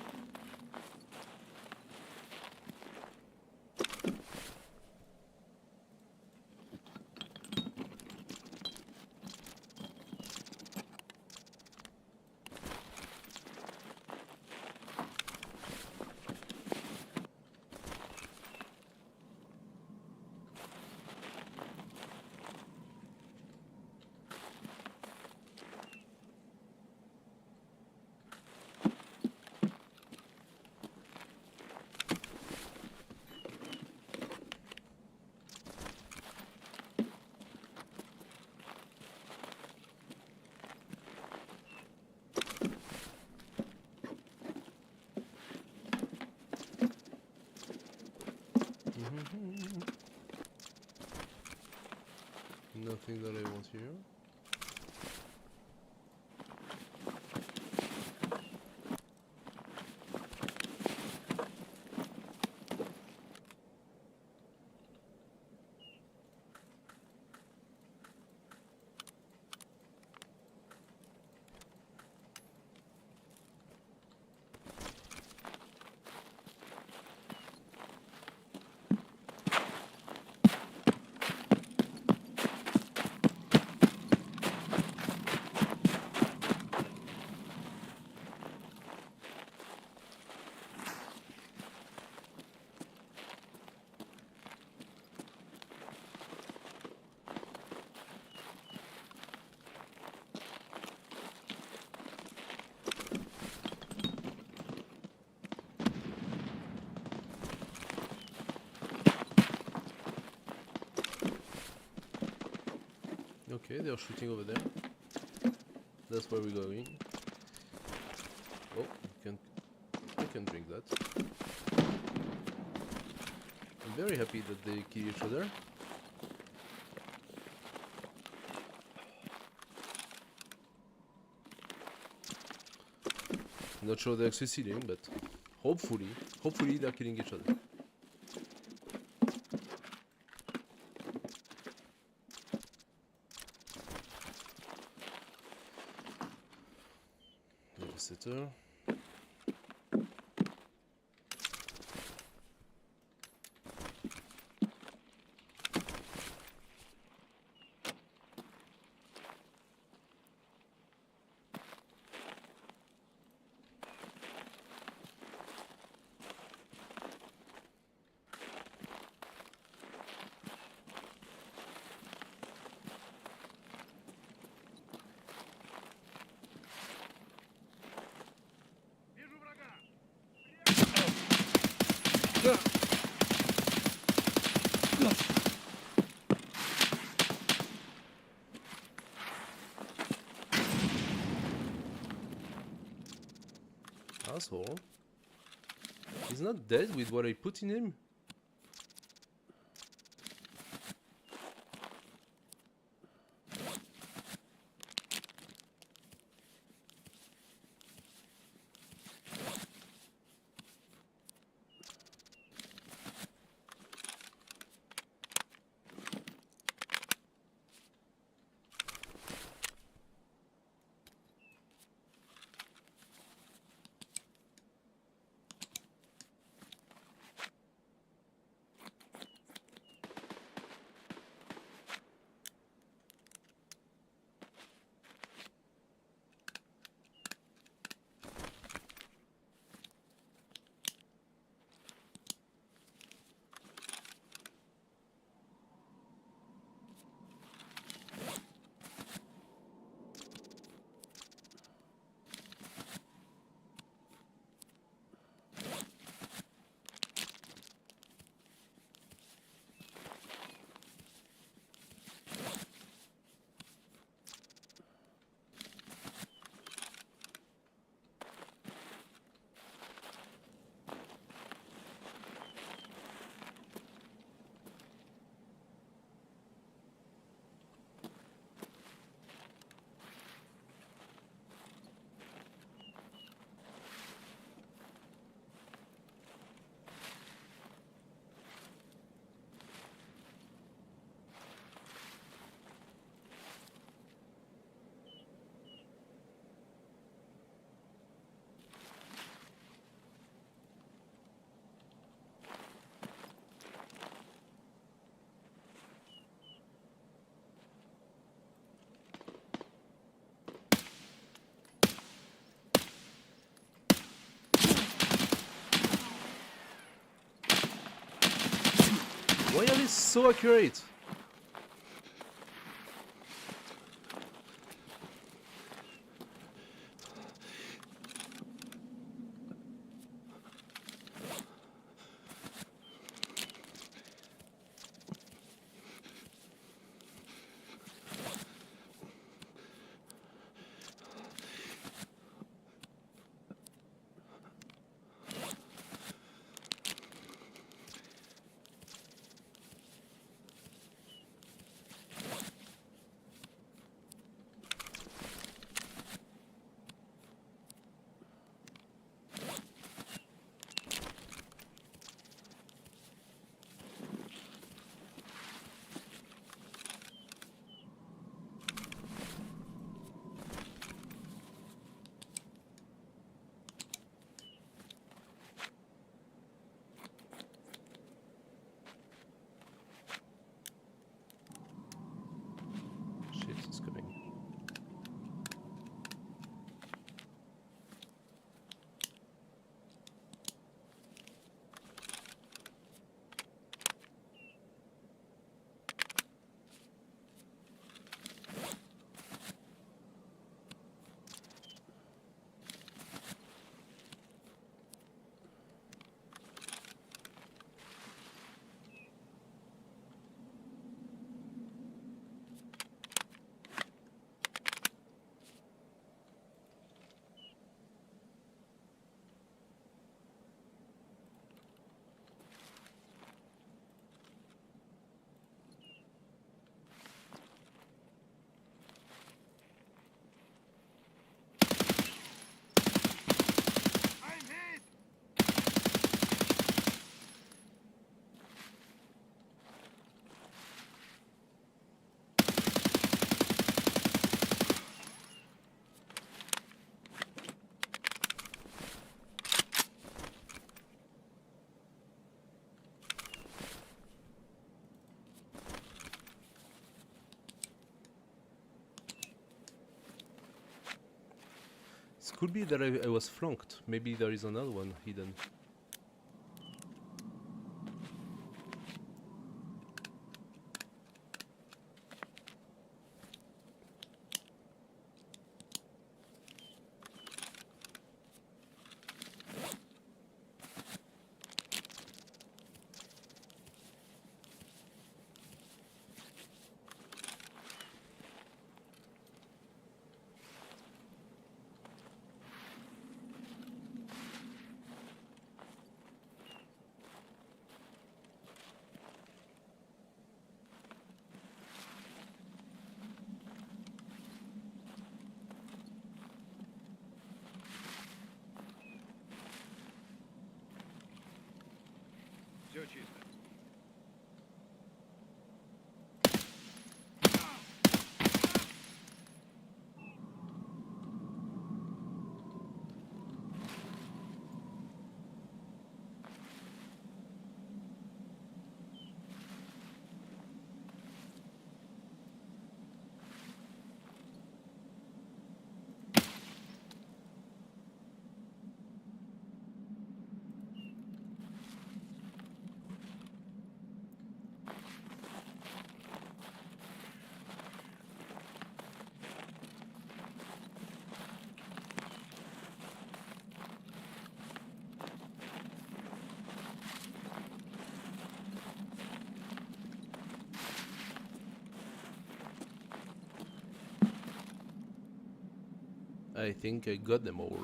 Nothing that I want here. Okay, they're shooting over there. That's where we're going. Oh, I can drink that. I'm very happy that they kill each other. Not sure they're succeeding, but hopefully they're killing each other. Sitter. Asshole. He's not dead with what I put in him? Why are they so accurate? Shit is coming. It could be that I was flanked. Maybe there is another one hidden. Все чисто. I think I got them all.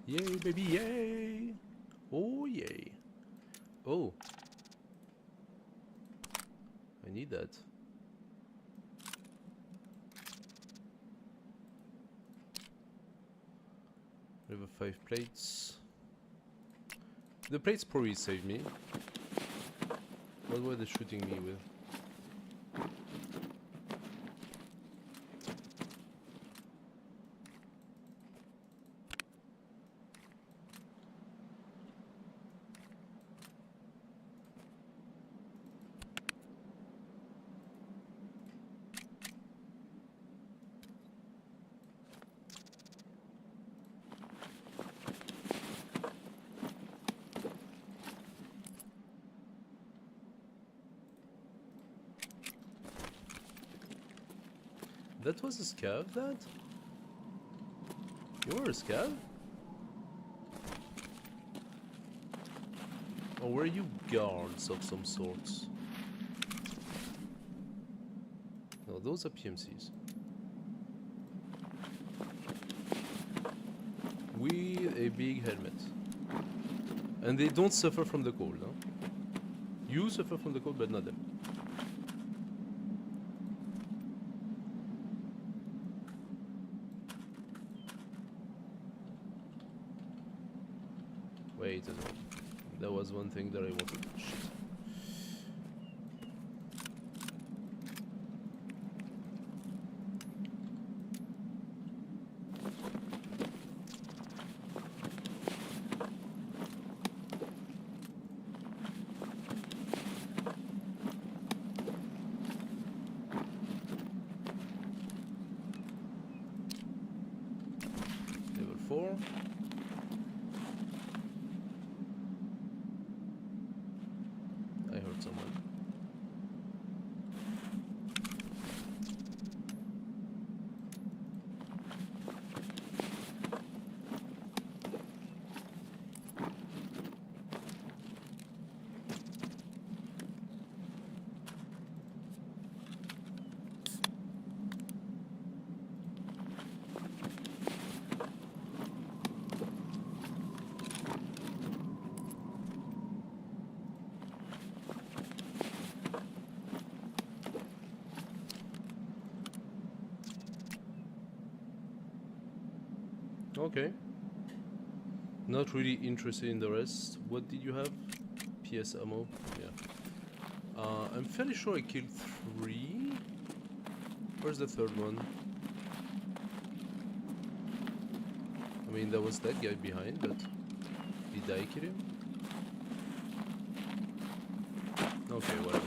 Yay, baby, yay! Oh, yay! Oh, I need that. Level 5 plates. The plates probably save me. What were they shooting me with? That was a scav, that? You were a scav? Or were you guards of some sorts? No, those are PMCs. With a big helmet. And they don't suffer from the cold, huh? You suffer from the cold, but not them. Wait a minute. That was one thing that I wanted. Shit. Level 4. I heard someone. Okay. Not really interested in the rest. What did you have? PS ammo? Yeah. I'm fairly sure I killed 3. Where's the third one? I mean, there was that guy behind, but did I kill him? Okay, whatever.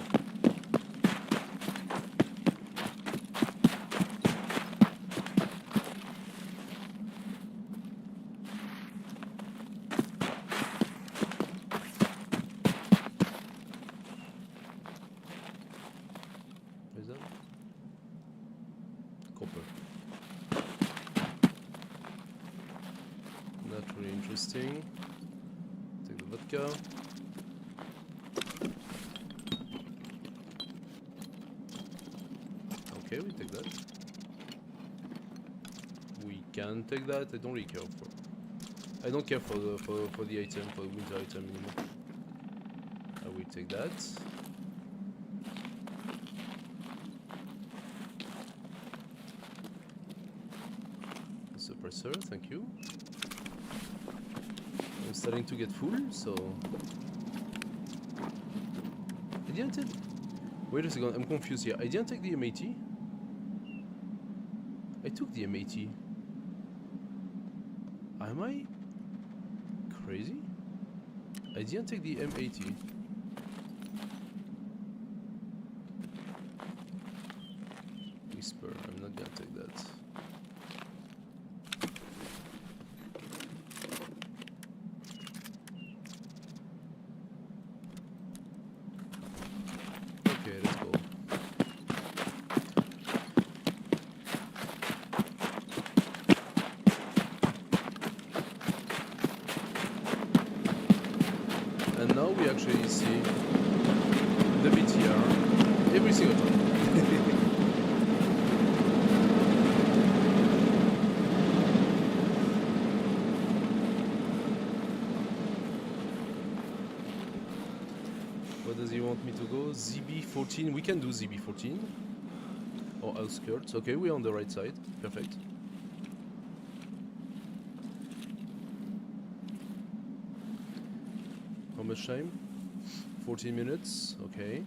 What is that? Copper. Not really interesting. Take the vodka. Okay, we take that. We can take that. I don't really care for. I don't care for the item, for the winter item anymore. I will take that. Suppressor, thank you. I'm starting to get full, so I didn't take. Wait a second, I'm confused here. I didn't take the MAT. I took the MAT. Am I crazy? I didn't take the MAT. Whisper, I'm not gonna take that. Okay, let's go. And now we actually see the BTR every single time. What does he want me to go? ZB14. We can do ZB14. Or outskirts. Okay, we're on the right side. Perfect. How much time? 14 minutes. Okay.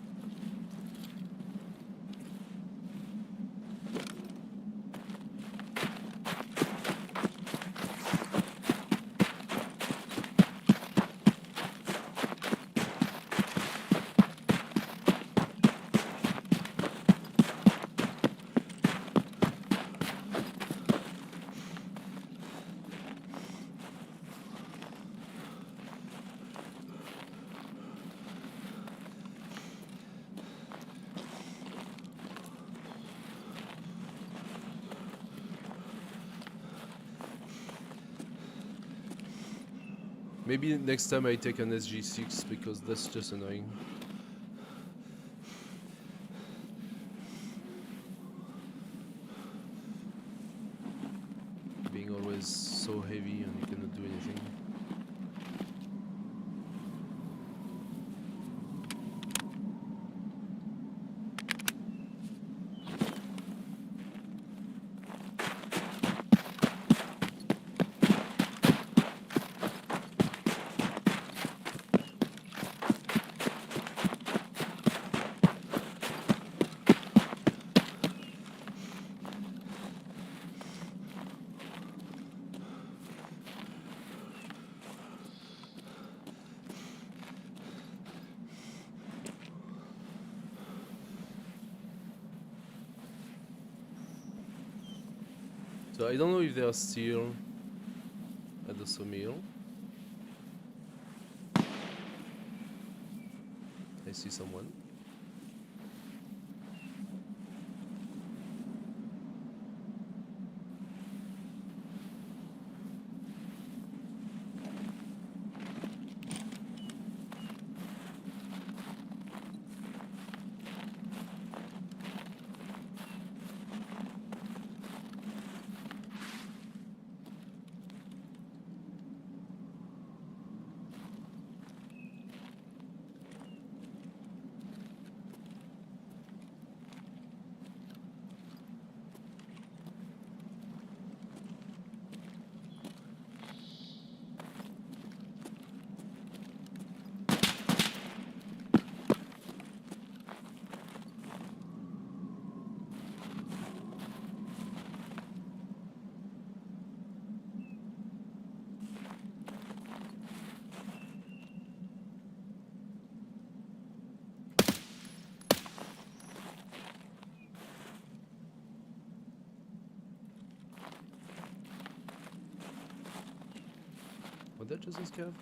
Maybe next time I take an SG6 because that's just annoying. Being always so heavy and you cannot do anything. So I don't know if they are still at the sawmill. I see someone. Was that just a scav?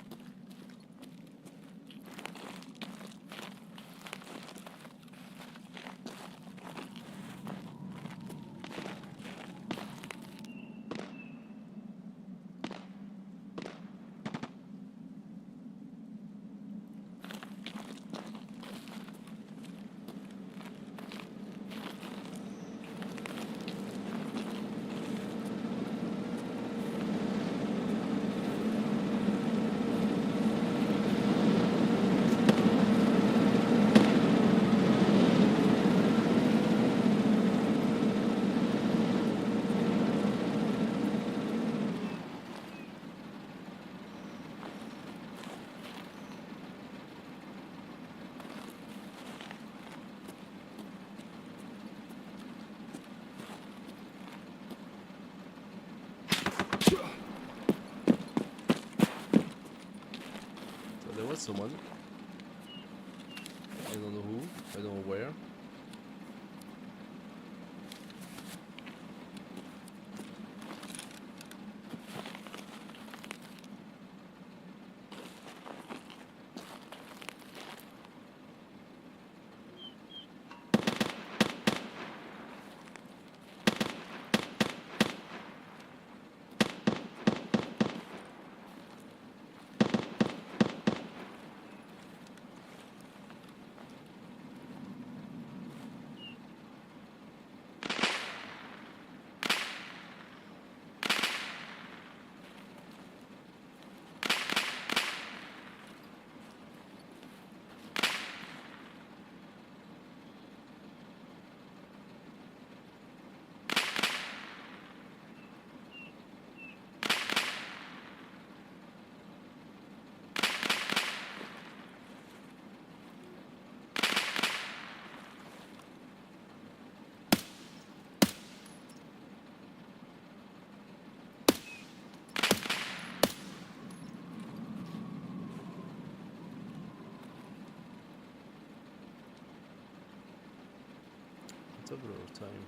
So there was someone. I don't know who, I don't know where. It's over our time.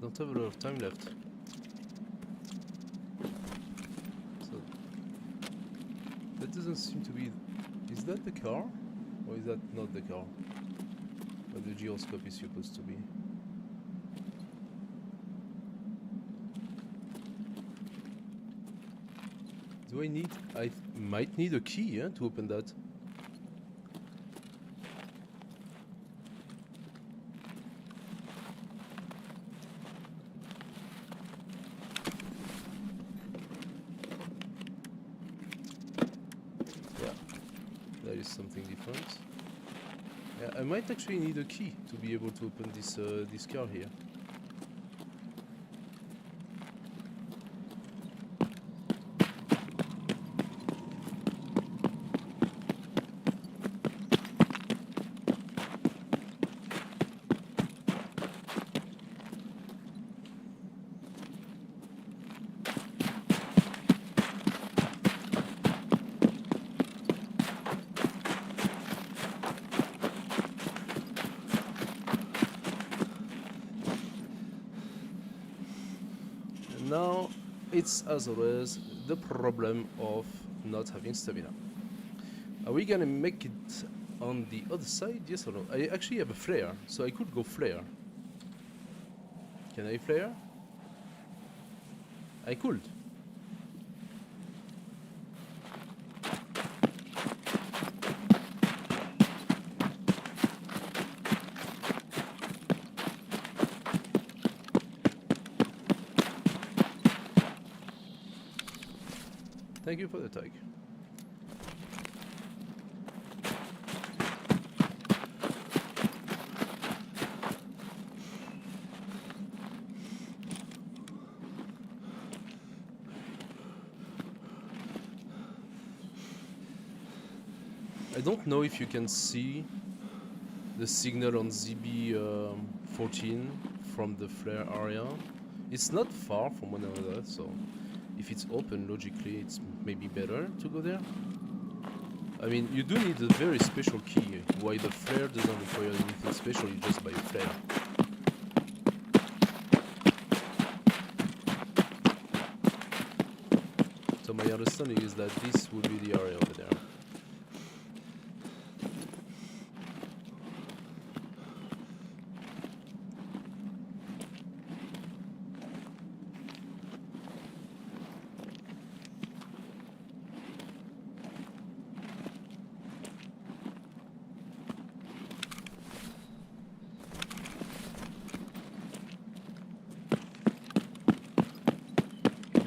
Don't have a lot of time left. So that doesn't seem to be. Is that the car, or is that not the car? Where the gyroscope is supposed to be. Do I need? I might need a key, yeah, to open that. Yeah, that is something different. Yeah, I might actually need a key to be able to open this car here. Now, it's as always the problem of not having stamina. Are we gonna make it on the other side? Yes or no? I actually have a flare, so I could go flare. Can I flare? I could. Thank you for the tag. I don't know if you can see the signal on ZB14 from the flare area. It's not far from one another, so if it's open, logically it's maybe better to go there. I mean, you do need a very special key, while the flare doesn't require anything special, you just buy a flare. So my understanding is that this would be the area over there.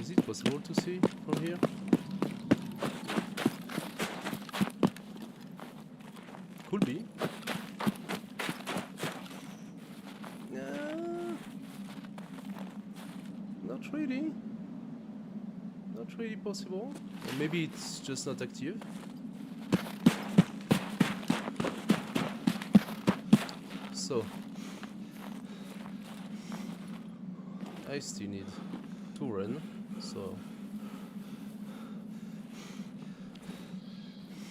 Is it possible to see from here? Could be. Not really. Not really possible. Or maybe it's just not active. So I still need to run, so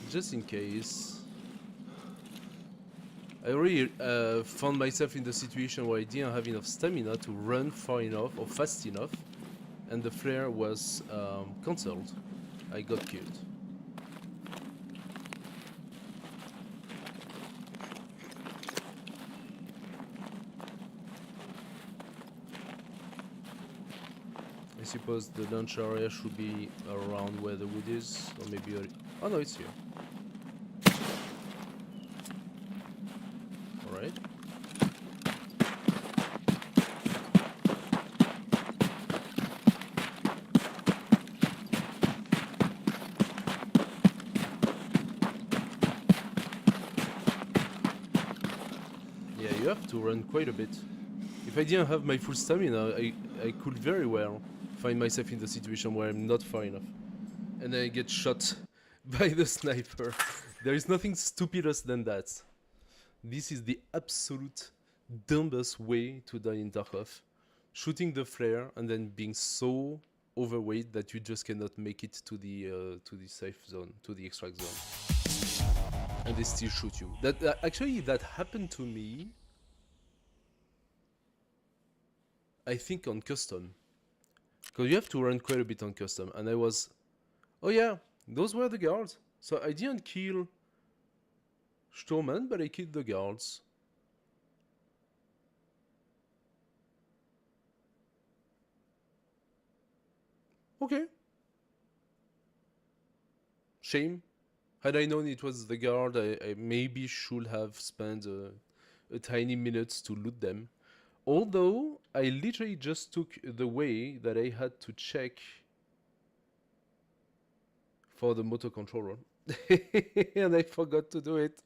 just in case. I already found myself in the situation where I didn't have enough stamina to run far enough or fast enough, and the flare was cancelled. I got killed. I suppose the launch area should be around where the wood is, or maybe... Oh no, it's here. Alright. Yeah, you have to run quite a bit. If I didn't have my full stamina, I could very well find myself in the situation where I'm not far enough. And then I get shot by the sniper. There is nothing stupider than that. This is the absolute dumbest way to die in Tarkov. Shooting the flare and then being so overweight that you just cannot make it to the safe zone, to the extract zone. And they still shoot you. Actually, that happened to me I think, on custom. Because you have to run quite a bit on custom. And I was, oh yeah, those were the guards. So I didn't kill Sturman, but I killed the guards. Okay. Shame. Had I known it was the guard, I maybe should have spent a tiny minute to loot them. Although, I literally just took the way that I had to check for the motor controller. And I forgot to do it.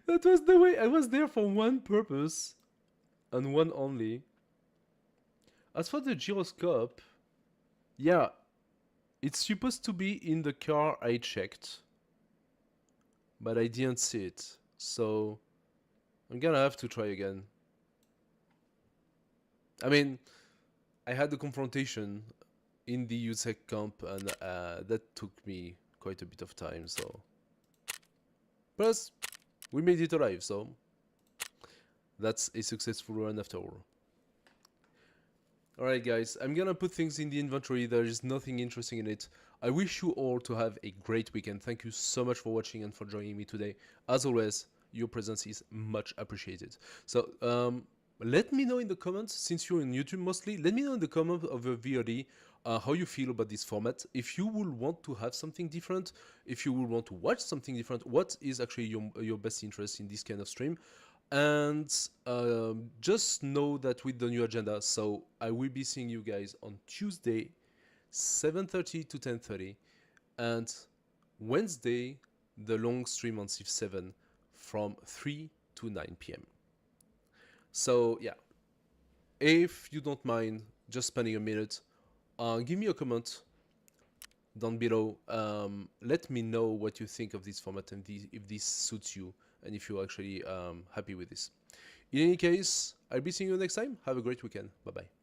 That was the way. I was there for one purpose, and one only. As for the gyroscope, yeah, it's supposed to be in the car I checked, but I didn't see it. So, I'm gonna have to try again. I mean, I had the confrontation in the USEC camp, and that took me quite a bit of time, so. Plus, we made it alive, so that's a successful run after all. Alright guys, I'm gonna put things in the inventory, there is nothing interesting in it. I wish you all to have a great weekend. Thank you so much for watching and for joining me today. As always, your presence is much appreciated. So, let me know in the comments, since you're on YouTube mostly, let me know in the comments of the VOD how you feel about this format. If you will want to have something different, if you will want to watch something different, what is actually your best interest in this kind of stream. And just know that with the new agenda, so I will be seeing you guys on Tuesday, 7:30 to 10:30, and Wednesday, the long stream on Civ 7 from 3 to 9 p.m. So yeah, if you don't mind just spending a minute, give me a comment down below. Let me know what you think of this format and if this suits you and if you're actually happy with this. In any case, I'll be seeing you next time. Have a great weekend. Bye bye.